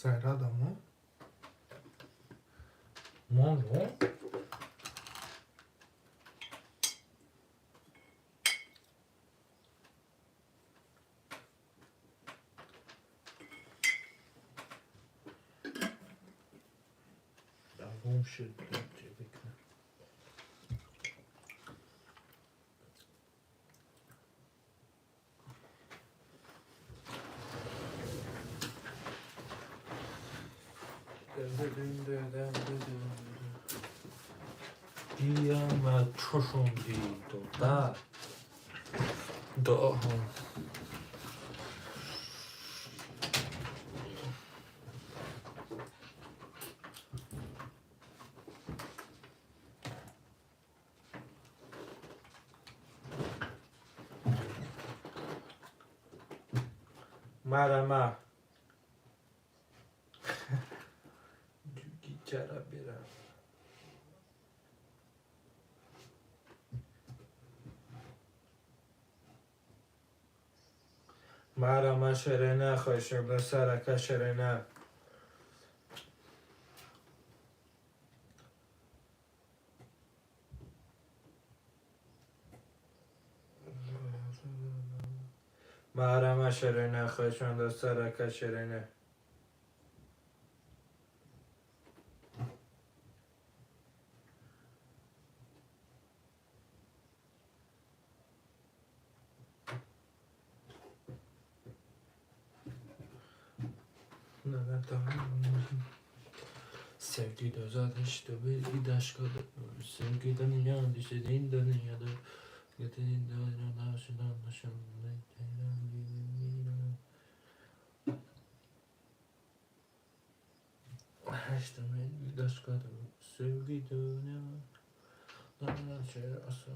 زیادم ها ما نو دوام شد بکنم دیدم و چشم دید و بعد داهم مرمه چرا برم مرمه شرینه خوشم به سرکه شرینه مرمه شرینه خوشم به سرکه شرینه Sevgi zaten bir daşkadı. Sevgiden yan düşedin dünyada. Getirin dünyada şundan başımda. İşte bir daşkadı. Sevgi dünyada. Lan şey asıl.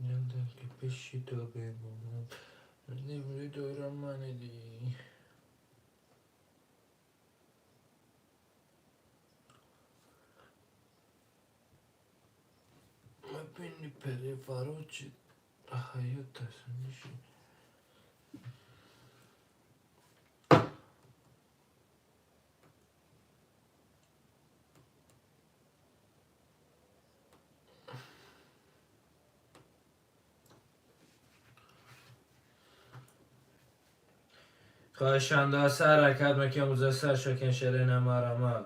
Yandan ki peşi tabi mumum. Ne böyle doğraman edi. Ma beni peri faroci. Hayat tasnişi. خواهشان سر حرکت مکه موزه سر شکن شرین مرمه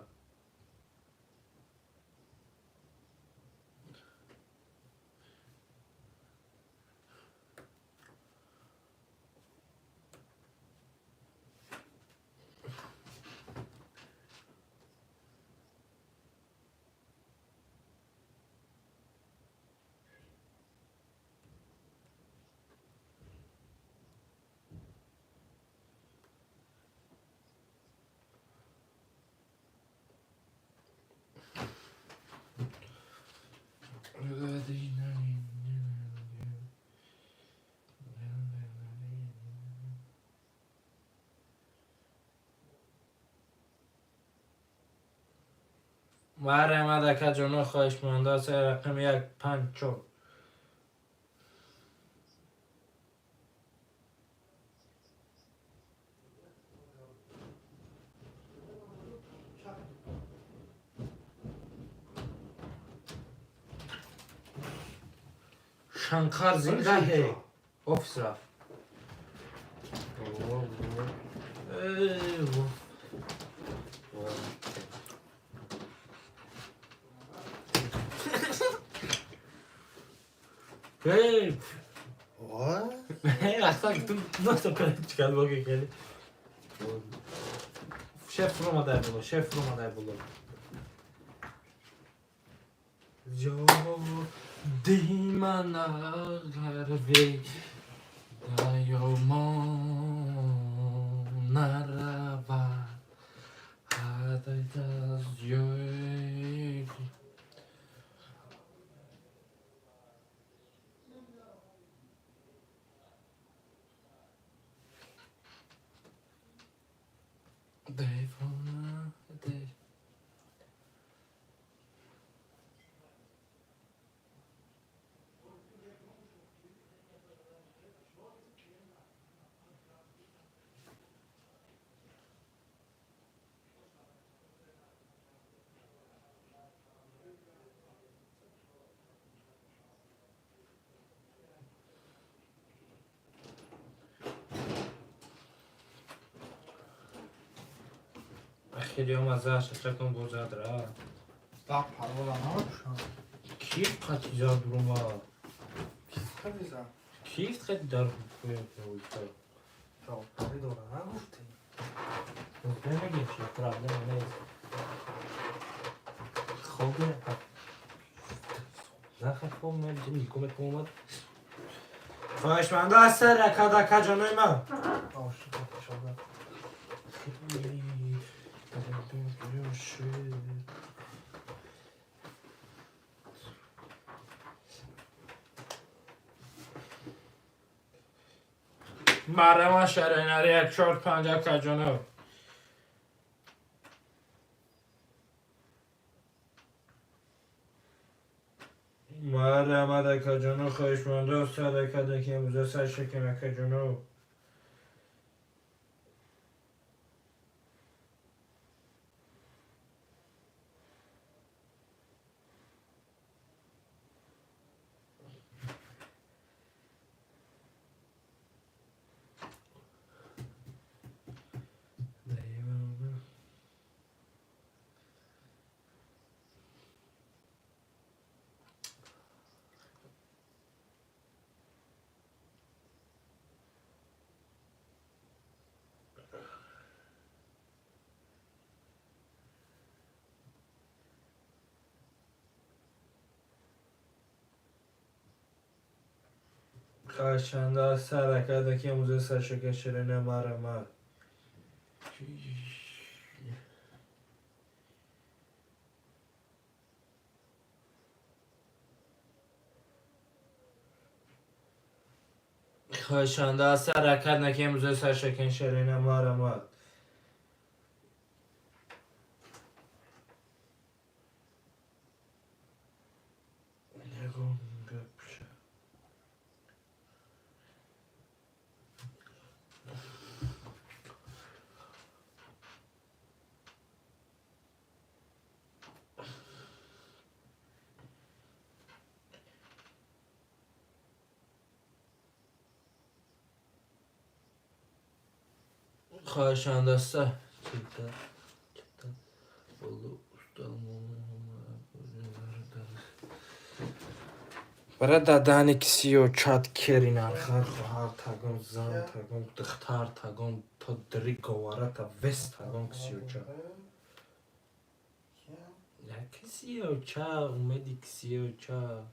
وره مدکه جنو خواهش مانده سه رقم 154 شنکر زنده ہے آفیس رفت Hey, What? اصلا تو nasıl pratik çıkardı bakayım gel. Şef Roma'da bulur, şef Roma'da bulur. Yo dimana garve dayo monarava hadaydas yoy. خیلی هم از اشت چکم گذارد را Stop parola não? کیف خطی زاد روما Cadê essa? کیف خطی دار Tchau, cadê dona? Ah, gostei. نمیگیم چی پرابلم نیست خوبه نه خوب من جمعی کمت اومد خواهش منده از سر رکا جانوی من Oh, deixa مرمه شرینری 145 کجانو مرمه دکا جانو خواهش منده از سر رکا دکی امروزه سر شکنه کجانو خواهشمنده از سر رکا دکی امروزه سر شکنه شرینه مرمه خواهشمنده از سر رکا دکی امروزه سر شکنه شرینه مرمه خواهشان دسته برای دادن کسی و چاد کرین آخر خواهر تاگم زن تاگم دختر تاگم تا دری گواره تا وست تاگم کسی و چاد یا کسی و چاد اومدی کسی و چاد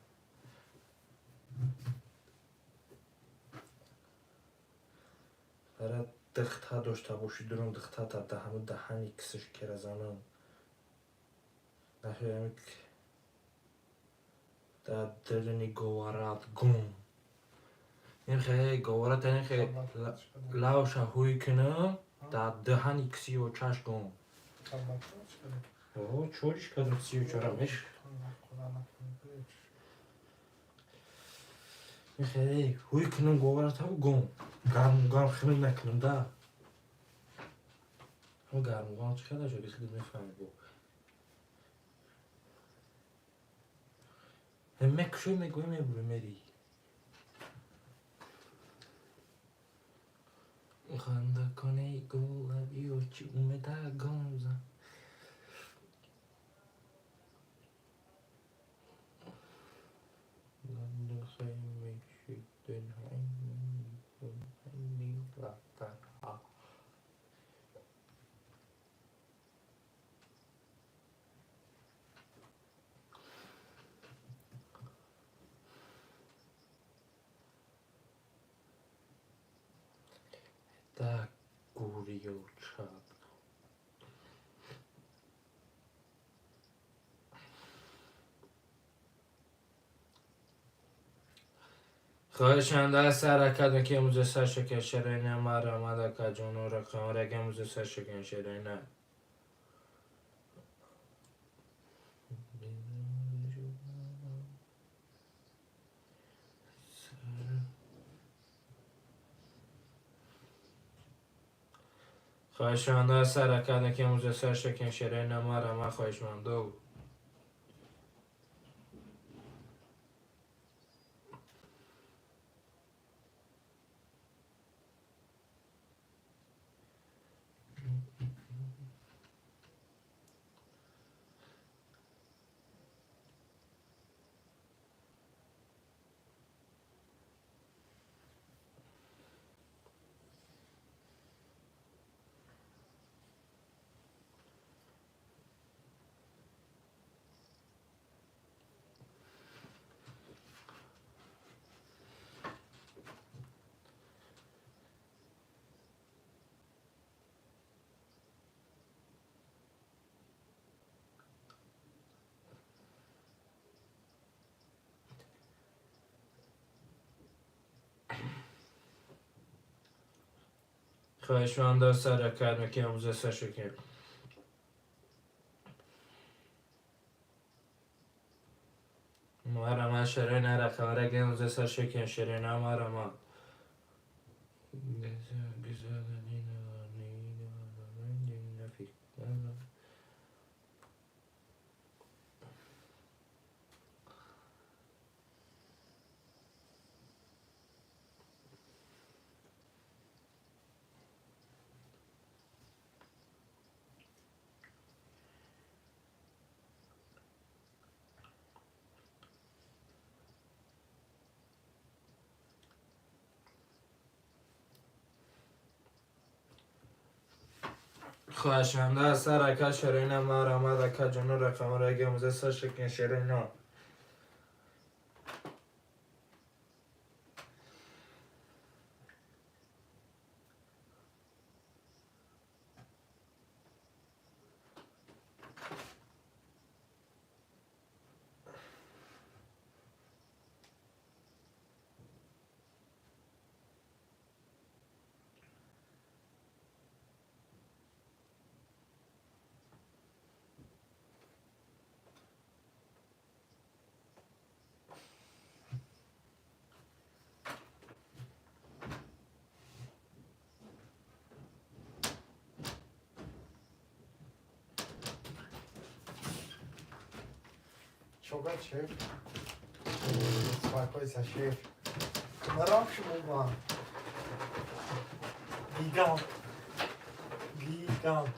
برای دختر داشته باشی درم دختر تا دهنو دهنی کسیش کرزانم نفهمک دا درنی گوارات گم نمیخواه گوارات نمیخواه لاوشا هوی کنم دا دهنی کسی و چاش گم اوه چوریش کدوم کسی و چرامش نمیخواه هوی کنم گوارات هم گم گرم خیلی نکنم دا هم گرم چقدر شده خیلی میفهمی بو همه کشوی میگوی میبوری میری خنده کنه گلابی و چی اومده گامزن خنده خیلی شدن هنی لطن ها دا گوری و چاد خواهشان در سر کدن که موزه سر شکن شرینه مرا مده که جانو را کامره که موزه سر شکن شرینه خواهشان در سر کدن که موزه سر شکن شرینه مرا ما خواهشمان دو خواهشان در سر کدن که موزه سر شکن مرا ما شرینه را کامره که موزه سر شکن شرینه مرا ما خواهشان در سر که شرینه مرا مده که جانو را کامره که موزه سر شکن شرینه Chocolate chef. Uma coisa chef. Marocos, mano. Digão. Count.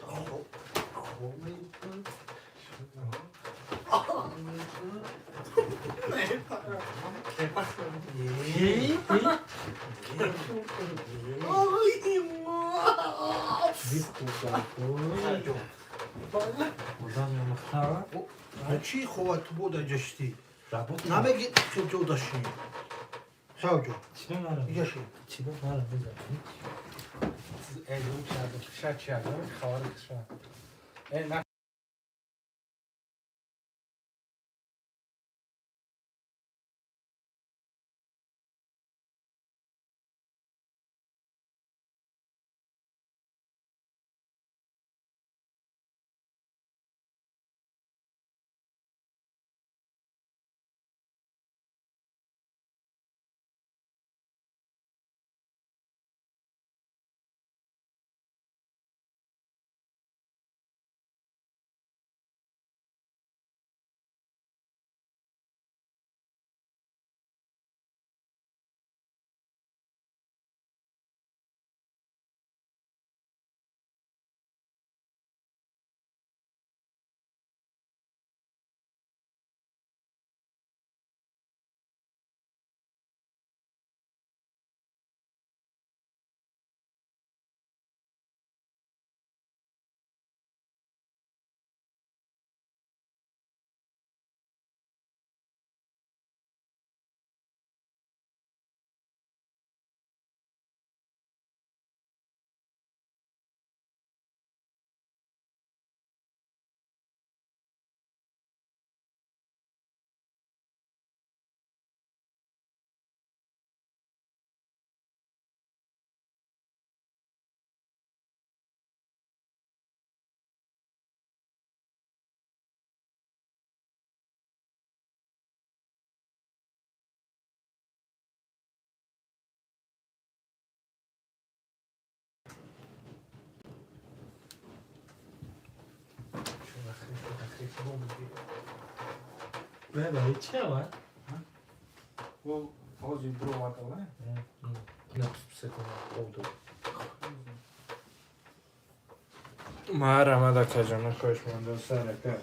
چی خواه تو بود اجاشتی نبگی که تو داشتی ساوجو اجاشتی چی بود مرا بزن اعلام کرده شد کرده خارج شد نه بابا چه و bu hozi brovato ne نه سکون oldu مرا کجا خوش من سر که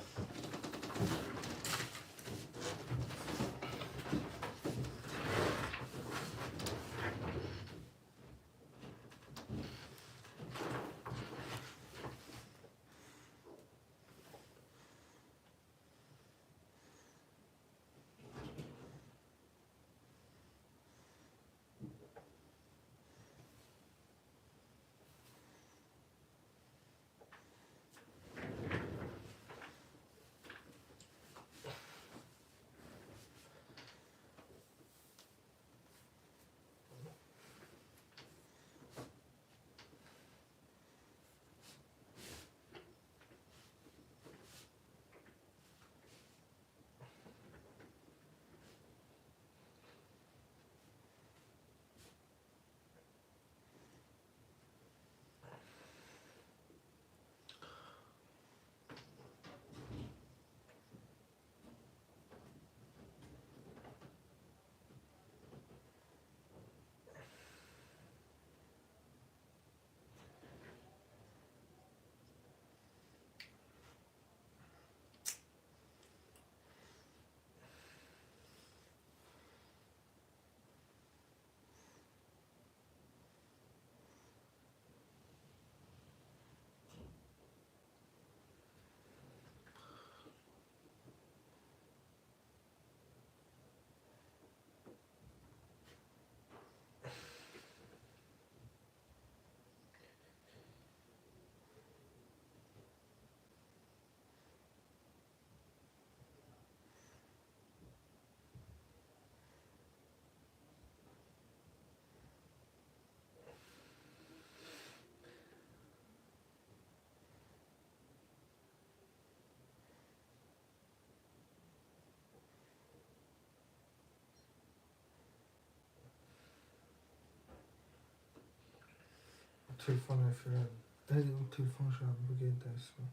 telefon efendim elim telefon şu an bu geldi ismi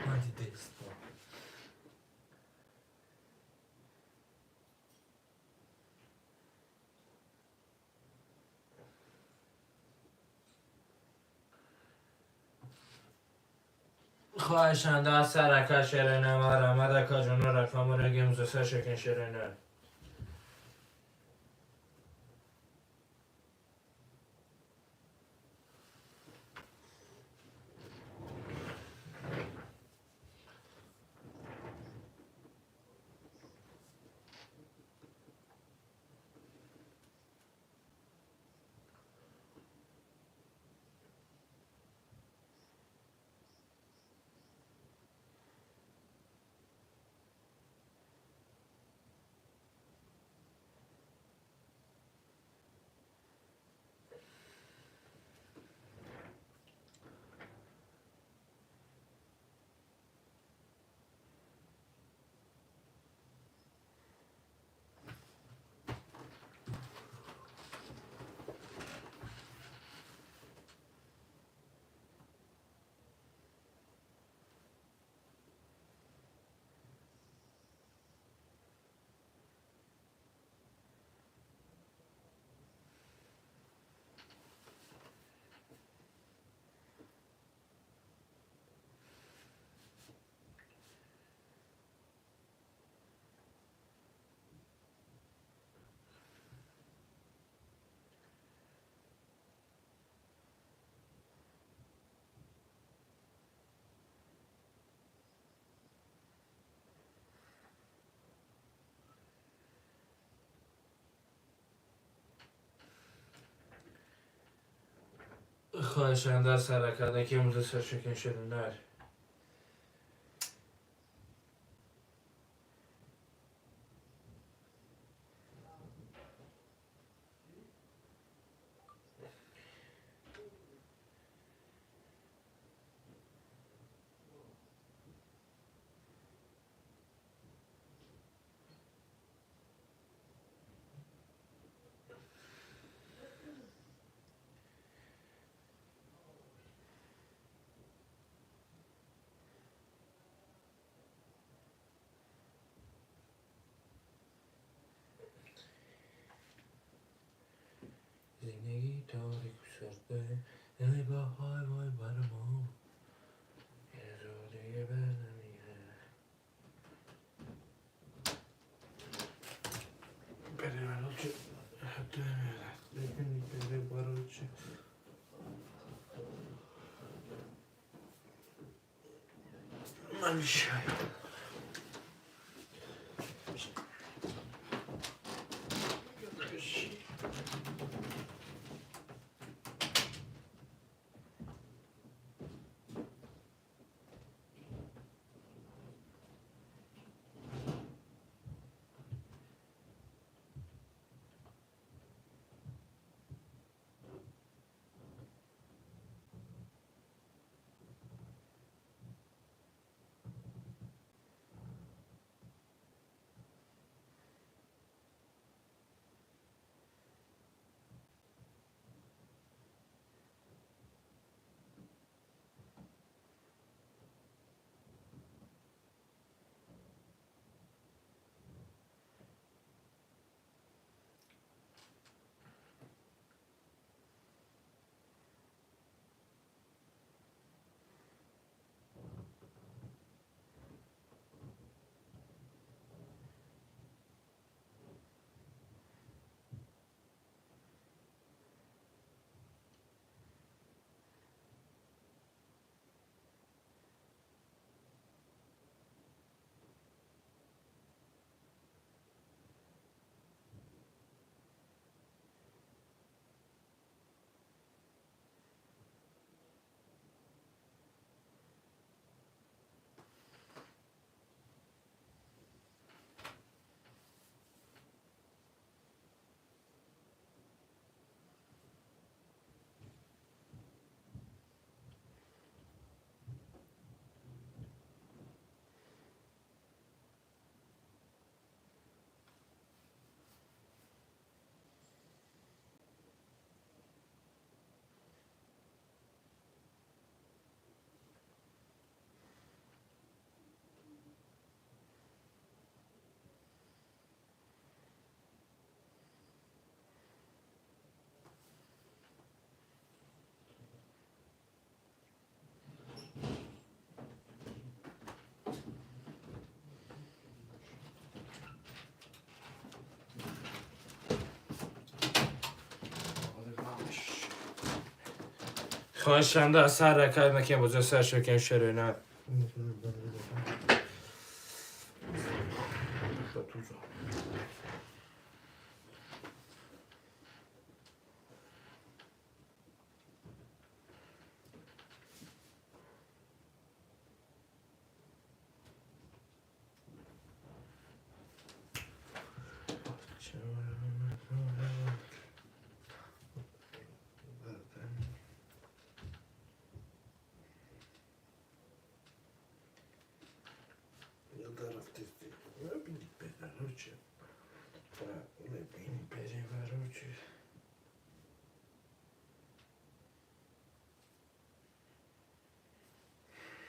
hadi dest خواهشان در سرکا شرینه مارا مدکا جنو رکامو رگیم زوسه شکن شرینه خواهشان در سرکا رگیم زوسه شکن شرینه زندگی تاریک و سرده ای با های وای برمو یه روزی برنمیه بره برو چه حتی بگنی بره برو چه من شاید خواهشنده از سر رکت نکن بوزه سر شکن شرونه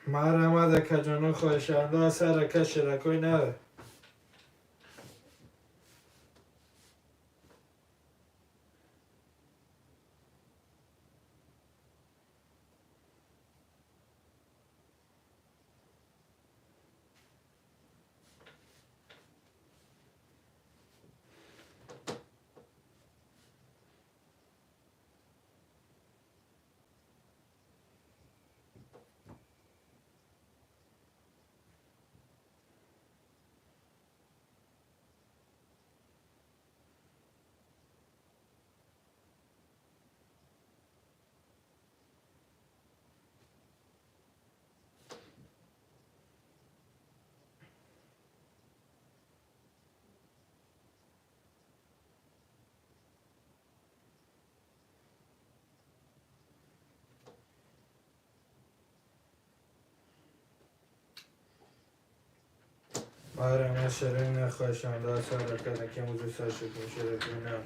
مرمد کجانو خواهشنده از سر رکت شرکوی نه مرمد شرین خواهشنده از سر رکت نکن بوزه سر شکن شرونه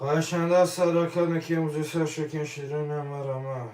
خواهشنده از سر رکت نکن بوزه سر شکن شرونه مرمد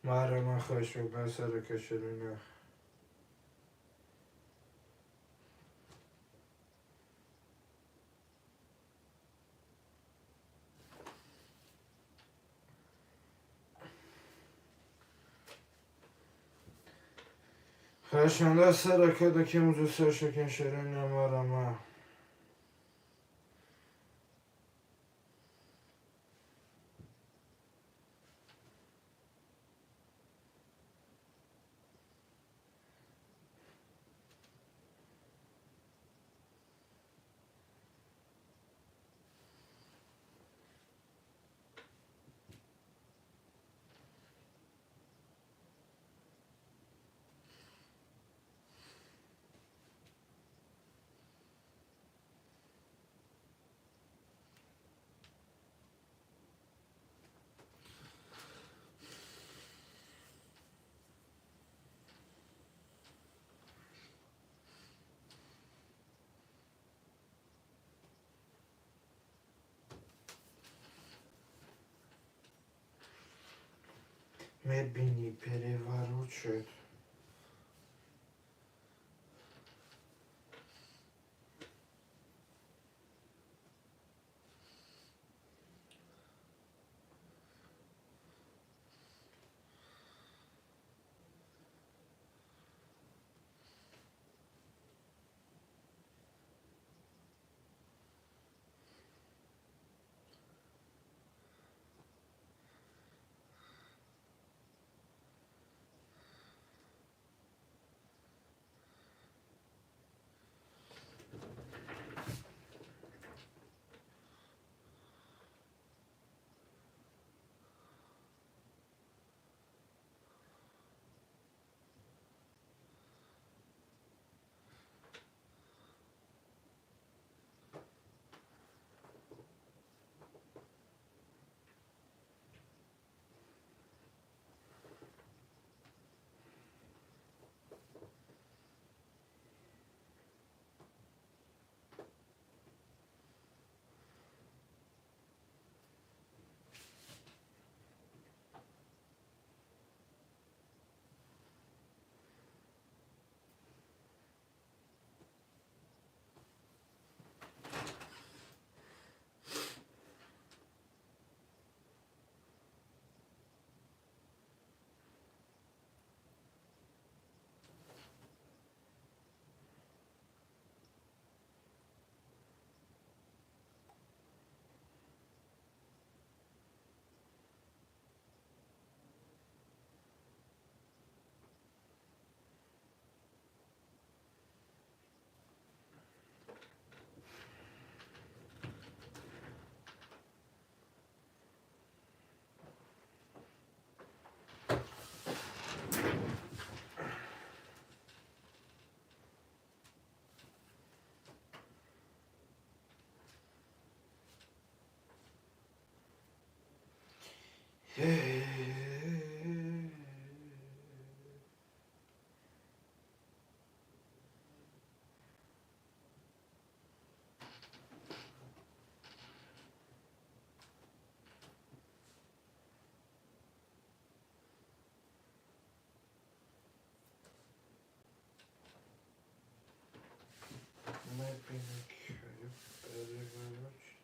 مهر من خوش و بر سر کشرونه خشنده سر کده که موزو سر شکن شرونه مهر من میبینی переворот شد میبینی که переворот شد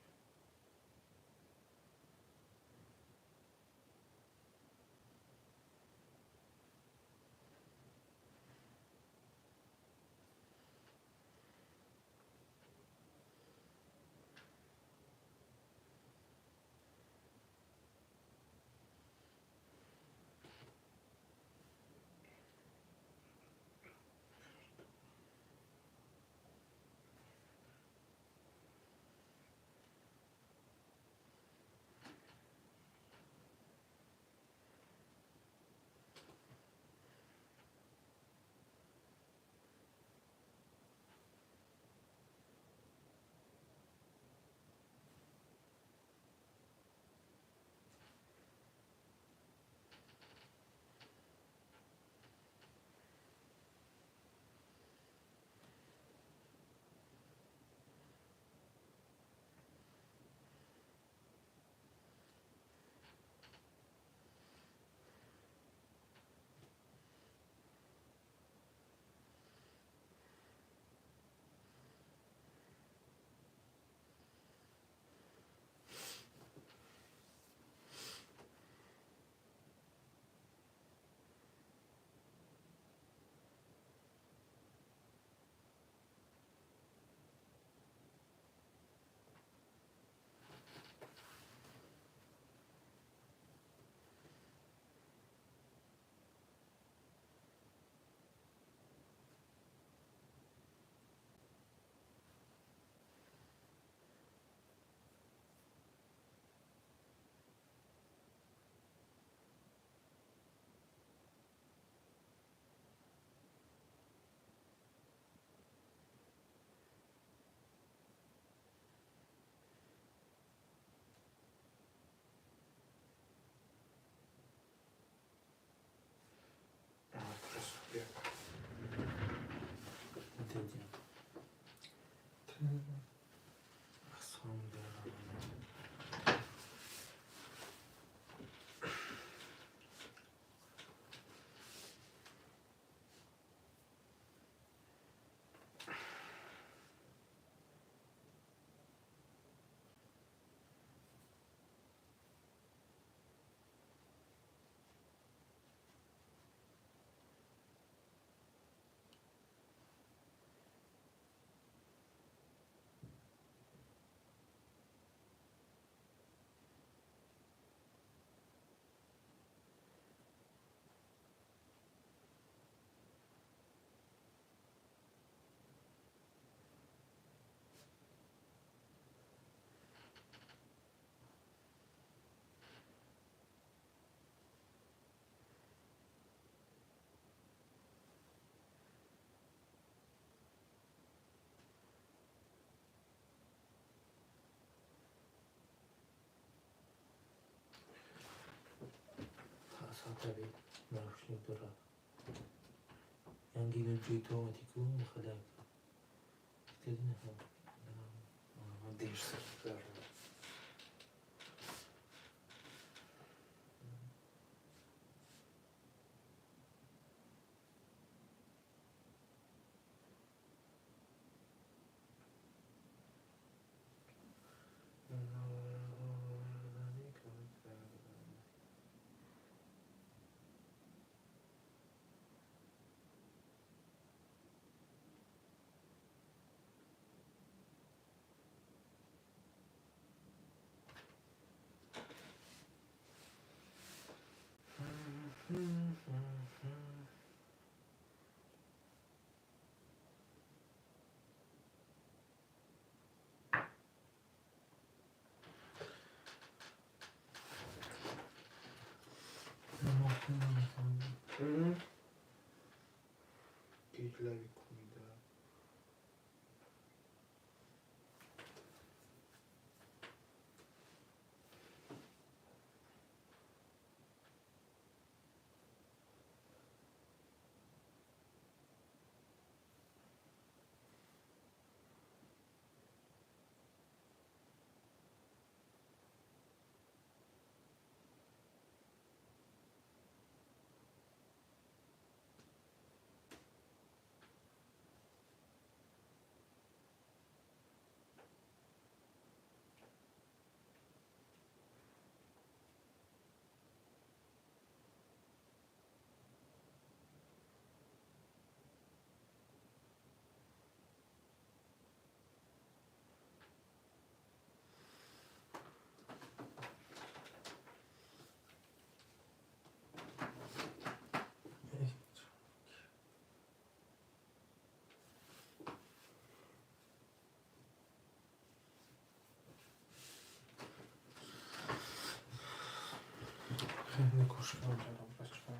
tabii. Maraşlı dura. Yangi gün cüytü otomatiku mukhalak. İstedin mi? Değiştir. Keyifli komida. خیلی خوشحال شدم بچه‌ها.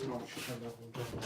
Maşallah burada.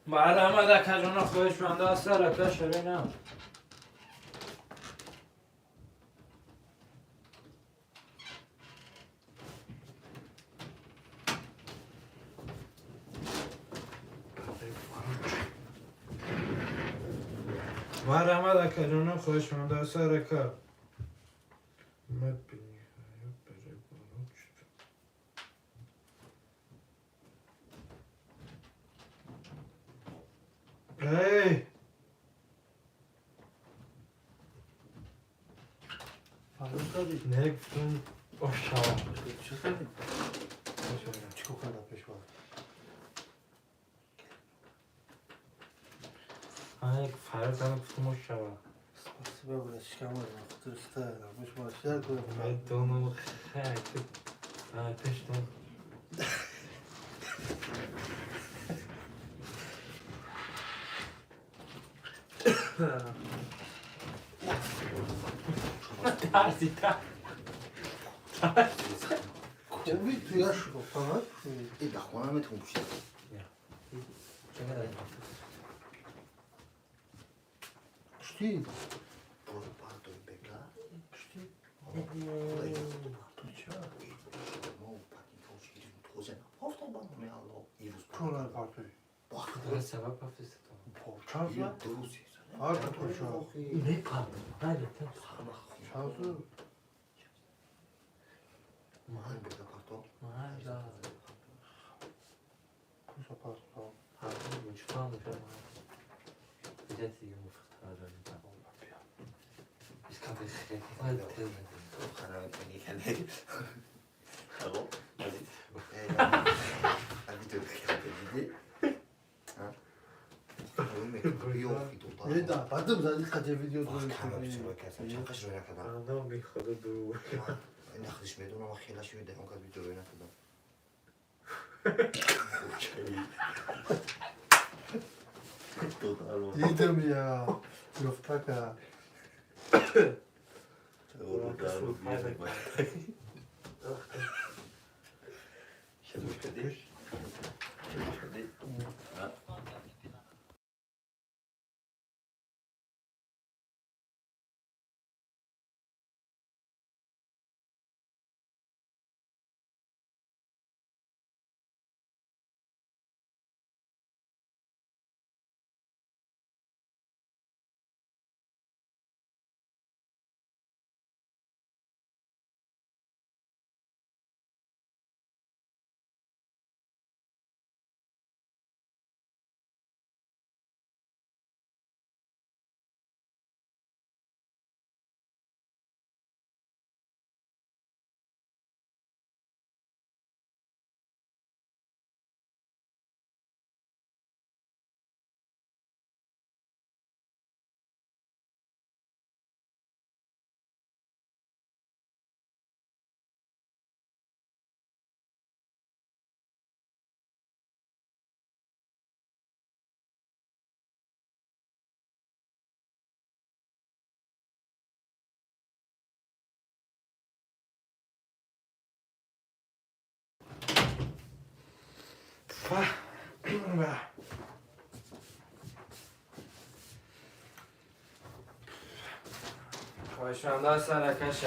بعد اما در کجانا خودش بنده از سر رکه شده نه بعد اما در کجانا خودش بنده از سر رکه Hey! Faruk kadi. Ne gittin? Aşağı. چه کردی؟ چیکار کردم پیشوا؟ Hani fark tanıp tutmuş aşağı. سپاس ببره شکم رو خطرسته مش ماشیه کنم دومو خاک آتشتم ترسی خوبی تویش رو فقط ای بخونم تون پوشید کشتی برو پردوی بگلا کشتی تو چه؟ ما پاکی کوچی گیریم توزن هفته بانم یا الله ایروز چون پارتوی درست سبب هفتیست چند یه ساعت؟ دو روزی آره تو چه؟ میپردم بله چند ساعت؟ من بگلا پارتو مهلا کجا پارتو؟ هفتیم چکار میکنم بجد دیگه مفتر داریم بیس کافی خیلی باید تل خانم کنی کنی خب عزیز تو دیدی یه ده بعدم زدی خجه ویدیو کامل کنی چرا کردم چند قش روی نکردم آدم بی خدا دو این خودش میدونم اما خیلی شوی ده اون ویدیو روی نکردم دیدم یا گفته که خواهشمنده سرکش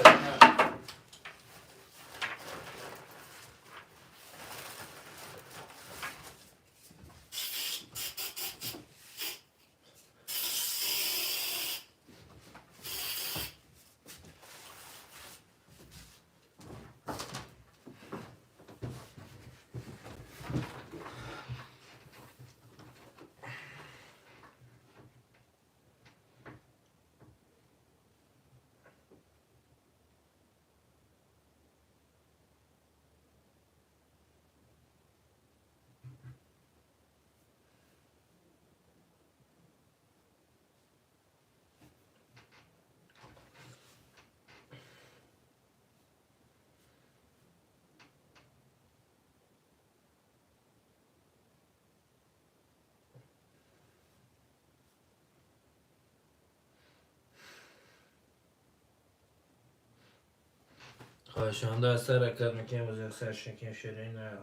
خواهشمنده سرکت میکنم از سرشکن شیرین نه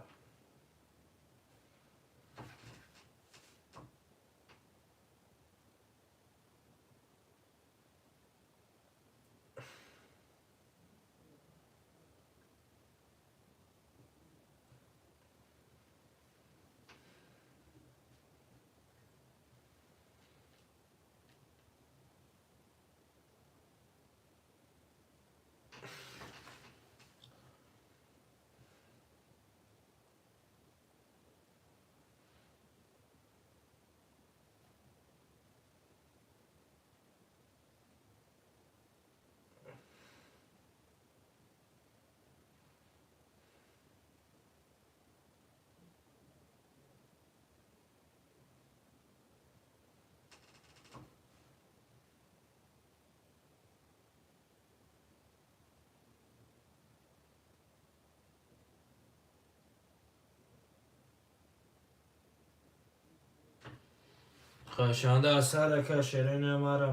خواهشانده از سر که شیرین مرا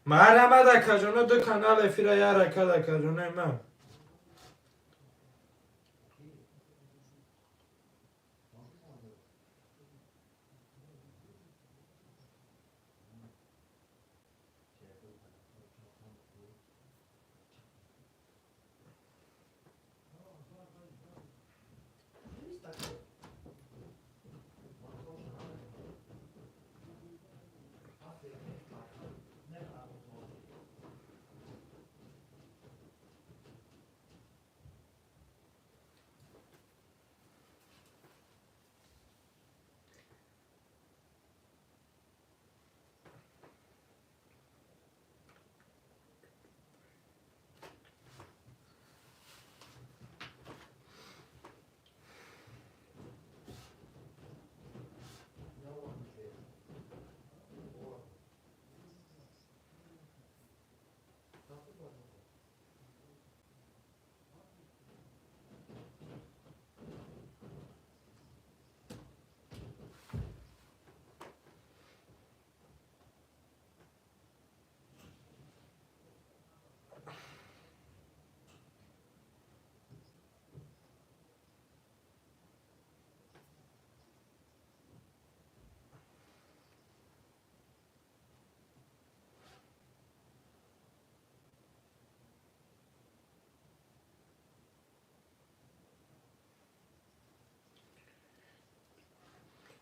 مرحبا دکا جونه دو کانال افیره یا رکا دکا جونه من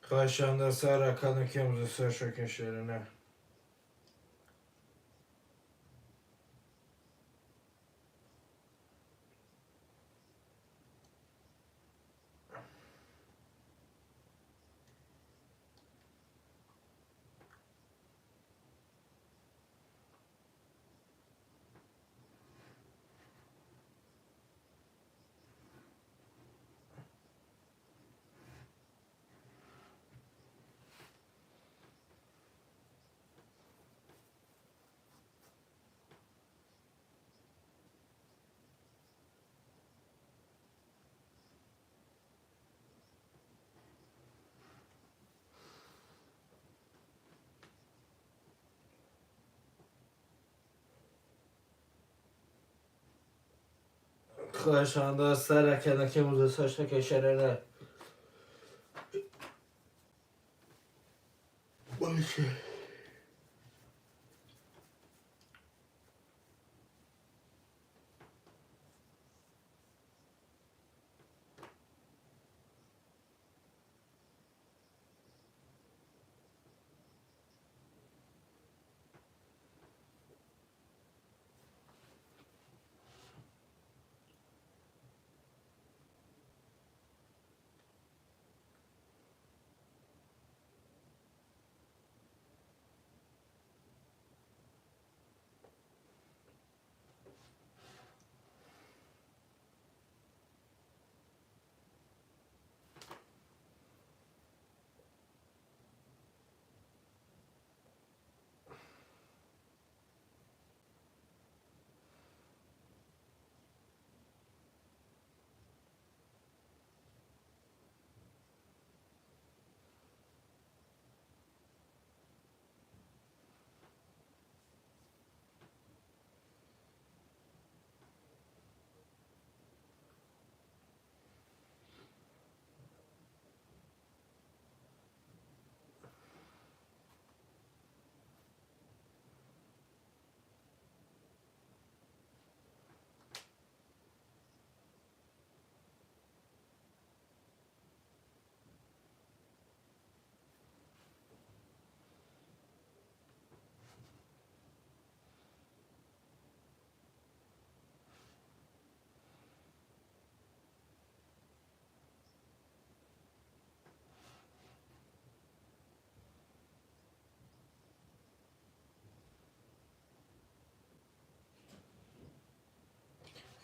خواهشانده سر رکا نکیم زسر شکن شیرینه خواهشان سر کنه که موزه ساشته که شرره باشه.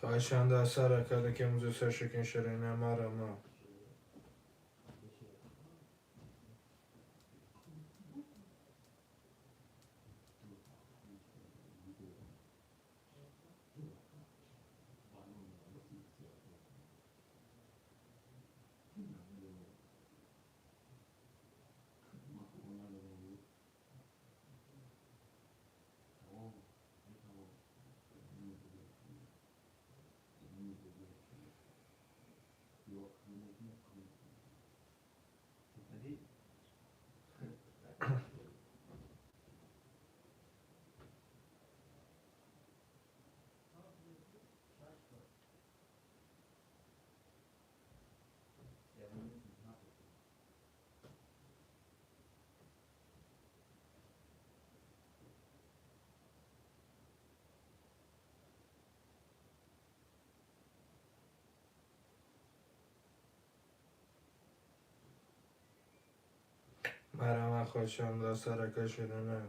خواهشان سر کنه که موزه ساشته که شرره ماره ما مرا خواهشان سر که شرره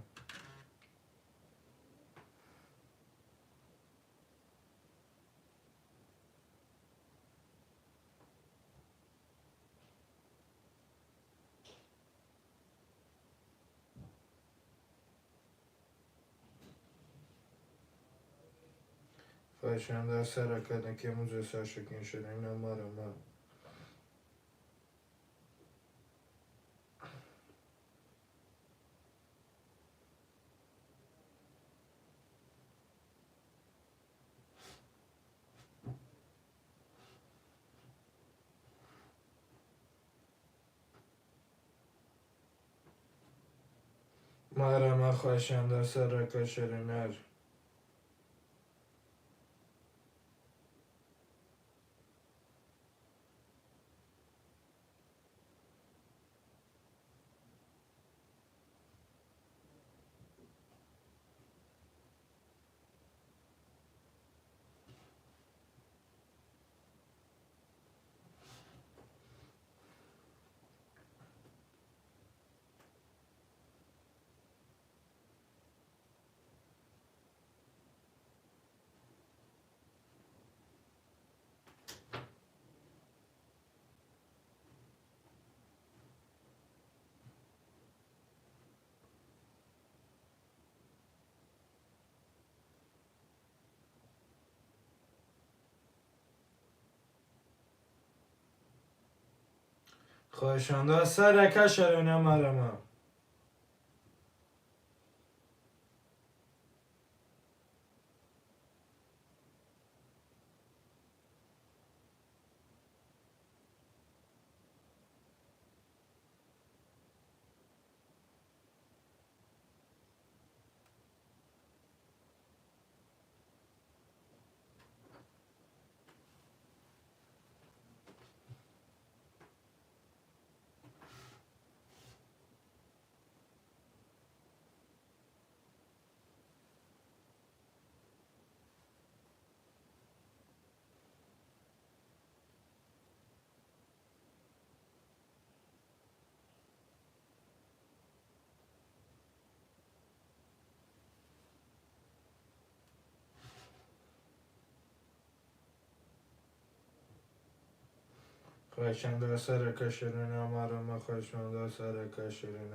خواهشان سر کنه که موزه ساشته که شرره ماره ما مرا خواهشان سر که شرره خواهشان سر که شرره ماره ما خواهشمند سر کشیرین مرا خواهشمند سر کشیرین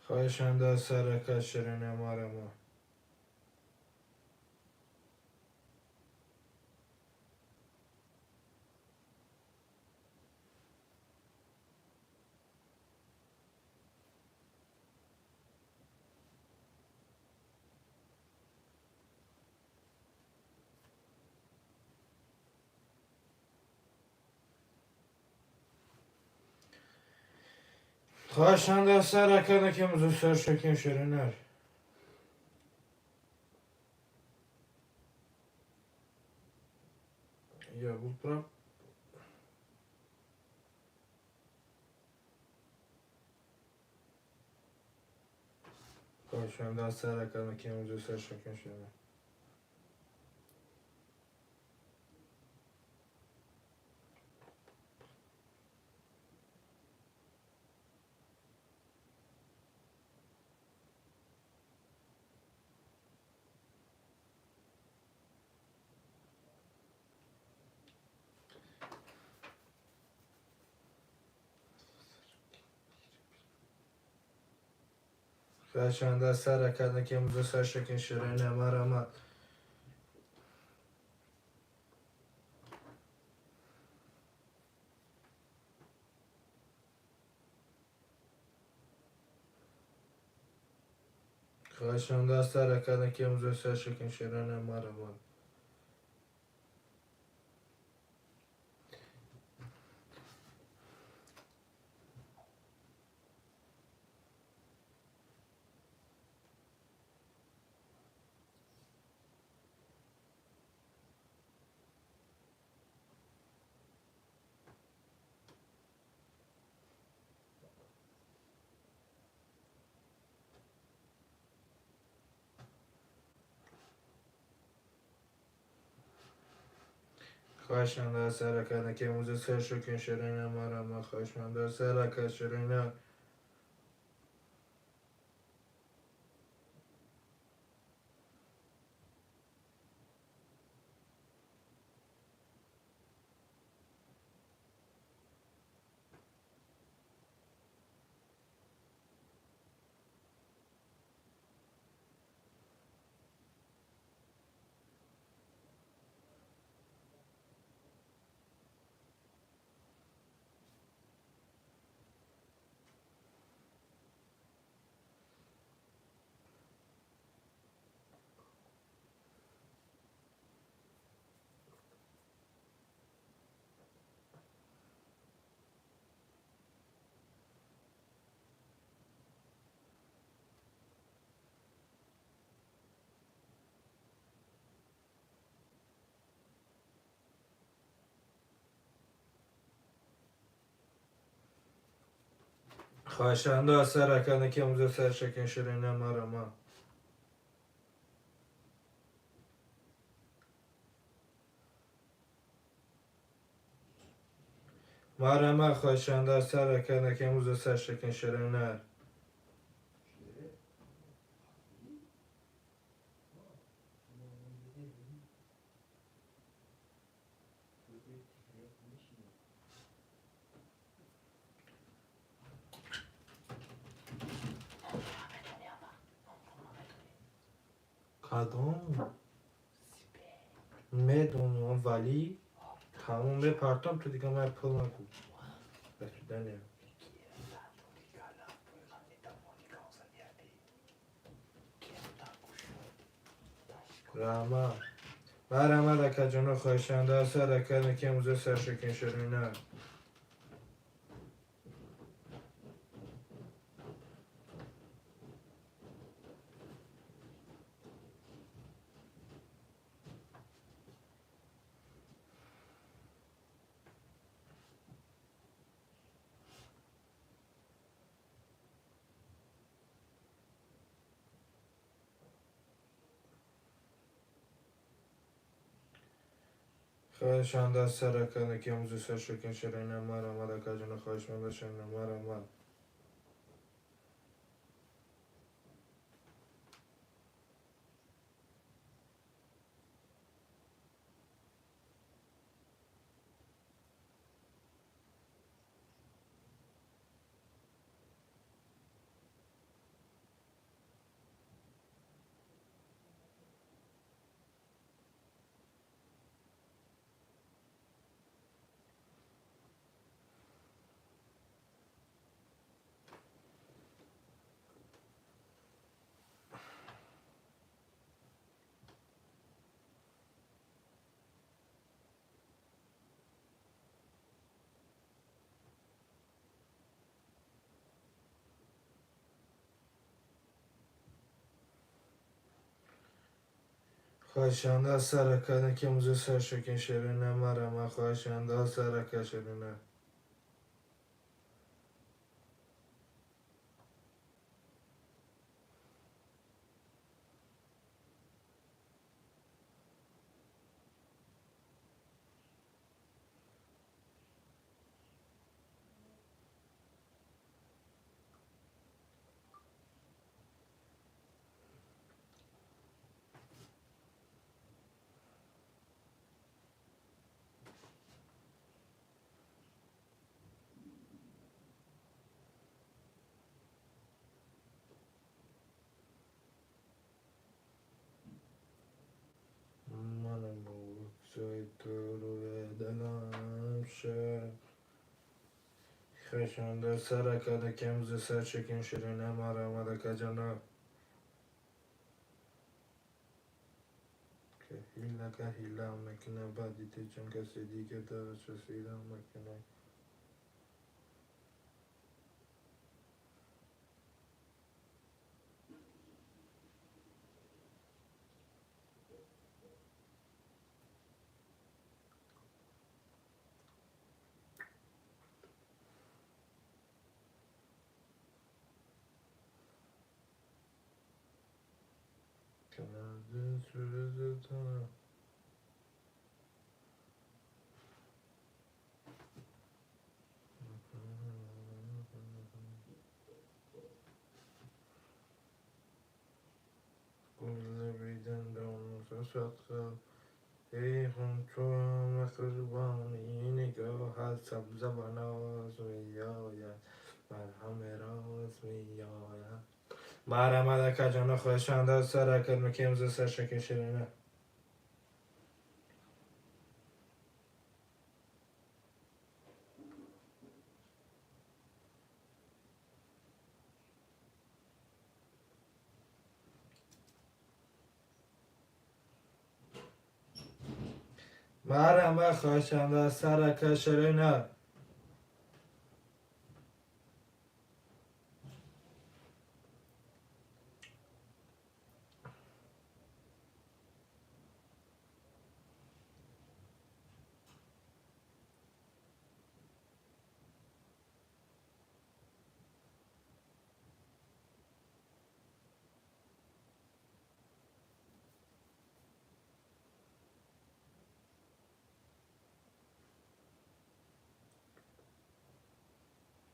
خواهشمند سر کشیرین مرا خواهشمند سر کنه که موزو سر شکیم شیرینر یا بود برم خواهشمند سر کنه که موزو سر شکیم شیرینر خواهشمند سر کنه که موزو سر شکیم شیرینر مرا خواهشمند سر کنه که موزو سر شکیم شیرینر مرا خواهشمند سر کنه که موزو سر شکیم شیرینر مرا خواهشمند سر کشیرین خواهشنده سرکنه که موزه سر شکن شرینه مرما مرما خواهشنده سرکنه که موزه سر شکن شرینه کدوم میدونم ولی همون بپرتم تو دیگه من پول نکن بسیدنه رحمه برمه دکه جنو خواهشنده سرکنه که موزه سر شکن شرینه خواهشنده سرکنه که موزه سر شکن شرینه مرمه دکه جنو خواهشمنده شرینه مرمه خواهشنده سرکنه که موزه سر شکن شرینه مرمه خواهشنده سرکه شرینه منم بگذاری تو روی دلم شه خواهشنده سرکنه که موزه سر شکن شرینه مرمه دکه جنو که هیله هم نکنه بعدی تو چون کسی دیگه دارش رسیده هم نکنه کنارده سوزتانه گل بیدن دانو صدقه ای خون تو مخربانی نگاهت سبز بناز میاید بر همه راز میاید مرمه دکه جنو خواهشنده سرکنه که موزه سر شکن شرینه مرمه خواهشنده سرکه شرینه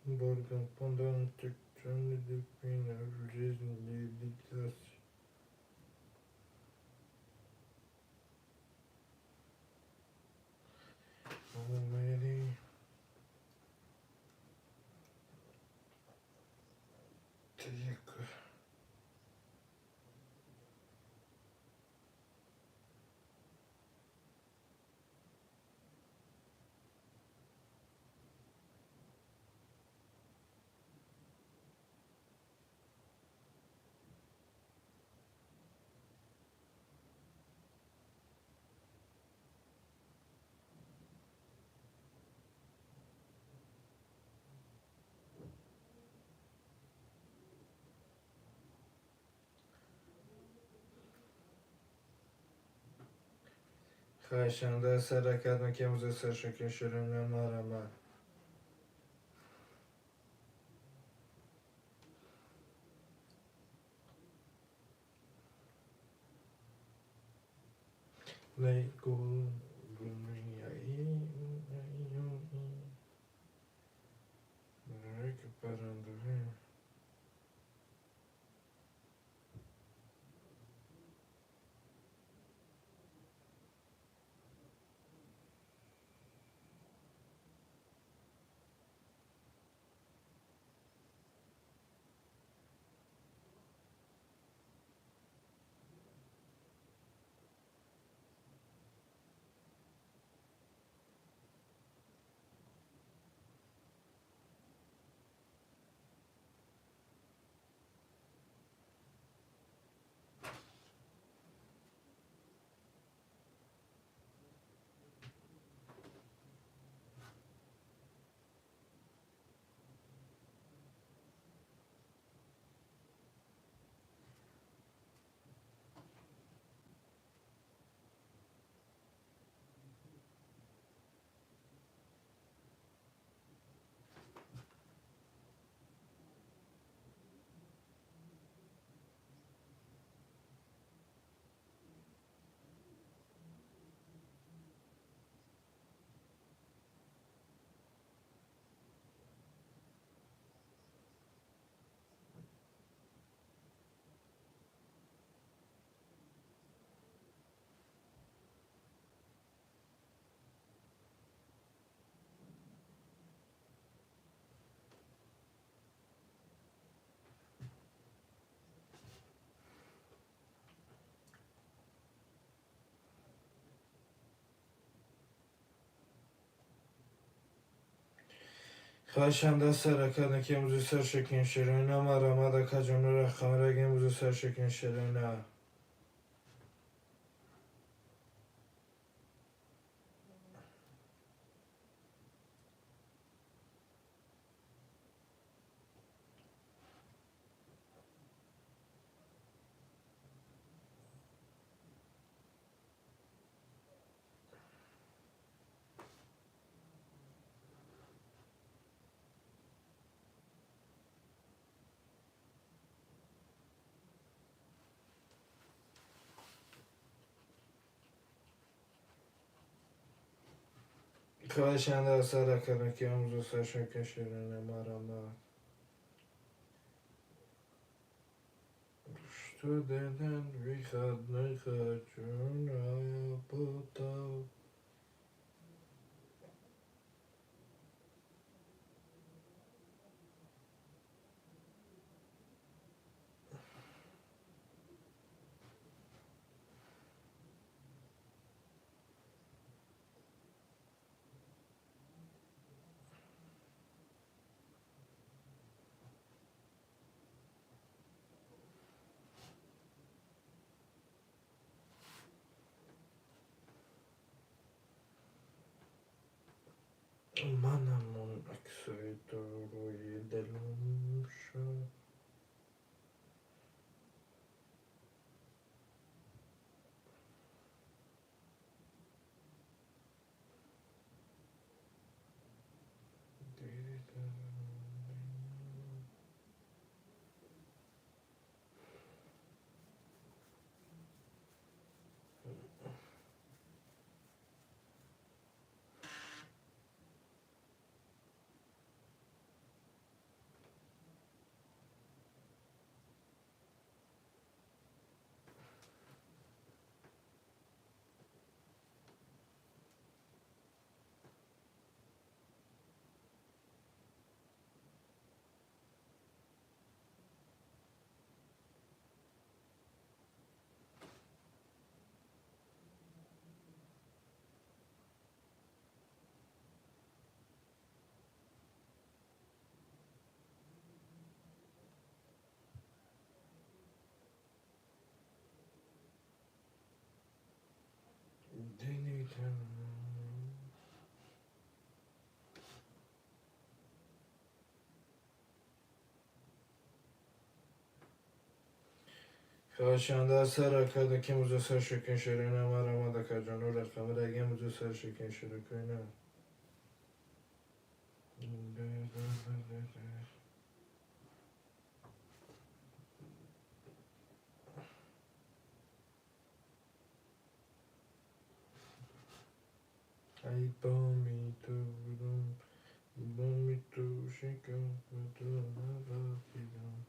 Борган пондан текчен дипина в жизни ликвидации. Умери. Тихо. خواهشنده سر کردن که موزه سر شکل شروع نمارم لیکن دنیایی برای که پرنده خواهشنده سر کردن که موزه سر شکل شروع نمارم دا کجان را خمره موزه سر شکل شروع نه خواهشنده سر کردن که موزه سر شکل شروع نمارم تو دلن بیخد نخد چون آیا بودا منم اون عکسای تو روی دلم شد خواهشان در سر کده که موزه سر شکن شده نه مرا ما دکر جانو رقمه دگه موزه سر شکن شده کنه ای با می تو شکن تو نبافیدم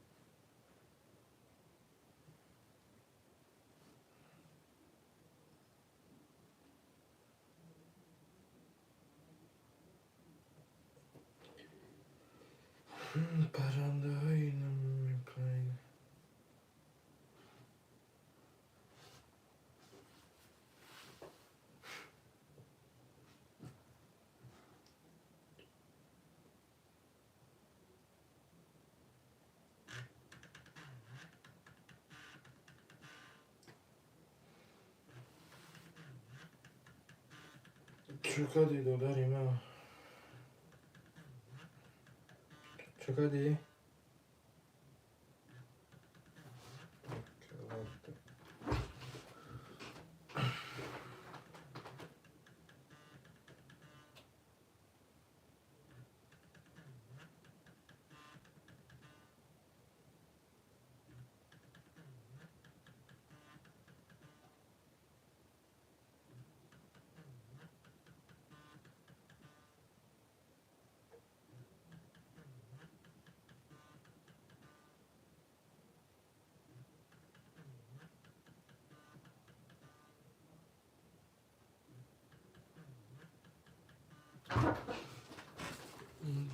پرنده های نمیکنی چکادی داداری ما چکادی؟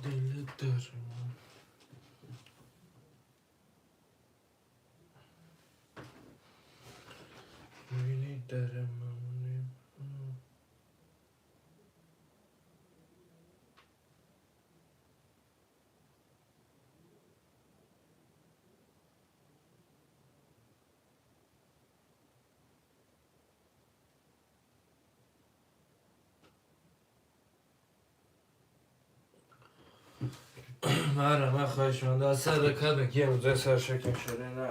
دل درم میبینی درم مرا خواهشان در سر کده که موزه سر شکن شده نه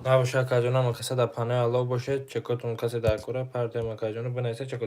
نباشه کجانا کسی در پانه الله باشه چکتون کسی در کوره پرده ما کجانو بنویسه چکتون